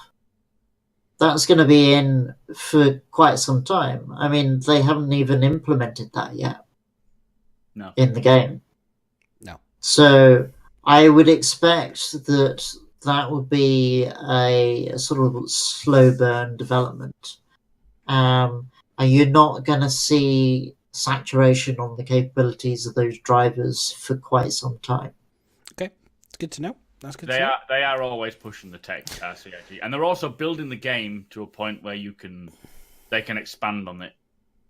that's going to be in for quite some time. I mean, they haven't even implemented that yet. No. In the game. No. So I would expect that would be a sort of slow burn development. And you're not going to see saturation on the capabilities of those drivers for quite some time. Okay, it's good to know. That's good to know. They are always pushing the tech, CIG, and they're also building the game to a point where they can expand on it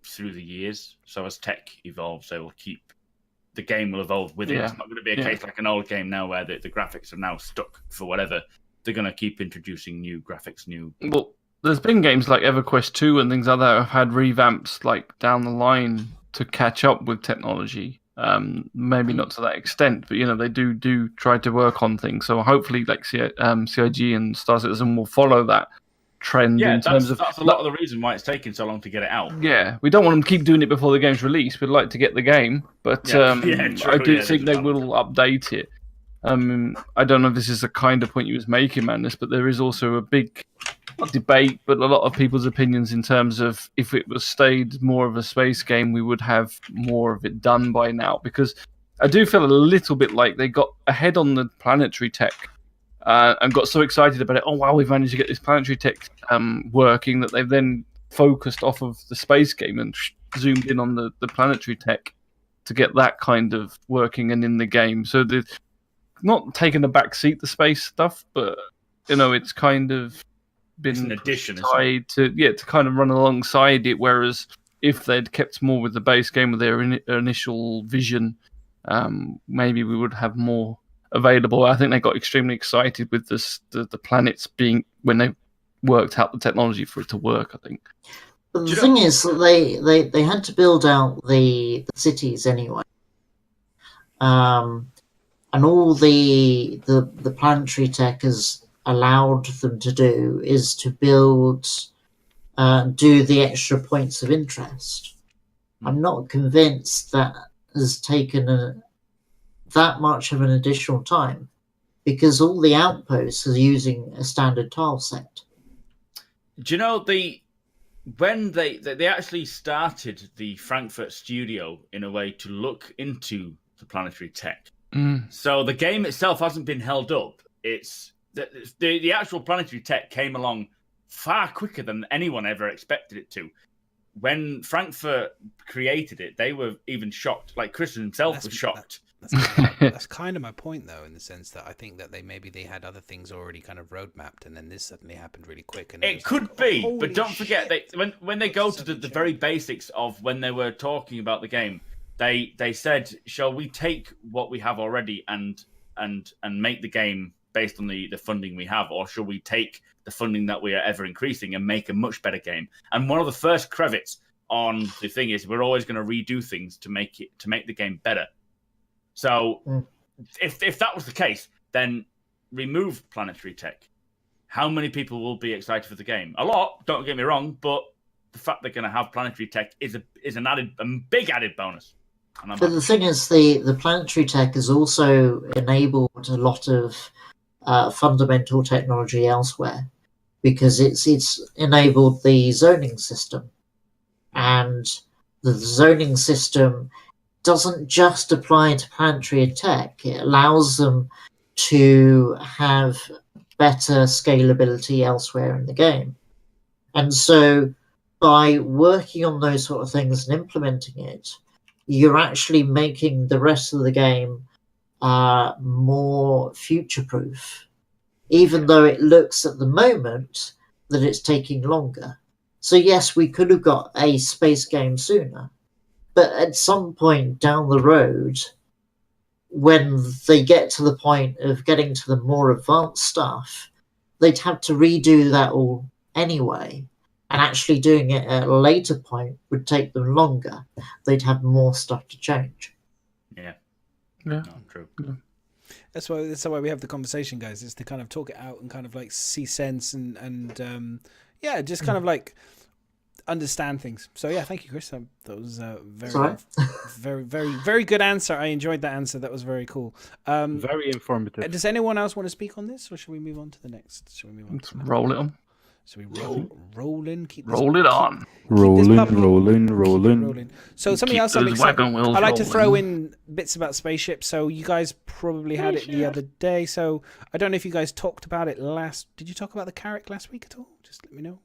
through the years. So as tech evolves, the game will evolve with it. Yeah. It's not going to be a case like an old game now where the graphics are now stuck for whatever. They're going to keep introducing new graphics, Well, there's been games like EverQuest 2 and things like that have had revamps like down the line to catch up with technology. Maybe not to that extent, but they do try to work on things. So hopefully, like CIG and Star Citizen will follow that trend. Yeah, in terms of that's a lot of the reason why it's taking so long to get it out. Yeah, we don't want them to keep doing it before the game's released. We'd like to get the game, but True, I do think they will update it. I don't know if this is the kind of point you was making, Madness, but there is also a big not debate, but a lot of people's opinions in terms of if it was stayed more of a space game, we would have more of it done by now. Because I do feel a little bit like they got ahead on the planetary tech and got so excited about it. Oh, wow, we've managed to get this planetary tech working, that they've then focused off of the space game and zoomed in on the planetary tech to get that kind of working and in the game. So they've not taken a back seat, the space stuff, but it's kind of been an addition tied to kind of run alongside it. Whereas if they'd kept more with the base game with their initial vision, maybe we would have more available. I think they got extremely excited with the planets being when they worked out the technology for it to work, I think. But the thing is that they had to build out the cities anyway. And all the planetary tech has allowed them to do is to build, do the extra points of interest. I'm not convinced that has taken that much of an additional time, because all the outposts are using a standard tile set. Do you know when they actually started the Frankfurt studio in a way to look into the planetary tech? So the game itself hasn't been held up. It's the actual planetary tech came along far quicker than anyone ever expected it to. When Frankfurt created it, they were even shocked. Like Chris himself was shocked. That's kind of my point, though, in the sense that I think that they had other things already kind of roadmapped, and then this suddenly happened really quick. And it could be, but don't forget when they go to the very basics of when they were talking about the game, they said, "Shall we take what we have already and make the game based on the funding we have, or shall we take the funding that we are ever increasing and make a much better game?" And one of the first credits on the thing is we're always going to redo things to make the game better. So if that was the case, then remove planetary tech. How many people will be excited for the game? A lot, don't get me wrong, but the fact they're going to have planetary tech is a big added bonus. But the thing is, the planetary tech has also enabled a lot of fundamental technology elsewhere, because it's enabled the zoning system, and the zoning system doesn't just apply to planetary tech. It allows them to have better scalability elsewhere in the game. And so by working on those sort of things and implementing it, you're actually making the rest of the game more future-proof, even though it looks at the moment that it's taking longer. So yes, we could have got a space game sooner, but at some point down the road, when they get to the point of getting to the more advanced stuff, they'd have to redo that all anyway. And actually doing it at a later point would take them longer. They'd have more stuff to change. Yeah. No, true. Yeah. That's why we have the conversation, guys, is to kind of talk it out and kind of like see sense and just kind of like understand things. So yeah, thank you, Chris. That was very, very, very good answer. I enjoyed that answer. That was very cool. Very informative. Does anyone else want to speak on this, or should we move on to the next? Let's roll it on. So we rolling, keep this, Roll it on. keep this Rolling, puppy- rolling, keep it rolling. So something Keep else I'm those excited. wagon wheels I like to throw rolling. in bits about spaceships. So you guys probably had it the other day. So I don't know if you guys talked about it last. Did you talk about the Carrack last week at all? Just let me know.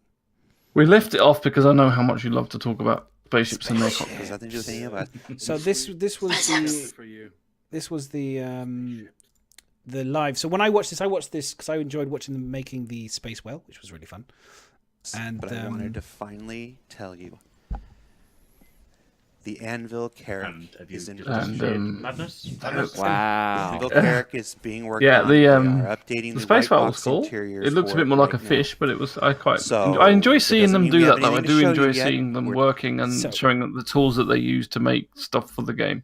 We left it off because I know how much you love to talk about spaceships and their cockpits. There's nothing to do with any of us. So this was For you. the live. So when I watched this because I enjoyed watching them making the Space Whale, which was really fun. And But I wanted to finally tell you, the Anvil Carrack And have you is in just production. shared madness? The Wow. Anvil Carrack is being worked Yeah, on. the They are updating the the space white whale was box cool. interiors It looks a for bit more like a right now. fish, but it was So, I enjoy it seeing doesn't them mean do we that have though. I anything to do show enjoy you yet. seeing them We're- working and So- showing the tools that they use to make stuff for the game.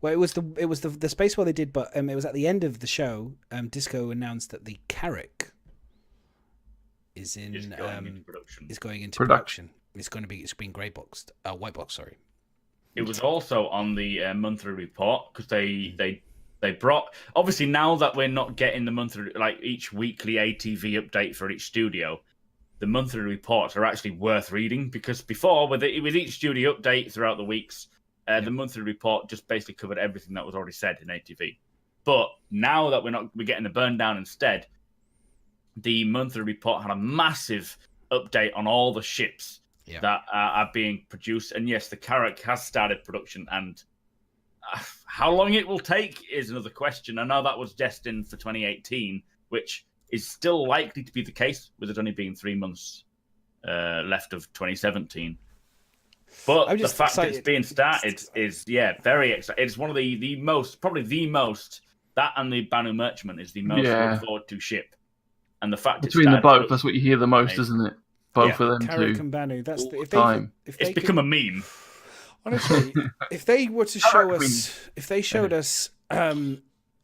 well, it was the Space Whale they did, but it was at the end of the show. Disco announced that the Carrack is in Is going into production. is going into Production. production. It's being grey boxed, white box. Sorry. It was also on the monthly report because they brought, obviously now that we're not getting the monthly, like each weekly ATV update for each studio, the monthly reports are actually worth reading, because before with each studio update throughout the weeks, the monthly report just basically covered everything that was already said in ATV. But now that we're getting the burn down instead, the monthly report had a massive update on all the ships that are being produced. And yes, the Carrack has started production, and how long it will take is another question. I know that was destined for 2018, which is still likely to be the case, with it only being 3 months left of 2017. But I'm the just fact that it's excited. being started is, very exciting. It's one of the most, probably the most, that and the Banu Merchantman is the most look forward to ship. And the fact Between the it's both, that's what you hear the most, isn't it? Both of them Carrack two. and Banu. That's All the, the if time. If it's become a meme. Honestly, if they were to show Carrack us, if they showed us,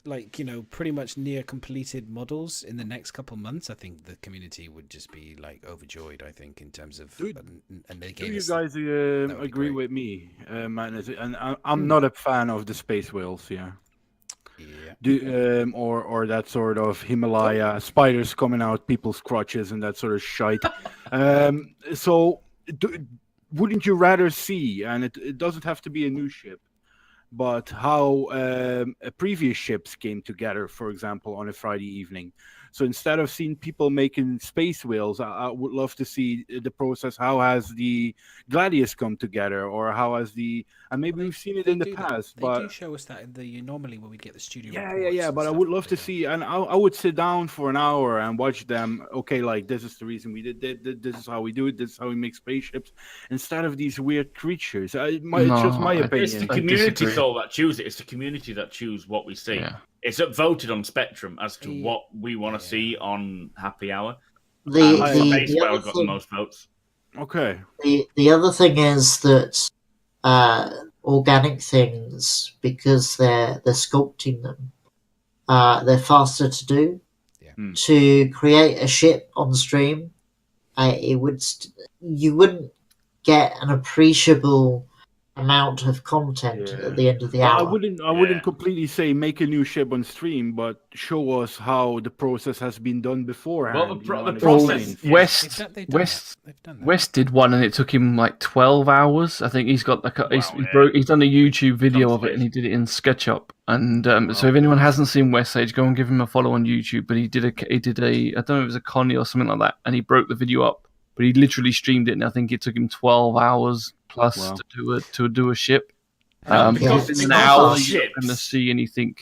like, you know, pretty much near completed models in the next couple of months, I think the community would just be like overjoyed. I think in terms of, Dude, and they Do gave you us. guys would be agree great. with me, man? And I'm not a fan of the space whales, yeah. Yeah. Or that sort of Himalaya spiders coming out people's crotches and that sort of shite. So, wouldn't you rather see, and it doesn't have to be a new ship, but how previous ships came together, for example, on a Friday evening? So instead of seeing people making space whales, I would love to see the process. How has the Gladius come together, or how has and maybe we've seen it in the past, They but do show us that in the normally when we get the studio. yeah. reports and But I stuff would love they to do. see, and I would sit down for an hour and watch them. Okay, like this is the reason we did it. This is how we do it. This is how we make spaceships, instead of these weird creatures. It's just my opinion. It's the community soul that choose it. It's the community that choose what we see. Yeah. It's upvoted on Spectrum as to what we want to see on Happy Hour. The Space Whale other got the thing- most votes. Okay. The other thing is that organic things, because they're sculpting them, they're faster to do. Yeah. To create a ship on stream, you wouldn't get an appreciable amount of content at the end of the Well, hour. I wouldn't completely say make a new ship on stream, but show us how the process has been done beforehand. Well, the you know, and process- explain. West They've done that. West did one, and it took him like 12 hours. I think he's got like Wow, he's done a YouTube video of it, Consolation. and he did it in SketchUp. And so if anyone hasn't seen West Sage, go and give him a follow on YouTube. But he did a I don't know if it was a Connie or something like that, and he broke the video up. But he literally streamed it, and I think it took him 12 hours plus Wow. to do a ship. Because in an because hour, ships- you're not going to see anything.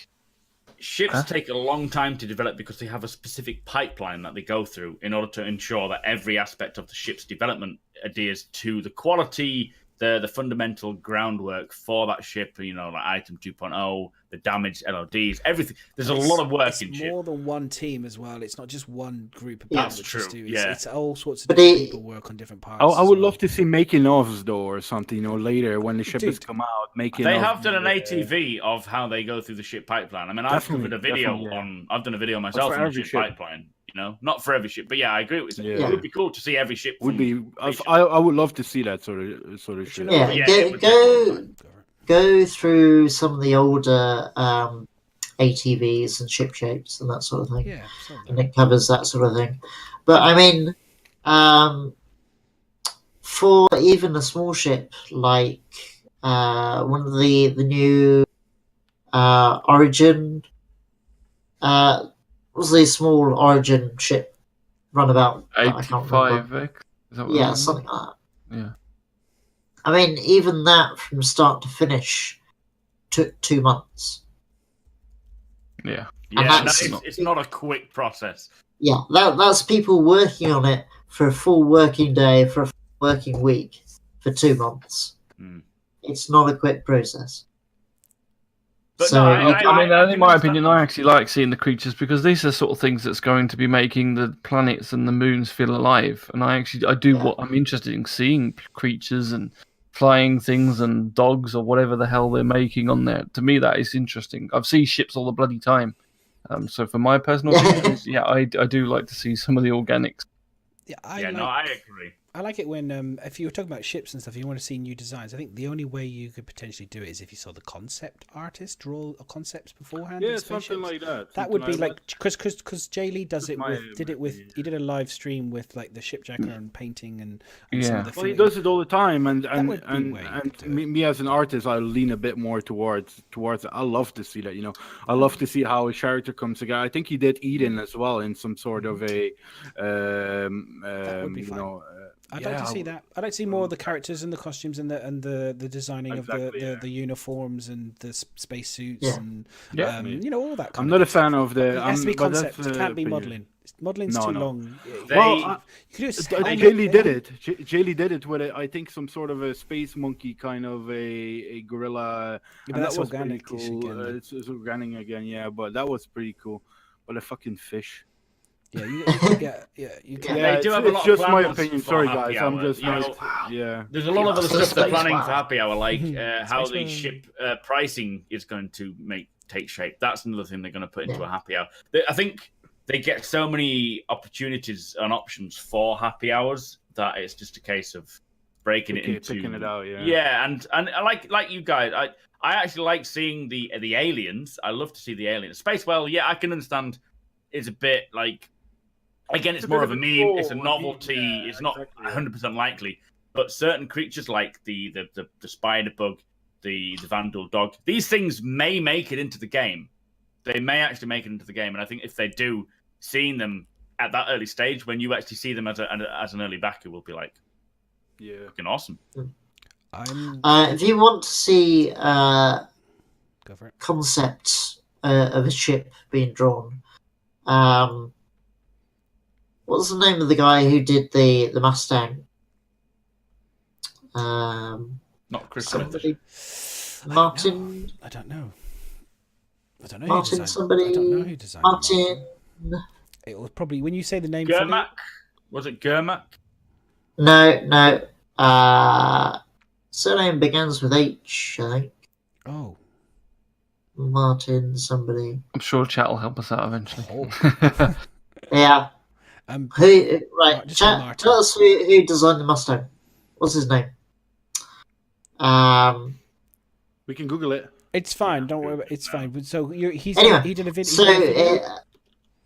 Ships take a long time to develop because they have a specific pipeline that they go through in order to ensure that every aspect of the ship's development adheres to the quality, the fundamental groundwork for that ship. You know, like item 2.0, the damaged LODs, everything. There's a lot of work It's in ship. more than one team as well. It's not just one group of Yeah. people. That's that true, just do- yeah. It's all sorts of But different it- people work on different parts. I as would well. love to see making ofs though, or something. You know, later when the ship has Dude, come out, making. They of have done an the, ATV of how they go through the ship pipeline. I mean, I've Definitely, covered a video definitely, yeah. on. I've done a video myself for on the every ship, ship. pipeline. You know, not for every ship, but yeah, I agree with you. Yeah. It would be cool to see every ship. Would from be. each ship. I would love to see that sort of shit. Yeah, Yeah, it would take a long go through some of the older ATVs and ship shapes and that sort of thing. Yeah. so And it covers that sort of thing. But I mean, For even a small ship like one of the new Origin, was the small Origin ship runabout that I can't remember. 85X? Is that what Yeah, that is? something like that. Yeah. I mean, even that from start to finish took 2 months. Yeah. Yeah, no, that's- it's not a quick process. Yeah, that's people working on it for a full working day, for a full working week, for 2 months. Mm. It's not a quick process. But So no, you I mean, I in can my understand opinion, I actually like seeing the creatures because these are sort of things that's going to be making the planets and the moons feel alive. And I do Yeah. what I'm interested in seeing creatures and flying things and dogs or whatever the hell they're making on there. To me, that is interesting. I've seen ships all the bloody time. So for my personal opinion, yeah, I do like to see some of the organics. Yeah, I agree. I like it when, if you were talking about ships and stuff, you want to see new designs. I think the only way you could potentially do it is if you saw the concept artist draw concepts beforehand. Yeah, in something spaceships. like that. That would be like because Jay Lee does it my with did it with opinion. he did a live stream with like the shipjacker and painting and some Yeah. of the Well, he filling. does it all the time, and would be a way you could do me as an artist, I lean a bit more towards it. I love to see that, I love to see how a character comes together. I think he did Eden as well in some sort of a, That would be fine. I'd like to see that. I'd like to see more of the characters and the costumes and the designing Exactly, of the uniforms and the spacesuits Yeah. and Yeah. all that. Kind I'm of not a good stuff. fan of the. It has to be but that's, concept. It can't be opinion. modeling. Modeling's No, too no. long. Well, you could do a Jaylee did it. Jaylee did it with I think some sort of a space monkey kind of a gorilla. Yeah, but and that's that was pretty organic-ish cool. again, though. It's organic again, yeah, but that was pretty cool. But a fucking fish. Yeah, you can. Yeah, They do it's, have a it's lot of just my plans opinion. for Sorry, happy guys. I'm hour. just You know, yeah. There's a lot of other Yeah, stuff they're space planning wow. for happy hour, like how the Space ship pricing is going to take shape. That's another thing they're going to put into Yeah. a happy hour. I think they get so many opportunities and options for happy hours that it's just a case of breaking it into Picking it out, yeah. Yeah, and I like you guys. I actually like seeing the aliens. I love to see the aliens. Space, well, yeah, I can understand. It's a bit like. Again, it's It's a more bit of a of a meme. It's a troll, novelty. yeah, It's not exactly, 100% likely. But certain creatures like the spider bug, the Vandal dog, these things may make it into the game. They may actually make it into the game. And I think if they do, seeing them at that early stage, when you actually see them as an early backer, will be like, Yeah. fucking awesome. If you want to see Go for it. concepts of a ship being drawn, what's the name of the guy who did the Mustang? Not Chris Smith. Somebody, Martin, I don't know. Who Martin, designed- somebody, I don't know who designed the Martin. It was probably when you say the name. fully- Germac? Was it Germac? No. Surname begins with H, I think. Oh, Martin, somebody. I'm sure chat will help us out eventually. Oh. Yeah. um, Who? Right. Just say Chat, Martin. tell us who designed the Mustang. What's his name? We can Google it. it's fine. Don't worry. It's fine. So he Anyway, did a video. so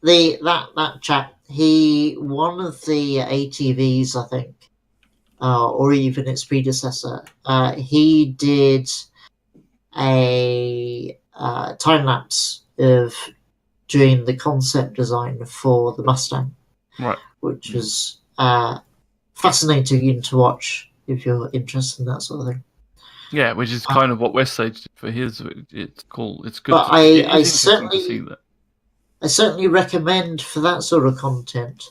that chap, he one of the ATVs, I think, or even its predecessor. He did a time lapse of doing the concept design for the Mustang, Right. which was fascinating to watch if you're interested in that sort of thing. Yeah, which is kind of what West Sage did for his. It's cool. It's good. But It is I interesting to see that. I certainly recommend for that sort of content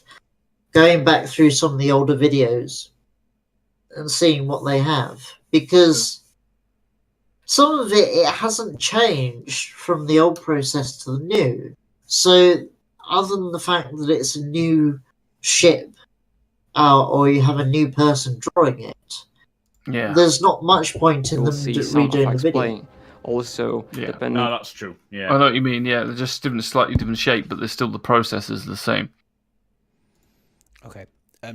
going back through some of the older videos and seeing what they have, because some of it hasn't changed from the old process to the new. So other than the fact that it's a new ship or you have a new person drawing it, Yeah. there's not much point in You'll them see some redoing the effects video. playing. Also, Yeah. depending. No, that's true. Yeah. I know what you mean. Yeah, they're just different, slightly different shape, but they're still the process is the same. Okay.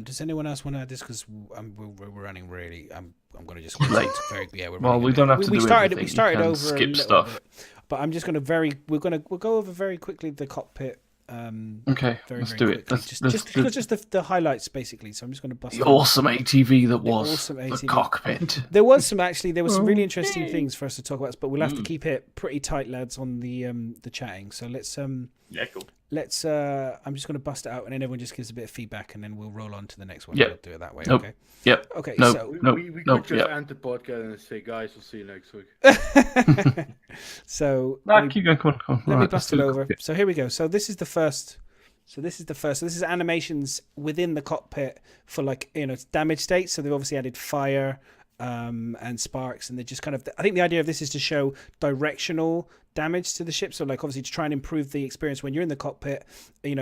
Does anyone else want to add this? Because we're running really. I'm going to just Late. we're Well, running we a don't bit- have to we do started. everything. We started You can over a skip little stuff. bit, but I'm just going to we'll go over very quickly the cockpit Okay, very, let's very do it. quickly. Just the highlights, basically. So I'm just going to bust the awesome ATV that was awesome the ATV. cockpit. There was some really interesting things for us to talk about, but we'll have to keep it pretty tight, lads, on the chatting. So let's Yeah, cool. let's I'm just going to bust it out, and then everyone just gives a bit of feedback, and then we'll roll on to the next one. Yep. We'll do it that way. Nope. Okay. Yep. Okay. Nope. So We could just end the podcast and say, guys, we'll see you next week. so Keep going. Come on. let me Right, bust let's it do the over. cockpit. So here we go. So this is the first. So this is animations within the cockpit for damage states. So they've obviously added fire and sparks, and they're just kind of. I think the idea of this is to show directional damage to the ship. So obviously to try and improve the experience when you're in the cockpit.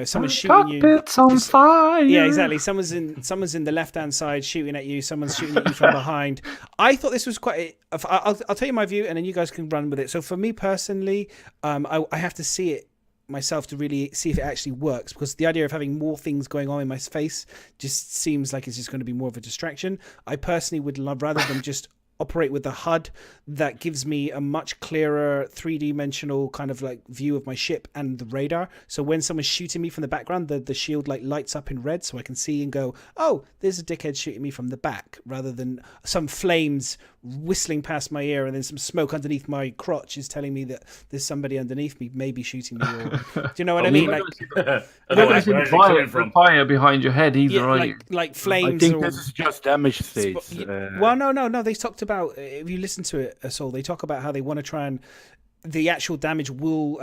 Someone's shooting you. Cockpit's on fire. Yeah, exactly. Someone's in the left-hand side shooting at you. Someone's shooting at you from behind. I thought this was quite. I'll tell you my view, and then you guys can run with it. So for me personally, I have to see it myself to really see if it actually works, because the idea of having more things going on in my face just seems like it's just going to be more of a distraction. I personally would love rather than just operate with a HUD that gives me a much clearer 3D-dimensional kind of view of my ship and the radar. So when someone's shooting me from the background, the shield lights up in red, so I can see and go, oh, there's a dickhead shooting me from the back, rather than some flames whistling past my ear and then some smoke underneath my crotch is telling me that there's somebody underneath me maybe shooting me. Do you know what I mean? You're not going to see the fire behind your head either, are you? Like flames. I think this is just damage states. Well, no. They talked about, if you listen to it, Saul, they talk about how they want to try and the actual damage will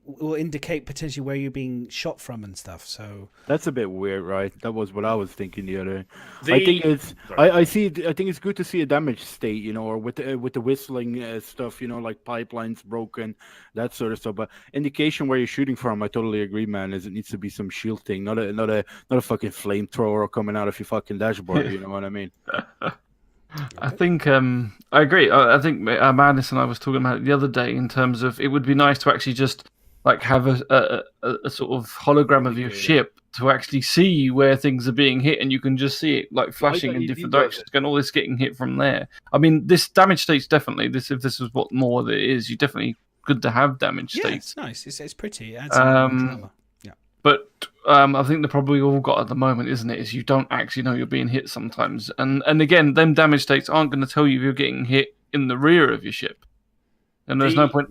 will indicate potentially where you're being shot from and stuff. So that's a bit weird, right? That was what I was thinking the other. I think it's. I see. I think it's good to see a damage state, or with the whistling stuff, like pipelines broken, that sort of stuff. But indication where you're shooting from, I totally agree, man. Is it needs to be some shield thing, not a fucking flamethrower coming out of your fucking dashboard. You know what I mean? I think I agree. I think Madness and I was talking about it the other day in terms of it would be nice to actually just have a sort of hologram of your ship to actually see where things are being hit, and you can just see it flashing in different directions and all this getting hit from there. I mean, this damage states definitely. If this is what more it is, you definitely good to have damage states. Yeah, it's nice. It's pretty. It adds some drama. But I think the problem we all got at the moment, isn't it, is you don't actually know you're being hit sometimes. And again, them damage states aren't going to tell you if you're getting hit in the rear of your ship. And there's no point...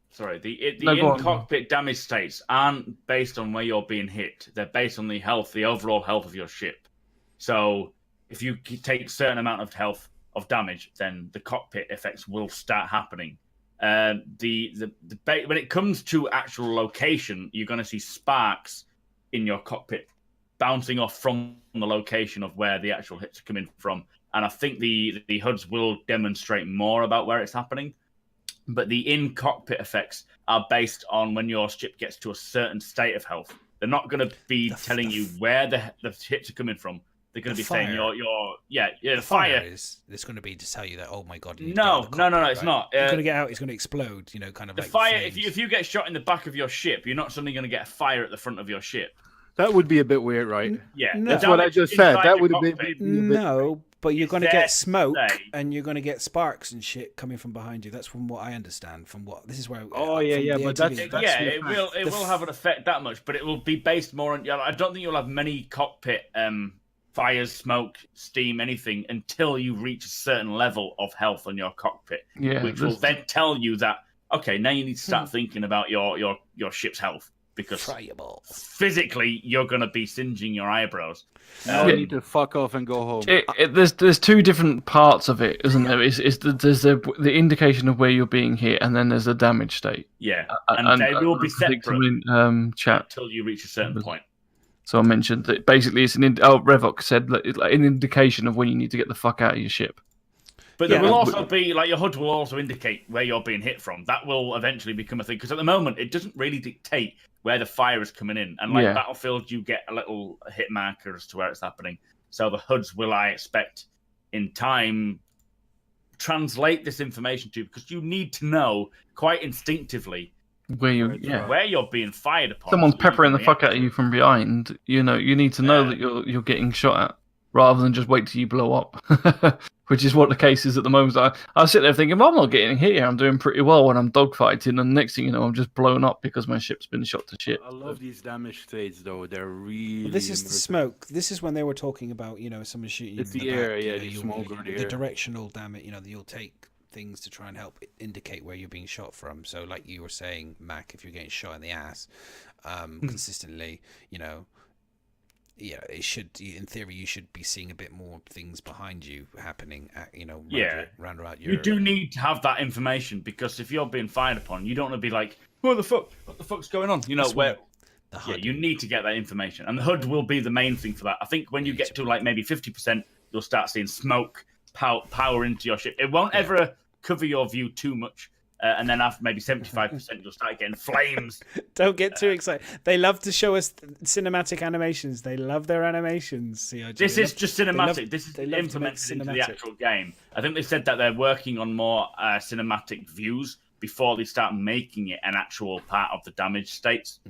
Sorry, the in-cockpit damage states aren't based on where you're being hit. They're based on the overall health of your ship. So if you take a certain amount of health of damage, then the cockpit effects will start happening. When it comes to actual location, you're going to see sparks in your cockpit bouncing off from the location of where the actual hits are coming from. And I think the HUDs will demonstrate more about where it's happening. But the in-cockpit effects are based on when your ship gets to a certain state of health. They're not going to be telling you where the hits are coming from. They're going to be saying the fire is. It's going to be to tell you that, oh my god. No, it's not. It's going to get out. It's going to explode. Kind of the fire. If you get shot in the back of your ship, you're not suddenly going to get a fire at the front of your ship. That would be a bit weird, right? Yeah, that's what I just said. That would have been no. But you're going to get smoke and you're going to get sparks and shit coming from behind you. That's from what I understand. This is where. But that's it will have an effect that much, but it will be based more on. I don't think you'll have many cockpit fires, smoke, steam, anything until you reach a certain level of health on your cockpit, which will then tell you that now you need to start thinking about your ship's health. Because physically, you're going to be singeing your eyebrows. You need to fuck off and go home. There's two different parts of it, isn't there? There's the indication of where you're being hit, and then there's the damage state. Yeah, and they will be separate chat until you reach a certain point. So I mentioned that basically it's Revok said it's like an indication of when you need to get the fuck out of your ship. But there will also be, your HUD will also indicate where you're being hit from. That will eventually become a thing. Because at the moment, it doesn't really dictate where the fire is coming in. And Battlefield, you get a little hit marker as to where it's happening. So the HUDs will, I expect, in time, translate this information to you. Because you need to know, quite instinctively, where you're being fired upon. Someone's peppering the fuck out of you from behind. You need to know that you're getting shot at. rather than just wait till you blow up, which is what the case is at the moment. I sit there thinking, well, I'm not getting hit here. I'm doing pretty well when I'm dogfighting, and the next thing you know, I'm just blown up because my ship's been shot to shit. I love these damage states, though. They're really. Well, this is the smoke. This is when they were talking about, someone shooting you It's in the back, air, yeah, the smoke or the the air. directional damage. You'll take things to try and help indicate where you're being shot from. So, like you were saying, Mac, if you're getting shot in the ass consistently, it should, in theory, you should be seeing a bit more things behind you happening. Round about your. You do need to have that information, because if you're being fired upon, you don't want to be like, what the fuck's going on? That's Where. The HUD. You need to get that information, and the HUD will be the main thing for that. I think when you get to like maybe 50%, you'll start seeing smoke power into your ship. It won't ever cover your view too much. And then after maybe 75%, you'll start getting flames. Don't get too excited. They love to show us cinematic animations. They love their animations. CIG. This is just cinematic. This is implemented into the actual game. I think they said that they're working on more cinematic views before they start making it an actual part of the damage states.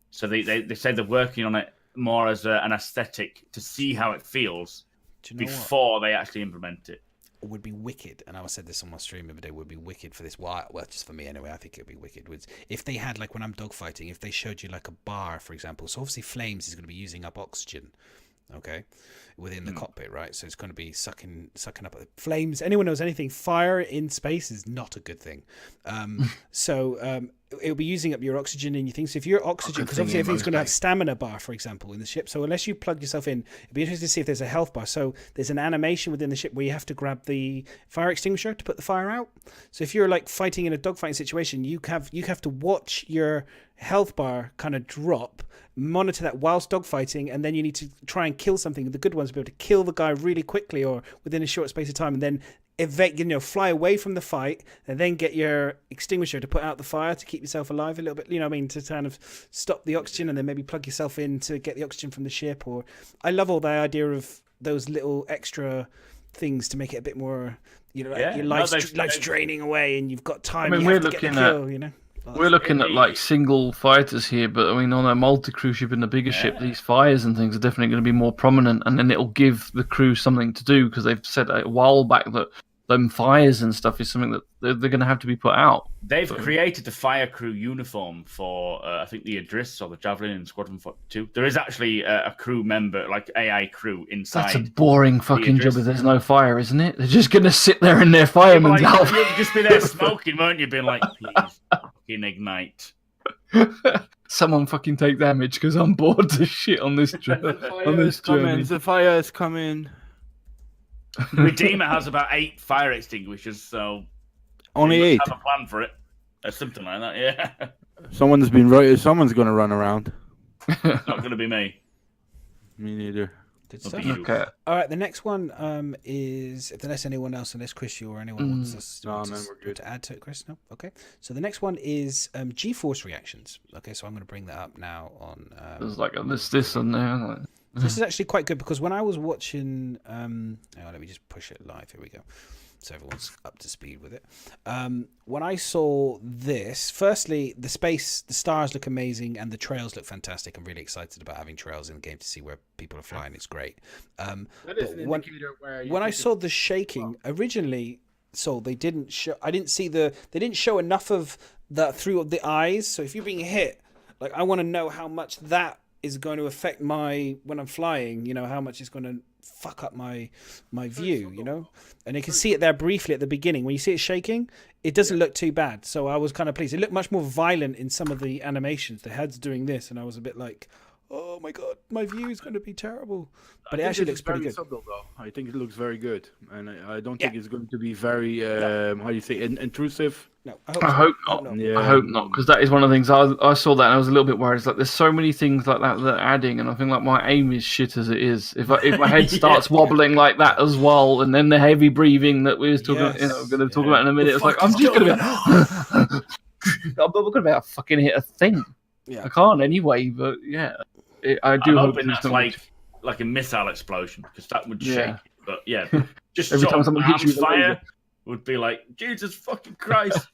So they said they're working on it more as an aesthetic to see how it feels before they actually implement it. Would be wicked, and I said this on my stream the other day, would be wicked for this. Well, just for me anyway, I think it would be wicked. If they had, like when I'm dogfighting, if they showed you like a bar, for example. So obviously flames is going to be using up oxygen, okay, within the cockpit, right? So it's going to be sucking up flames. Anyone knows anything? Fire in space is not a good thing. It'll be using up your oxygen in your things. So if your oxygen, because obviously everything's going to have stamina bar, for example, in the ship. So unless you plug yourself in, it'd be interesting to see if there's a health bar. So there's an animation within the ship where you have to grab the fire extinguisher to put the fire out. So if you're like fighting in a dogfighting situation, you have to watch your health bar kind of drop, monitor that whilst dogfighting, and then you need to try and kill something. The good ones will be able to kill the guy really quickly or within a short space of time, and then fly away from the fight, and then get your extinguisher to put out the fire to keep yourself alive a little bit. to kind of stop the oxygen, and then maybe plug yourself in to get the oxygen from the ship. Or I love all the idea of those little extra things to make it a bit more, your life's draining away, and you've got time. We're looking at like single fighters here, but I mean on a multi-crew ship and a bigger ship, these fires and things are definitely going to be more prominent, and then it'll give the crew something to do, because they've said a while back that them fires and stuff is something that they're going to have to be put out. They've created the fire crew uniform for I think the Idris or the Javelin in Squadron 42. There is actually a crew member, like AI crew inside. That's a boring fucking job if there's no fire, isn't it? They're just going to sit there in their fireman's outfit. You'd just be there smoking, won't you? Being like, please, fucking ignite. Someone fucking take damage, because I'm bored to shit on this journey. The fire is coming. Redeemer has about 8 fire extinguishers, so only 8. Have a plan for it, or something like that. Yeah. Someone's going to run around. It's not going to be me. Me neither. Good stuff. Okay. All right, the next one is, unless anyone else, unless Chris, you or anyone wants us to add to it, Chris? No? Okay. So the next one is G-force reactions. Okay, so I'm going to bring that up now on... There's like this and there. This is actually quite good, because when I was watching... let me just push it live. Here we go. So everyone's up to speed with it. When I saw this, firstly, the stars look amazing, and the trails look fantastic. I'm really excited about having trails in the game to see where people are flying. It's great. That is an indicator where when I saw the shaking originally, they didn't show. They didn't show enough of that through the eyes. So if you're being hit, like, I want to know how much that is going to affect when I'm flying. How much it's going to fuck up my view, and you can see it there briefly at the beginning. When you see it shaking, it doesn't look too bad, so I was kind of pleased. It looked much more violent in some of the animations. The head's doing this, and I was a bit like, oh my god, my view is going to be terrible. But it actually looks pretty good. Subtle, though. I think it looks very good, and I don't think it's going to be very intrusive. No, I hope not. Yeah. I hope not, because that is one of the things I saw that and I was a little bit worried. It's like there's so many things like that are adding, and I think like my aim is shit as it is. If my head starts wobbling like that as well, and then the heavy breathing that we was talking, going to talk about in a minute, it's like I'm just going to be. I'm going to be able to fucking hit a thing. Yeah. I can't anyway, but yeah, I do hope that's like a missile explosion, because that would shake. Yeah. But yeah, just every time someone hits you with fire would be like, Jesus fucking Christ.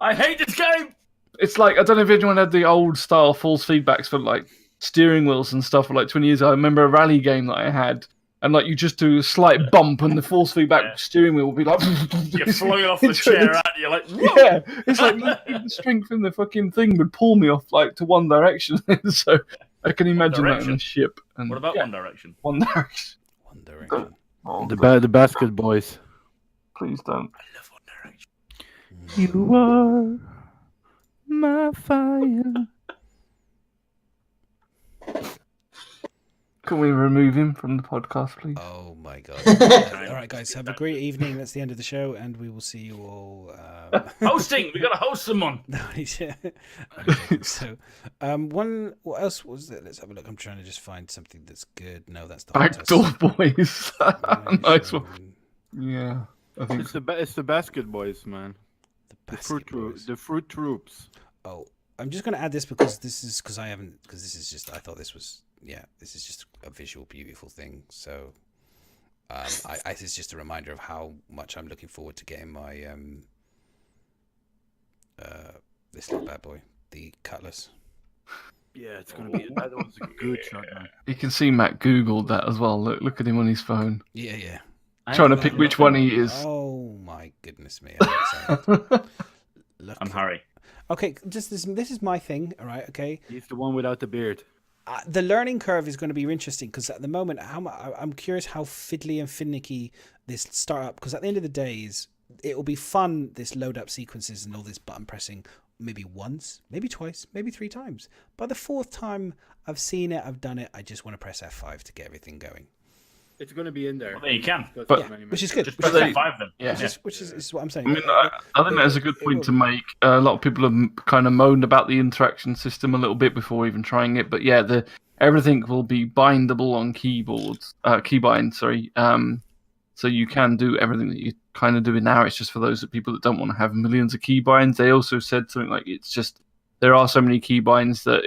I hate this game. It's like, I don't know if anyone had the old style false feedbacks for like steering wheels and stuff for like 20 years. I remember a rally game that I had, and like you just do a slight bump, and the force feedback steering wheel will be like You're flung off the chair, and you're like, whoa! yeah, it's like the strength in the fucking thing would pull me off like to one direction. So I can imagine that in a ship. And, what about One Direction? One Direction. One Direction. The basket boys. Please don't. I love One Direction. You are my fire. Can we remove him from the podcast, please? Oh my god. All right, guys, have a great evening. That's the end of the show, and we will see you all. Hosting! We got to host someone! So, what else was there? Let's have a look. I'm trying to just find something that's good. No, that's the Backdoor Boys. Nice one. Yeah. I think It's the basket boys, man. The fruit troops. Oh, I'm just going to add this because this is just I thought this was just a visual beautiful thing. So this is just a reminder of how much I'm looking forward to getting my this little bad boy, the Cutlass. Yeah, it's gonna be. That was a good shot, man. you can see Matt Googled that as well. Look at him on his phone. Yeah. Trying to pick which one he is. Oh my goodness me! I'm Harry. Okay, this is my thing. All right, okay. He's the one without the beard. The learning curve is going to be interesting because at the moment, I'm curious how fiddly and finicky this startup. Because at the end of the day, it will be fun. This load up sequences and all this button pressing. Maybe once, maybe twice, maybe 3 times. By the 4th time I've seen it, I've done it. I just want to press F5 to get everything going. It's going to be in there. Well, there you can. But, which is good. Just press F5 then. Yeah. Which is what I'm saying. I mean, I think that's a good point to make. A lot of people have kind of moaned about the interaction system a little bit before even trying it. But yeah, everything will be bindable on keyboards, keybind. Sorry. So you can do everything that you're kind of doing now. It's just for those people that don't want to have millions of keybinds. They also said something like it's just there are so many keybinds that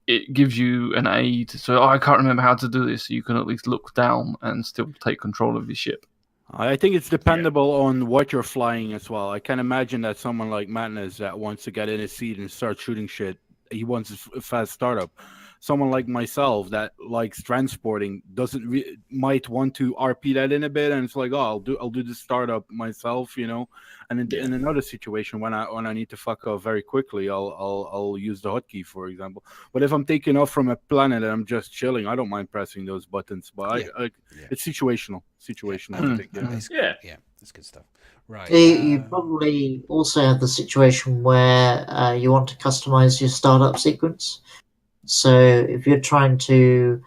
it gives you an aid. So I can't remember how to do this. So you can at least look down and still take control of your ship. I think it's dependable on what you're flying as well. I can imagine that someone like Madness that wants to get in his seat and start shooting shit, he wants a fast startup. Someone like myself that likes transporting might want to RP that in a bit, and it's like, oh, I'll do the startup myself, you know. And in another situation, when I need to fuck off very quickly, I'll use the hotkey, for example. But if I'm taking off from a planet and I'm just chilling, I don't mind pressing those buttons. But it's situational. I think, yeah, that's good stuff. Right. You probably also have the situation where you want to customize your startup sequence. So if you're trying to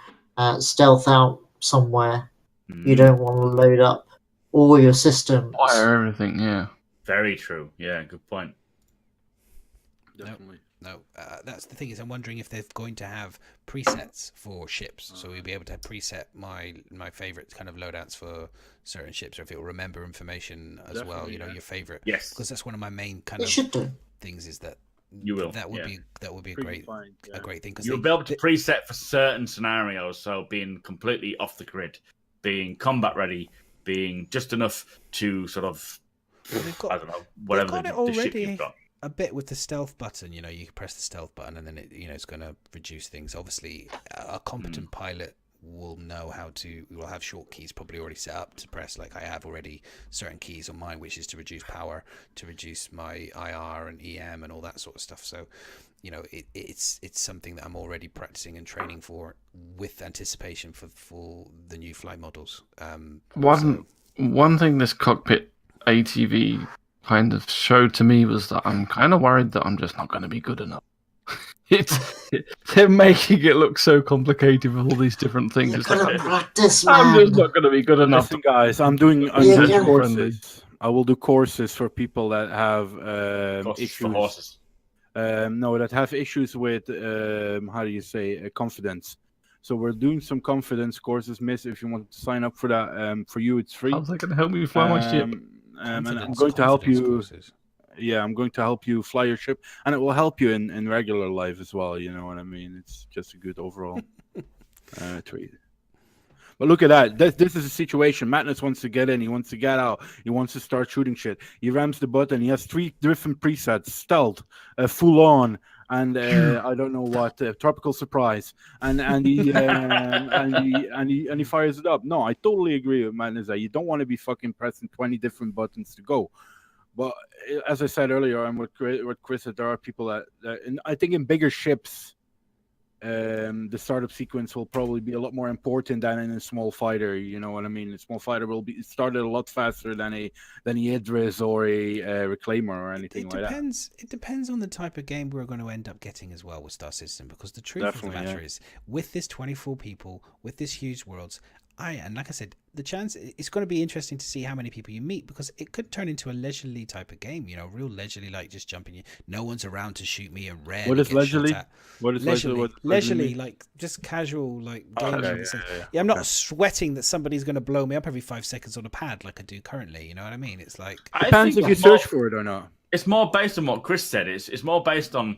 stealth out somewhere, you don't want to load up all your systems. Fire everything, yeah. Very true. Yeah, good point. Definitely. No, that's the thing is I'm wondering if they're going to have presets for ships. So we'll be able to preset my favorite kind of loadouts for certain ships, or if it will remember information as well, you know, your favorite. Yes. Because that's one of my main kind of things is that you will. That would be a great thing. You'll be able to preset for certain scenarios. So being completely off the grid, being combat ready, being just enough to sort of I don't know, whatever the ship you've got. A bit with the stealth button, you know, you can press the stealth button and then it's going to reduce things. Obviously, a competent pilot will know will have short keys probably already set up to press. Like I have already certain keys on mine, which is to reduce power, to reduce my IR and EM and all that sort of stuff. So, you know, it's something that I'm already practicing and training for with anticipation for the new flight models. One thing this cockpit ATV kind of showed to me was that I'm kind of worried that I'm just not going to be good enough. They're making it look so complicated with all these different things. You're gonna practice, man. I'm just not going to be good enough. Listen, guys, I'm doing courses. I will do courses for people that have issues. For horses. No, that have issues with confidence. So we're doing some confidence courses, miss. If you want to sign up for that, for you it's free. How's that going to help me fly my ship? And I'm going to help you. Courses. Yeah, I'm going to help you fly your ship, and it will help you in regular life as well. You know what I mean? It's just a good overall treat. But look at that. This is a situation. Madness wants to get in. He wants to get out. He wants to start shooting shit. He rams the button. He has 3 different presets: stealth, full on, and I don't know what tropical surprise, and he and he fires it up. No, I totally agree with Madness that you don't want to be fucking pressing 20 different buttons to go. But as I said earlier, and with Chris, that there are people that I think in bigger ships, the startup sequence will probably be a lot more important than in a small fighter. You know what I mean? A small fighter will be started a lot faster than a Idris or a Reclaimer or anything like that. It depends on the type of game we're going to end up getting as well with Star Citizen, because the truth of the matter is, with this 24 people, with this huge worlds, and like I said, the chance, it's going to be interesting to see how many people you meet, because it could turn into a leisurely type of game, you know, real leisurely, like just jumping in. No one's around to shoot me and red. What is leisurely? What is leisurely? Leisurely, mean? like just casual, like gaming. Okay, Yeah, I'm not sweating that somebody's going to blow me up every 5 seconds on a pad like I do currently. You know what I mean? It's like, depends if you search for it or not. It's more based on what Chris said. It's more based on,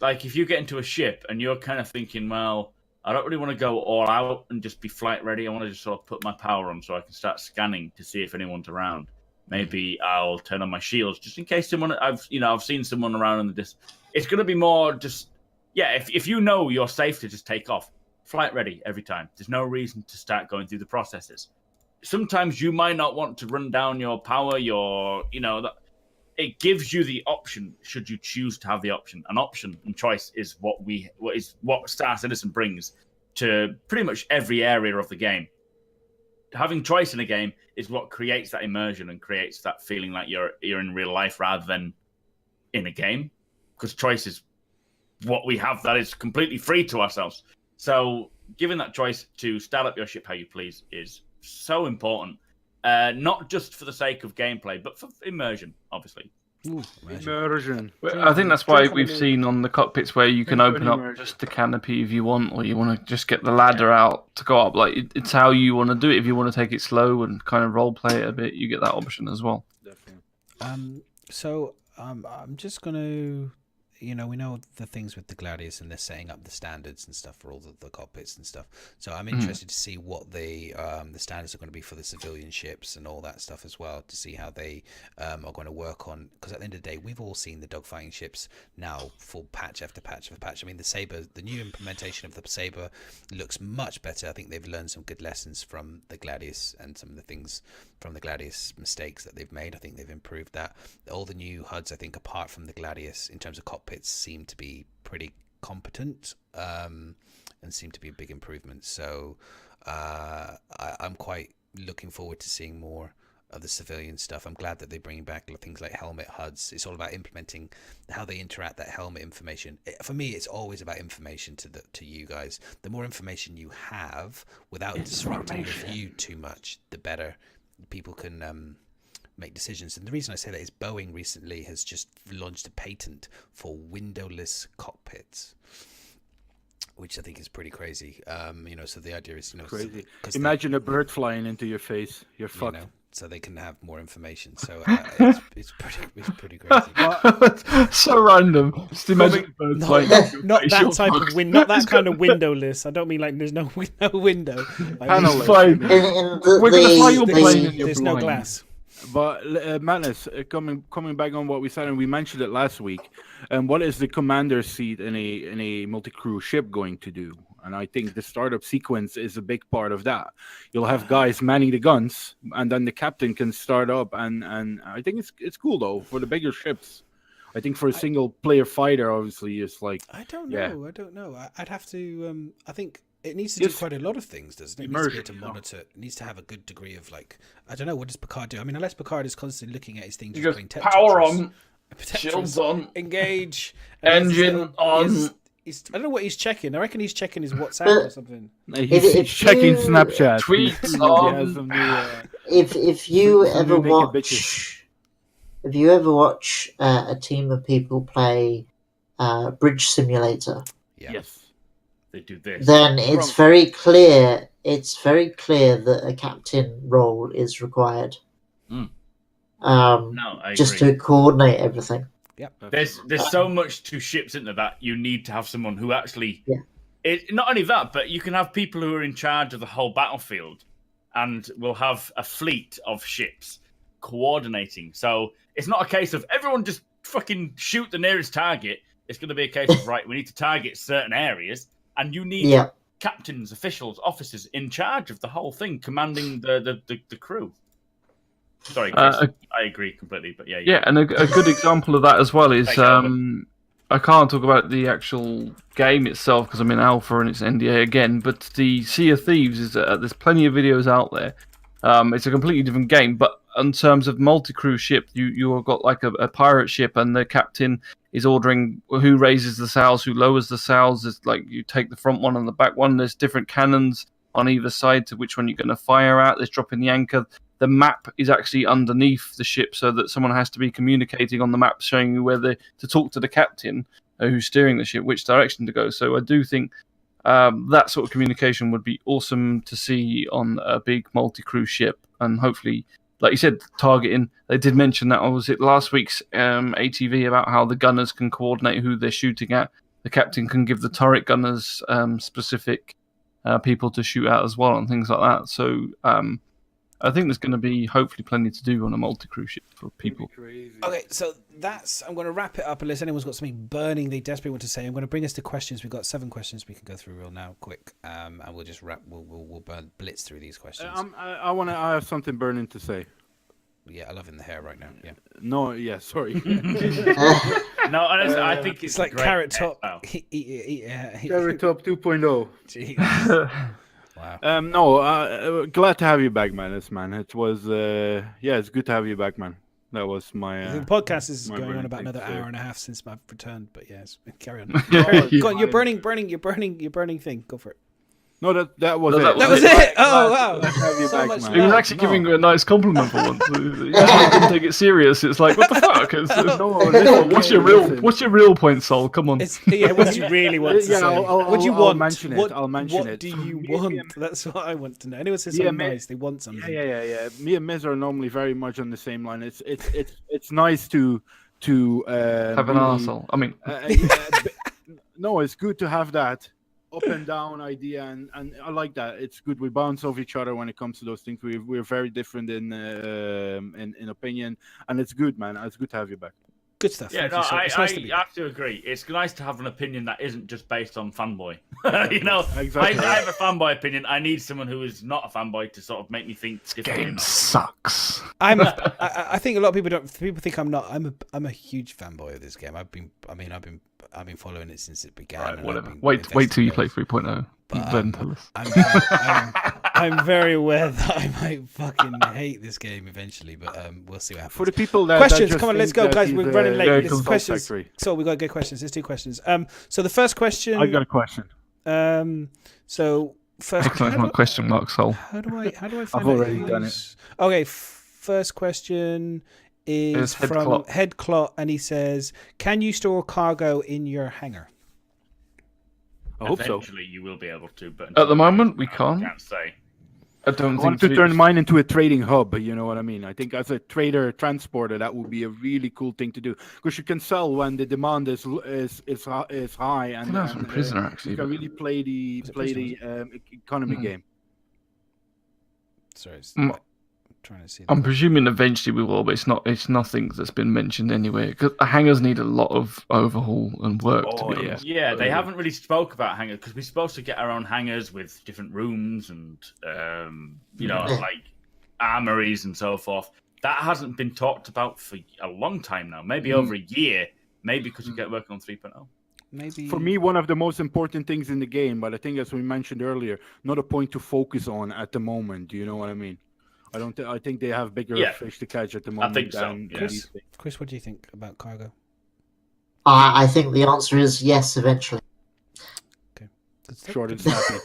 like, if you get into a ship and you're kind of thinking, well, I don't really want to go all out and just be flight ready. I want to just sort of put my power on so I can start scanning to see if anyone's around. Maybe I'll turn on my shields just in case someone. I've seen someone around in the distance. It's going to be more just, if you know you're safe to just take off, flight ready every time. There's no reason to start going through the processes. Sometimes you might not want to run down your power. It gives you the option should you choose to have the option. An option and choice is what Star Citizen brings to pretty much every area of the game. Having choice in a game is what creates that immersion and creates that feeling like you're in real life rather than in a game, because choice is what we have that is completely free to ourselves. So giving that choice to start up your ship how you please is so important. Not just for the sake of gameplay, but for immersion, obviously. Ooh, Immersion. I think that's why we've seen on the cockpits where you can open up just the canopy if you want, or you want to just get the ladder out to go up. Like, it's how you want to do it. If you want to take it slow and kind of role play it a bit, you get that option as well. Definitely. So I'm just going to, we know the things with the Gladius, and they're setting up the standards and stuff for all the cockpits and stuff. So I'm interested to see what the standards are going to be for the civilian ships and all that stuff as well, to see how they are going to work on. Because at the end of the day, we've all seen the dogfighting ships now, full patch after patch after patch. I mean, the Saber, the new implementation of the Saber looks much better. I think they've learned some good lessons from the Gladius and some of the things from the Gladius mistakes that they've made. I think they've improved that. All the new HUDs, I think, apart from the Gladius, in terms of cockpits, seem to be pretty competent and seem to be a big improvement. So I'm quite looking forward to seeing more of the civilian stuff. I'm glad that they're bringing back things like helmet HUDs. It's all about implementing how they interact, that helmet information. For me, it's always about information to you guys. The more information you have without disrupting your view too much, the better people can make decisions. And the reason I say that is Boeing recently has just launched a patent for windowless cockpits, which I think is pretty crazy. So the idea is, crazy. Imagine a bird flying into your face. You're fucked. So they can have more information. So it's pretty crazy. So random. Just imagine birds flying. Not that type of not that kind of windowless. I don't mean like there's no window. Panel fine. We're gonna fly your plane. There's no glass. But Madness, coming back on what we said, and we mentioned it last week, and what is the commander's seat in a multi-crew ship going to do? And I think the startup sequence is a big part of that. You'll have guys manning the guns, and then the captain can start up, and I think it's cool though for the bigger ships. I think for a single player fighter, obviously, it's like I don't know. I'd have to. I think. It needs to do quite a lot of things, doesn't it? It needs to be able to monitor. It needs to have a good degree of I don't know, what does Picard do? I mean, unless Picard is constantly looking at his thing, just playing power on, shields on, engage, engine on. I don't know what he's checking. I reckon he's checking his WhatsApp or something. He's checking Snapchat. Tweets on. If you ever watch a team of people play Bridge Simulator, yes. They do this. Then it's very clear. It's very clear that a captain role is required. Just to coordinate everything. Yep. There's so much to ships, isn't there, that you need to have someone who actually. Yeah. Not only that, but you can have people who are in charge of the whole battlefield, and we'll have a fleet of ships coordinating. So it's not a case of everyone just fucking shoot the nearest target. It's going to be a case of, right, we need to target certain areas, and you need Yeah. captains, officials, officers in charge of the whole thing, commanding the crew. Sorry, Chris, I agree completely, but yeah. Yeah, and a good example of that as well is I can't talk about the actual game itself because I'm in alpha and it's NDA again, but the Sea of Thieves is there's plenty of videos out there. It's a completely different game, but in terms of multi-crew ship, you've got like a pirate ship, and the captain is ordering who raises the sails, who lowers the sails. It's like you take the front one and the back one. There's different cannons on either side to which one you're going to fire at. There's dropping the anchor. The map is actually underneath the ship, so that someone has to be communicating on the map, showing you whether to talk to the captain who's steering the ship, which direction to go. So I do think that sort of communication would be awesome to see on a big multi-crew ship, and hopefully, like you said, targeting. They did mention that, or was it last week's ATV, about how the gunners can coordinate who they're shooting at. The captain can give the turret gunners specific people to shoot at as well, and things like that. So I think there's going to be hopefully plenty to do on a multi-crew ship for people. Okay, so I'm going to wrap it up unless anyone's got something burning they desperately want to say. I'm going to bring us to questions. We've got 7 questions we can go through real now, quick, and we'll just wrap. We'll blitz through these questions. I have something burning to say. Yeah, I love in the hair right now. Yeah. No, yeah, sorry. No, honestly, I think it's like great Carrot Top. Wow. Carrot Top 2.0. Jeez. Wow. No, glad to have you back, man. It was, it's good to have you back, man. That was my. The podcast is my going on burning about thing another to say. hour and a half since I've returned, but yes, carry on. No, Go on, you're burning thing. Go for it. No, that was No, it. That was it. Oh wow! Glad to have you So back, much man. He was love. actually giving you a nice compliment for once. He didn't take it serious. It's like, what the fuck? What's your real point, Sol? Come on. What do you really want to say? What do you I'll want? mention it. I'll mention what it. do you want? That's what I want to know. Anyone says something nice, they want something. Yeah. Me and Miz are normally very much on the same line. It's nice to Have an really- arsehole. I mean, no, it's good to have that up and down idea, and I like that. It's good. We bounce off each other when it comes to those things. We're very different in opinion, and it's good, man. It's good to have you back. Good stuff. Yeah, Thank no, you, Sol. It's nice to be I have to agree. It's nice to have an opinion that isn't just based on fanboy. You know, Exactly. I have a fanboy opinion. I need someone who is not a fanboy to sort of make me think differently. game sucks. I think a lot of people think I'm not. I'm a huge fanboy of this game. I've been following it since it began. Right, and whatever. I've been Wait till you invested play in it. 3.0. But, Then tell us. I'm very aware that I might fucking hate this game eventually, but we'll see what happens. For the people that questions, just come on, let's think go, that guys. he's We're running late. yeah, This cool. is questions. Factory. So we got to go questions. There's 2 questions. So the first question. I got a question. So first. Excellent question mark, Sol. How do I find I've out already done who's- Okay, first question is It's from Headclot. Headclot, and he says, "Can you store cargo in your hangar?" I hope so. Eventually, you will be able to, but At the moment, we I can't. can't say. I don't I want think to turn mine into a trading hub. You know what I mean? I think as a trader transporter, that would be a really cool thing to do, because you can sell when the demand is high, and, That's from Prisoner, you actually. can but- really play the economy Mhm. game. Sorry, Mm. I'm trying to see. I'm presuming eventually we will, but it's nothing that's been mentioned anyway. Because hangars need a lot of overhaul and work, to Oh, be yeah. honest. Yeah, they haven't really spoke about hangars because we're supposed to get our own hangars with different rooms and like armories and so forth. That hasn't been talked about for a long time now, maybe over a year. Maybe because we get working on 3.0. Maybe For me, one of the most important things in the game, but I think as we mentioned earlier, not a point to focus on at the moment. Do you know what I mean? I think they have bigger Yeah. fish to catch at the moment. think so, than yeah. these things. Chris, what do you think about cargo? I think the answer is yes, eventually. Good stuff. Short and snappy.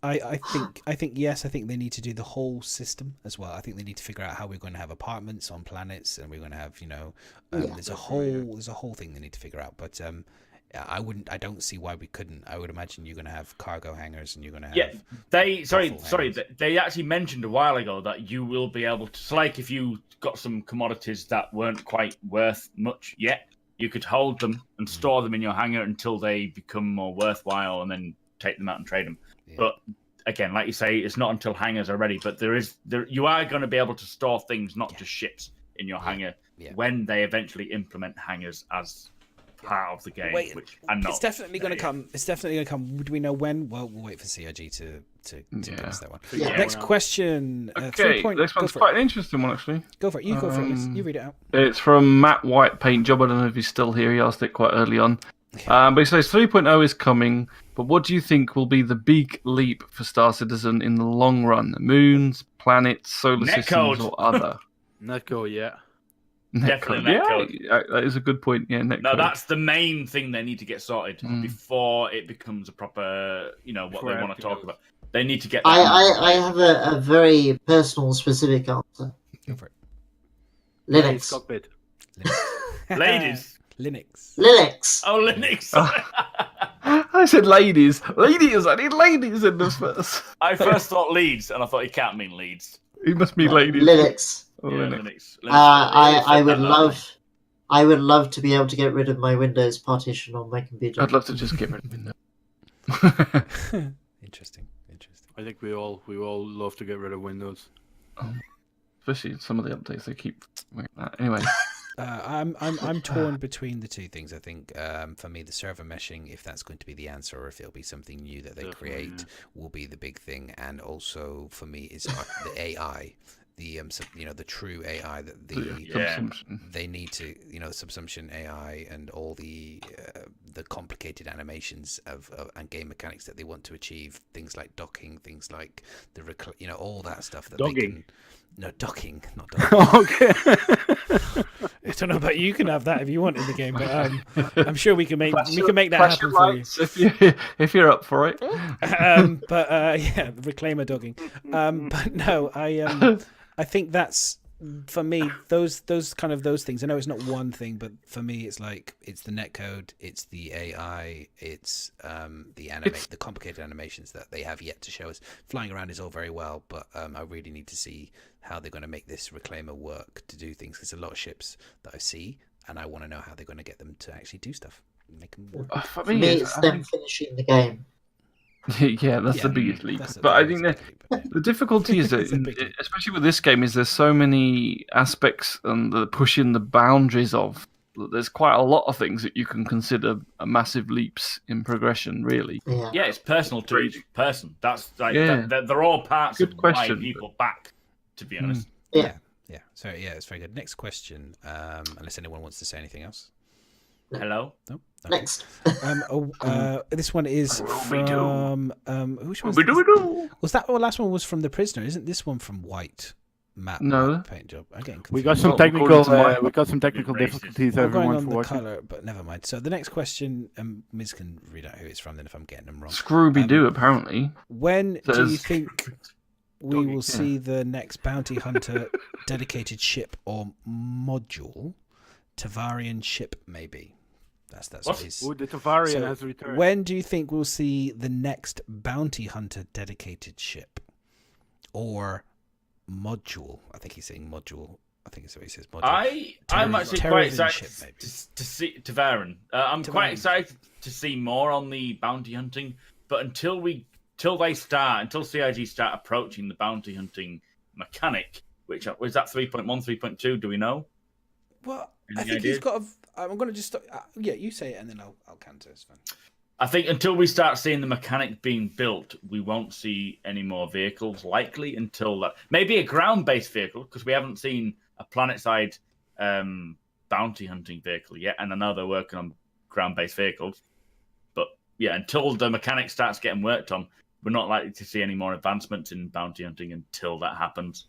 I think yes. I think they need to do the whole system as well. I think they need to figure out how we're going to have apartments on planets, and we're going to have there's a whole thing they need to figure out. But I don't see why we couldn't. I would imagine you're going to have cargo hangars, and you're going to have They actually mentioned a while ago that you will be able to. So like if you got some commodities that weren't quite worth much yet, you could hold them and store them in your hangar until they become more worthwhile, and then take them out and trade them. Yeah. But again, like you say, it's not until hangars are ready. But you are going to be able to store things, not just ships, in your hangar Yeah. when they eventually implement hangars as part of the game, Wait, which I'm not. It's definitely going to come. It's definitely going to come. Do we know when? Well, we'll wait for CIG to give us that one. Yeah. Next question. Okay, this one's quite an interesting one, actually. Go for it. You go for it. Liz. You read it out. It's from Matt White Paint Job. I don't know if he's still here. He asked it quite early on. But he says 3.0 is coming, but what do you think will be the big leap for Star Citizen in the long run? Moons, planets, solar systems, or other? Netcode, yeah. Definitely netcode. Yeah, that is a good point. Yeah, netcode. No, that's the main thing they need to get sorted before it becomes a proper, what they want to talk about. They need to get that. I have a very personal, specific answer. Go for it. Linux. Cockpit. Ladies. Linux. Oh, Linux. I said ladies. Ladies. I need ladies in this verse. I first thought Leeds, and I thought he can't mean Leeds. He must be ladies. Linux. Oh, Yeah, Linux. Linux. I would love to be able to get rid of my Windows partition on my computer. I'd love to just get rid of Windows. Interesting. I think we all love to get rid of Windows. Especially some of the updates they keep doing that. Anyway. I'm torn between the two things. I think for me, the server meshing, if that's going to be the answer, or if it'll be something new that they create, will be the big thing. And also for me, is the AI, the true AI that they need to, Subsumption AI and all the complicated animations and game mechanics that they want to achieve. Things like docking, things like all that stuff that Dogging. they can. No, docking, not docking. Okay. I don't know about you. You can have that if you want in the game, but I'm sure we can make that Flash happen your for you. lights if you're up for it. Reclaimer dogging. But no, I think that's for me. Those things. I know it's not one thing, but for me, it's like it's the netcode, it's the AI, it's the complicated animations that they have yet to show us. Flying around is all very well, but I really need to see how they're going to make this reclaimer work to do things. There's a lot of ships that I see, and I want to know how they're going to get them to actually do stuff. Make them work. For me, it's them finishing the game. Yeah, that's the biggest leap. But I think the difficulty is that, especially with this game, is there's so many aspects and the pushing the boundaries of. There's quite a lot of things that you can consider massive leaps in progression, really. Yeah, it's personal to each person. That's like they're all parts of why people back. To be honest. Yeah. So it's very good. Next question. Unless anyone wants to say anything else. Hello. No. Okay. Next. This one is from which one was that? The last one was from The Prisoner. Isn't this one from White? Matt, no. Paint Job. I'm getting confused. We got some technical difficulties. I'm going Everyone on for the watching. color, but never mind. So the next question, Miz can read out who it's from. Then if I'm getting them wrong, Scrooby-Doo apparently. When do you think we will see the next bounty hunter dedicated ship or module? Tavarian ship, maybe. That's what he's. Oh, the Tavarian has returned. When do you think we'll see the next bounty hunter dedicated ship or module? I think he's saying module. I think it's what he says. Module. I'm actually quite excited to see Tavarin. I'm quite excited to see more on the bounty hunting, but until CIG start approaching the bounty hunting mechanic, which was that 3.1, 3.2? Do we know? Well, I think he's got. I'm going to just. You say it, and then I'll counter. It's fine. I think until we start seeing the mechanic being built, we won't see any more vehicles. Likely until that, maybe a ground-based vehicle, because we haven't seen a planet-side bounty hunting vehicle yet, and I know they're working on ground-based vehicles. But yeah, until the mechanic starts getting worked on, we're not likely to see any more advancements in bounty hunting until that happens.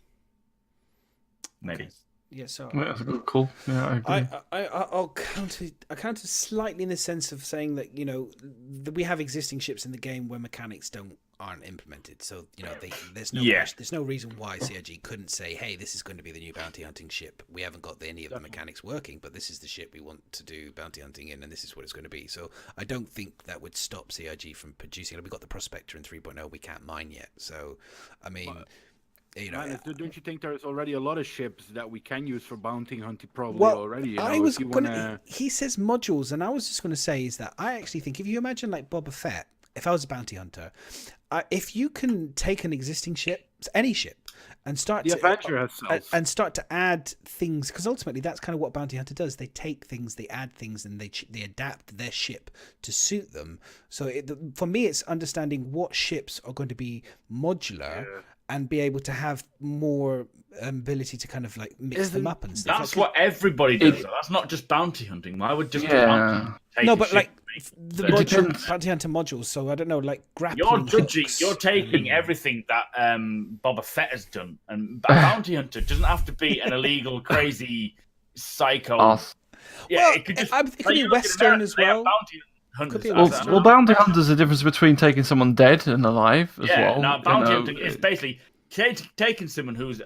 Maybe. Okay. Yeah, so that's a good call. Yeah, I agree. I'll counter slightly in the sense of saying that we have existing ships in the game where mechanics aren't implemented. So there's no reason why CIG couldn't say, hey, this is going to be the new bounty hunting ship. We haven't got any of the mechanics working, but this is the ship we want to do bounty hunting in, and this is what it's going to be. So I don't think that would stop CIG from producing it. We've got the Prospector in 3.0 we can't mine yet. So I mean. Don't you think there's already a lot of ships that we can use for bounty hunting already? He says modules, and I was just going to say is that I actually think if you imagine like Boba Fett, if I was a bounty hunter, if you can take an existing ship, any ship, and start The to Avenger herself. and start to add things, because ultimately that's kind of what Bounty Hunter does. They take things, they add things, and they adapt their ship to suit them. So for me, it's understanding what ships are going to be modular and be able to have more ability to kind of like mix them up and stuff. That's what everybody does. Though. That's not just bounty hunting. Why would just a bounty hunter take no, a but ship? like the Bounty Hunter modules. So I don't know, like grappling. You're taking everything that Boba Fett has done, and a bounty hunter doesn't have to be an illegal, crazy, psycho. Yeah, Well, it could just it could be Western as well. Hunters. Well, bounty hunters are the difference between taking someone dead and alive as well. No, bounty hunting is basically taking someone who's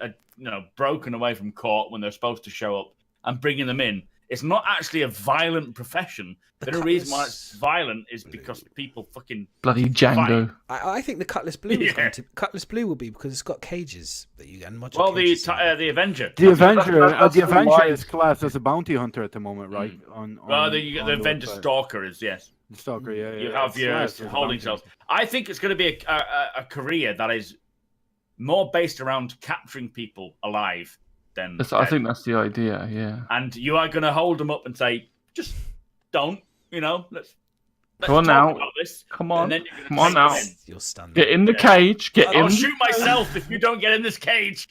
broken away from court when they're supposed to show up and bringing them in. It's not actually a violent profession. The reason why it's violent is because people fucking bloody Django. I think the Cutlass Blue is going to Cutlass Blue will be because it's got cages that you and much. Well, the Avenger. The Avenger why- is classed as a bounty hunter at the moment, right? The Avenger Stalker is, yes. The Stalker, yeah. You have your holding cells. I think it's going to be a career that is more based around capturing people alive than. I think that's the idea, yeah. And you are going to hold them up and say, just don't, let's Come on talk now. about this. Come on. And then Come on now. You're stunned. Get in the cage. I'll shoot myself if you don't get in this cage.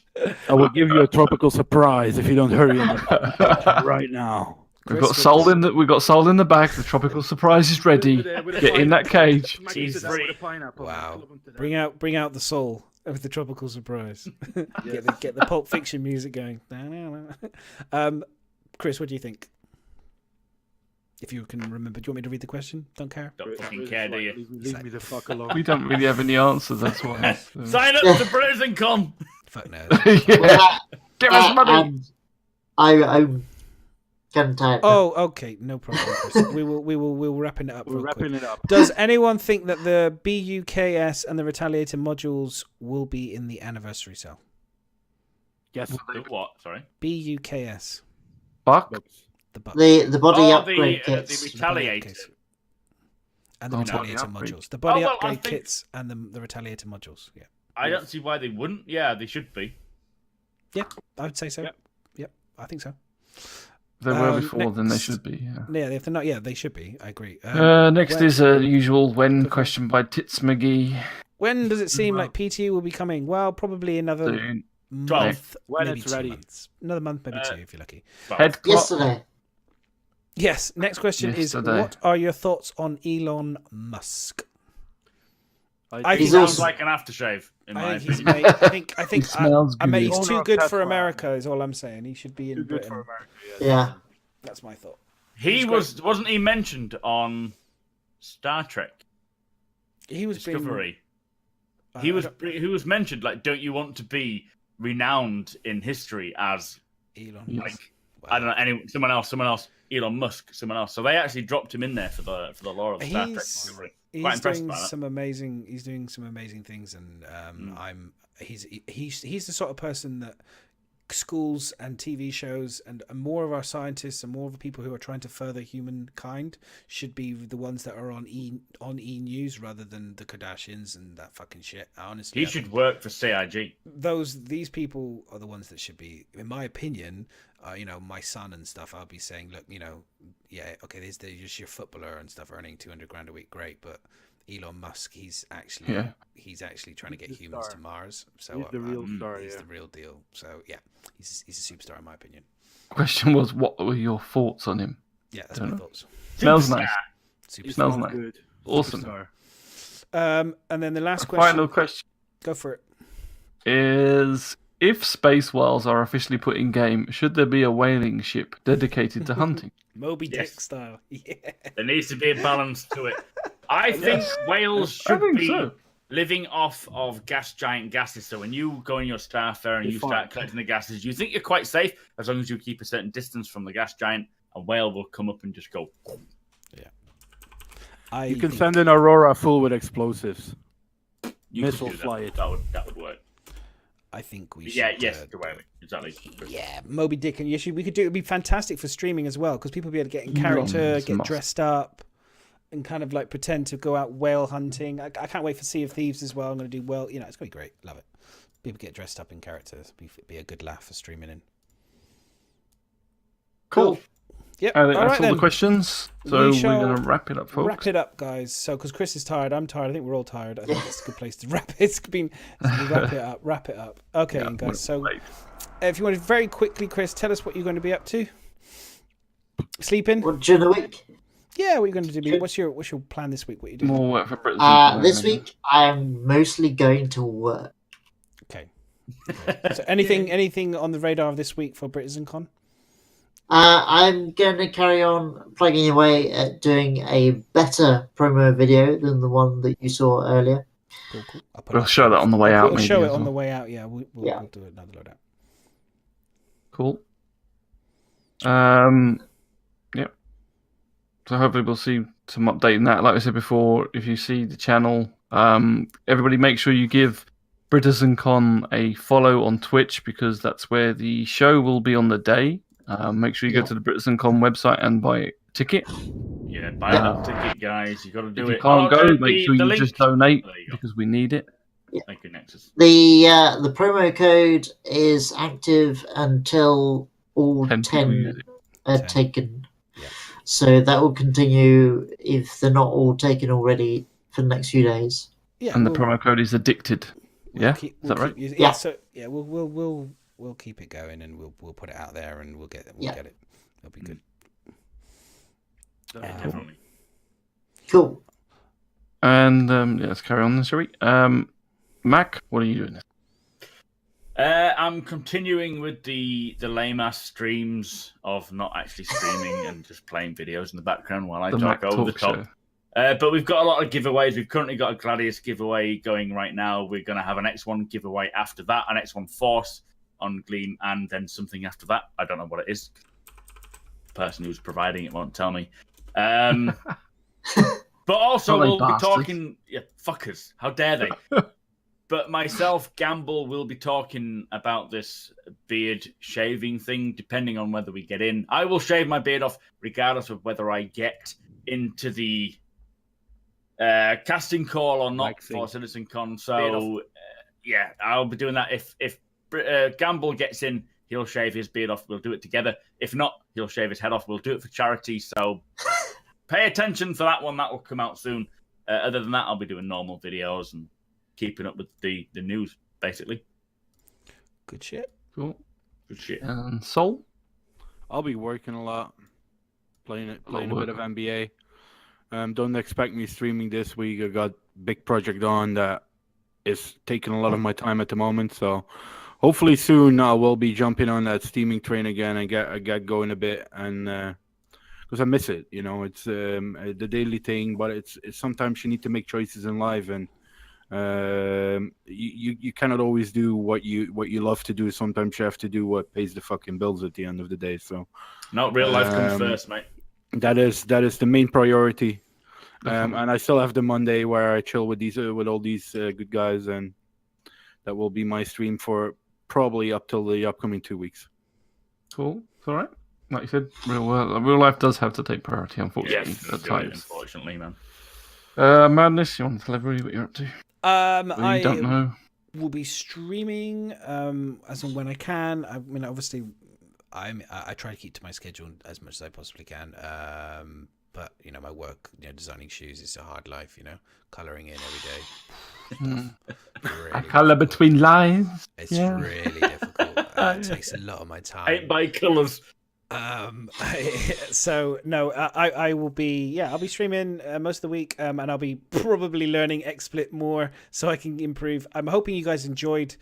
I will give you a tropical surprise if you don't hurry up right now. We've got Soul in the bag. The tropical surprise is ready. Get in that cage. Wow! Bring out the soul of the tropical surprise. Get the Pulp Fiction music going. Chris, what do you think? If you can remember, do you want me to read the question? Don't care. Don't fucking care, do you? Leave me the fuck alone. We don't really have any answers. That's why. Sign up to BritizenCon. Fuck no. Give us money. I'm getting tired. Oh, okay, no problem, Chris. We'll wrapping it up. We're wrapping it up. Does anyone think that the BUKS and the Retaliator modules will be in the anniversary sale? Yes. What? Sorry. BUKS. Fuck. The body upgrade kits. The Retaliator. And the Oh, Retaliator body modules. The body I upgrade think- kits and the Retaliator modules. Yeah. I don't see why they wouldn't. Yeah, they should be. Yeah, I would say so. Yep. Yep, I think so. If they were before, then they next- should be. Yeah. Yeah, if they're not, yeah, they should be. I agree. Next is a usual when question by Tits McGee. When does it seem like PTU will be coming? Well, probably another Soon. month, When maybe it's 2 ready. months. Another month, maybe 2 if you're lucky. Head clock. Yesterday. Yes. Next question is: Yesterday. what are your thoughts on Elon Musk? He He's sounds also- like an aftershave, in my I think, opinion. I think smells I mean, good. he's too Owner of good for Tesla. America. Is all I'm saying. He should be in Too good Britain. for America. Yeah. That's my thought. He wasn't he mentioned on Star Trek He was being- Discovery? I He don't- was mentioned like, don't you want to be renowned in history as Elon. Yes. like I don't know someone else, Elon Musk, someone else. So they actually dropped him in there for the lore of Star Trek Discovery. Quite He's impressed doing by that. He's doing some amazing things, and he's the sort of person that schools and TV shows and more of our scientists and more of the people who are trying to further humankind should be the ones that are on E News rather than the Kardashians and that fucking shit. Honestly, He should work for CIG. these people are the ones that should be, in my opinion. My son and stuff. I'll be saying, look, yeah, okay, there's just your footballer and stuff earning $200,000 a week, great, but Elon Musk, he's actually trying to get humans to Mars. So He's the real star. he's Yeah. the real deal. So yeah, he's a superstar in my opinion. Question was, what were your thoughts on him? Yeah, that's my thoughts. Smells nice. Superstar. Smells nice. Good. Awesome. Superstar. And then the last question. Final question Go for it. is: if space whales are officially put in game, should there be a whaling ship dedicated to hunting? Moby Dick Yes. style. Yeah. There needs to be a balance to it. I think whales should think be so. living off of giant gases. So when you go in your starfare and You're you fine. start collecting the gases, you think you're quite safe as long as you keep a certain distance from the gas giant. A whale will come up and just go. You can send an Aurora full with explosives. You could Missile do that. fly it. That would work. I think we should. Yeah, yes, the whale. Exactly. Yeah, Moby Dick, and we could do. It'd be fantastic for streaming as well because people be able to get in character, it's a get must. dressed up. and kind of like pretend to go out whale hunting. I can't wait for Sea of Thieves as well. I'm going to do well. You know, it's going to be great. Love it. People get dressed up in characters. Be a good laugh for streaming in. Cool. Yep. I think all that's right all then. the questions. So we're going to wrap it up, folks. Wrap it up, guys. So, because Chris is tired, I'm tired. I think we're all tired. I think it's a good place to wrap it. It's been wrap it up. Wrap it up. Okay, Yeah, guys. So, late. if you want to very quickly, Chris, tell us what you're going to be up to. Sleeping? What, during the week? Yeah, what are you going to do? What's your plan this week? What are you doing? More work for BritizenCon. This week, I'm mostly going to work. Okay. So, anything on the radar of this week for BritizenCon? I'm going to carry on plugging away at doing a better promo video than the one that you saw earlier. Cool. We'll show that on the way out. We'll maybe show it as on well. the way out. Yeah, we'll do another loadout. Cool. Yep. So hopefully we'll see some updating that. Like I said before, if you see the channel, everybody make sure you give BritizenCon a follow on Twitch because that's where the show will be on the day. Make sure you go to the BritizenCon website and buy a ticket. Yeah, buy that ticket, guys. You got to do If it. you can't go, make sure you link. just donate There you go. because we need it. Thank you, Nexus. The promo code is active until all 10 people use 10 it. are 10. taken. Yeah. So that will continue if they're not all taken already for the next few days. Yeah, And the promo code is addicted. Yeah, is that right? Yeah. So yeah, we'll keep it going and we'll put it out there and we'll get it. It'll be good. Yeah, definitely. Cool. And let's carry on, shall we? Mac, what are you doing? I'm continuing with the lame ass streams of not actually streaming and just playing videos in the background while I The talk Mac over the Talk top. Show. But we've got a lot of giveaways. We've currently got a Gladius giveaway going right now. We're going to have an X1 giveaway after that, an X1 Force on Gleam, and then something after that. I don't know what it is. The person who's providing it won't tell me. But also, Are they we'll bastards? be talking... Yeah, fuckers. How dare they? But myself, Gamble, will be talking about this beard shaving thing, depending on whether we get in. I will shave my beard off regardless of whether I get into the casting call or not for CitizenCon. So, yeah, I'll be doing that. If Gamble gets in, he'll shave his beard off. We'll do it together. If not, he'll shave his head off. We'll do it for charity. So pay attention for that one. That will come out soon. Other than that, I'll be doing normal videos and keeping up with the news, basically. Good shit. Cool. Good shit. And Soul? I'll be working a lot, playing a work. bit of NBA. Don't expect me streaming this week. I got big project on that is taking a lot of my time at the moment. So hopefully soon I will be jumping on that steaming train again and get going a bit. And because I miss it, you know, it's the daily thing. But it's sometimes you need to make choices in life, and you cannot always do what you love to do. Sometimes you have to do what pays the fucking bills at the end of the day. So No, real life comes first, mate. that is the main priority. And I still have the Monday where I chill with all these good guys, and that will be my stream for probably up till the upcoming 2 weeks. Cool. It's all right. Like you said, real life does have to take priority, unfortunately, Yes, at times. unfortunately, man. Madness, you want to tell everybody what you're up to? Or you don't know? Will be streaming as and when I can. I mean, obviously, I try to keep to my schedule as much as I possibly can. But you know, my work, designing shoes, is a hard life. Coloring in every day. I colour between lines. It's really difficult. It takes a lot of my time. 8 by colours. So no, I will be I'll be streaming most of the week, and I'll be probably learning XSplit more so I can improve. I'm hoping you guys enjoyed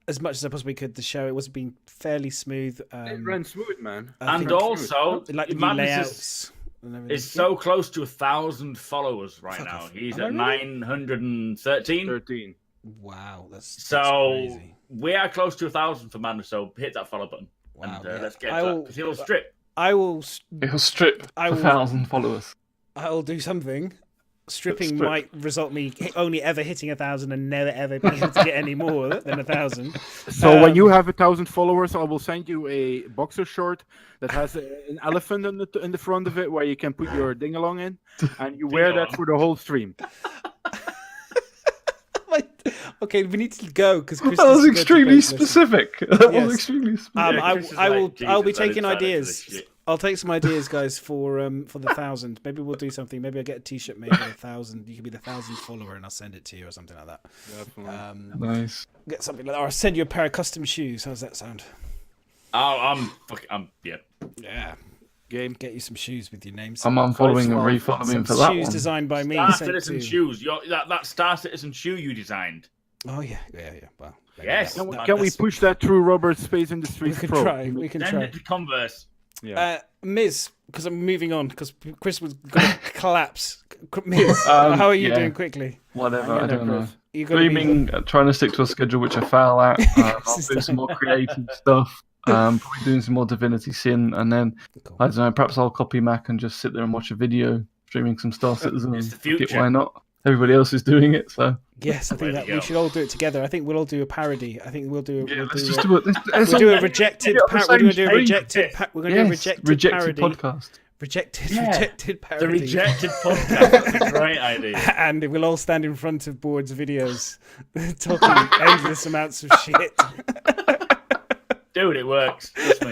as much as I possibly could the show. It was been fairly smooth. It ran smooth, man. And also, like the new Madness layouts and everything. is so close to 1,000 followers right Fuck now. off. He's Am I at really? 913. 13. Wow, that's So crazy. we are close to 1,000 for Madness. So hit that follow button. Wow, And yeah. let's get I to that, will- because he'll strip. I will It'll strip I will- 1,000 followers. do something stripping might result me only ever hitting 1,000 and never ever being able to get any more than 1,000. So when you have 1,000 followers, I will send you a boxer short that has an elephant in the front of it where you can put your ding-along in, and you wear that for the whole stream. Okay, we need to go because that was extremely specific. That was extremely specific. I'll be taking ideas. I'll take some ideas, guys, for the 1,000. Maybe we'll do something. Maybe I'll get a T-shirt made with 1,000. You could be the 1,000th follower, and I'll send it to you or something like that. Nice. Get something like that, or I'll send you a pair of custom shoes. How's that sound? Yeah. Game. Get you some shoes with your names. I'm unfollowing and refollowing for that shoes one. designed by me. Star Citizen shoes. That Star Citizen shoe you designed. Oh yeah. Well. Yes. Can we push that through Robert's Space Industries Pro? We can Send try. it to Converse. Yeah. Miz, because I'm moving on because Chris was going to collapse. Miz, how are you doing quickly? Whatever, I don't know. Streaming, trying to stick to a schedule which I fail at. I'll do some more creative stuff. Probably doing some more Divinity Sin, and then I don't know. Perhaps I'll copy Mac and just sit there and watch a video streaming some Star Citizen. It's the future. Why not? Everybody else is doing it, so yes, I think that we should all do it together. I think we'll all do a parody. I think we'll do. Let's just do it. We'll do a rejected. We're going to do a rejected. We're going to do a rejected parody. Podcast. Rejected parody. The rejected podcast. That's a great idea. And we'll all stand in front of boards videos, talking endless amounts of shit. Dude, it works. Trust me.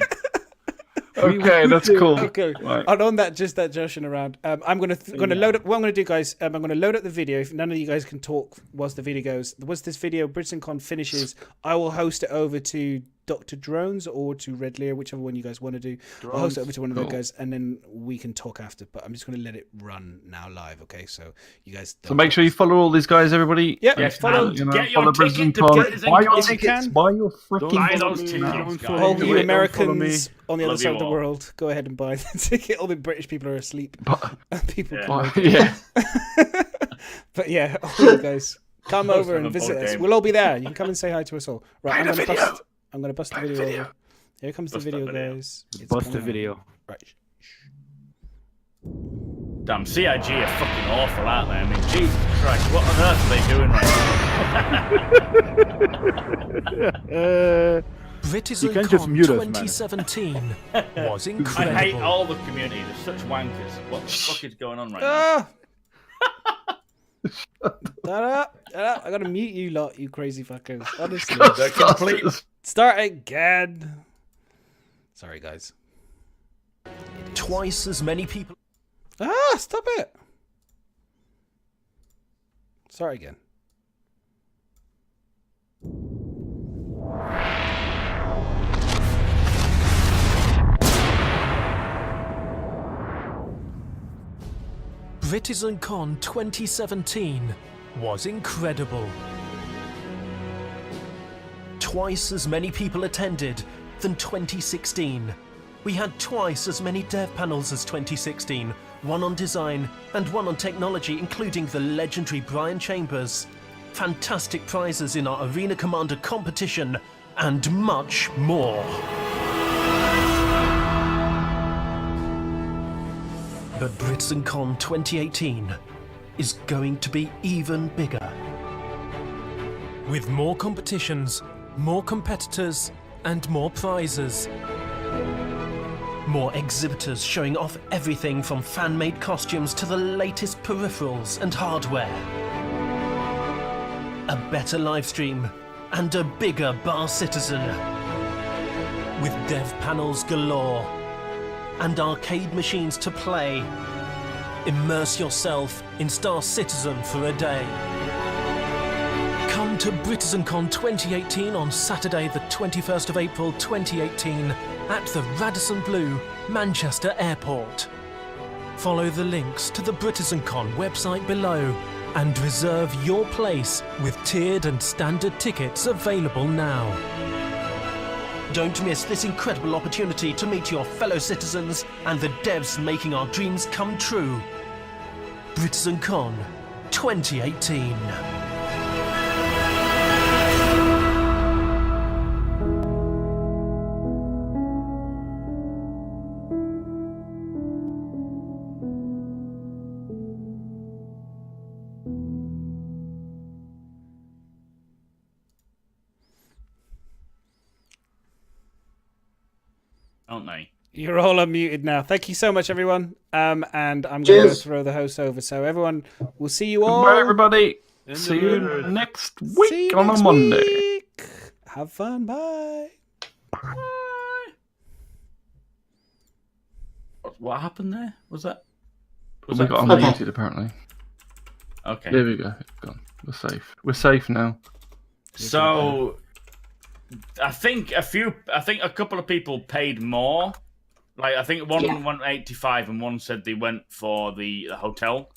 Okay, that's cool. Okay, right. And on that, just that joshing around, I'm gonna load up. What I'm gonna do, guys, I'm gonna load up the video. If none of you guys can talk whilst the video goes, once this video BritizenCon finishes, I will host it over to Dr. Drones or to Red Lear, whichever one you guys want to do. I'll host it over to one of those guys, and then we can talk after. But I'm just gonna let it run now live, okay? So you guys. So make sure you follow all these guys, everybody. Yeah, Yes, follow. get your ticket to BritizenCon. Buy your BritizenCon. tickets. Buy your freaking Buy those tickets, All guys. you Americans on the other Love side you of the all. world, go ahead and buy the ticket. All the British people are asleep. People Yeah. But yeah, all you guys, come over and Have a visit board us. game. We'll all be there. You can come and say hi to us all. Right, Play the video. I'm gonna bust the video over. Here comes the video, guys. It's Bust the coming. video. Right. Damn, CIG are fucking awful, aren't they? I mean, Jesus Christ, what on earth are they doing right now? You can just BritizenCon mute us, man. 2017 was I incredible. hate all the community. They're such wankers. What the fuck is going on right now? Ah! I gotta mute you lot, you crazy fuckers. Honestly. They're complete. Start again. Sorry, guys. Twice as many people. Ah, stop it. Sorry again. BritizenCon 2017 was incredible. Twice as many people attended than 2016. We had twice as many dev panels as 2016, one on design and one on technology, including the legendary Brian Chambers, fantastic prizes in our Arena Commander competition, and much more. But BritizenCon 2018 is going to be even bigger. With more competitions, more competitors, and more prizes. More exhibitors showing off everything from fan-made costumes to the latest peripherals and hardware. A better livestream and a bigger Bar Citizen. With dev panels galore and arcade machines to play. Immerse yourself in Star Citizen for a day. Come to BritizenCon 2018 on Saturday the 21st of April 2018 at the Radisson Blu, Manchester Airport. Follow the links to the BritizenCon website below and reserve your place with tiered and standard tickets available now. Don't miss this incredible opportunity to meet your fellow citizens and the devs making our dreams come true. BritizenCon 2018. don't they? You're all unmuted now. Thank you so much, everyone. And I'm going to go Cheers. throw the host over. So everyone, we'll see you all. Goodbye, everybody. In the See you mood. next See week you on a next Monday. week. Have fun. Bye. What happened there? Was that? We that got Okay. unmuted, apparently. Okay. There we go. It's gone. We're safe. We're safe now. So, I think a couple of people paid more. Like I think one went 85 and one said they went for the hotel.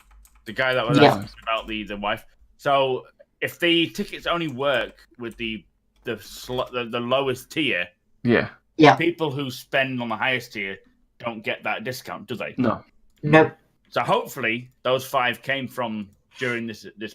The guy that was Yeah. asking about the wife. So if the tickets only work with the lowest tier, Yeah. people who spend on the highest tier don't get that discount, do they? No. Nope. So hopefully those 5 came from during this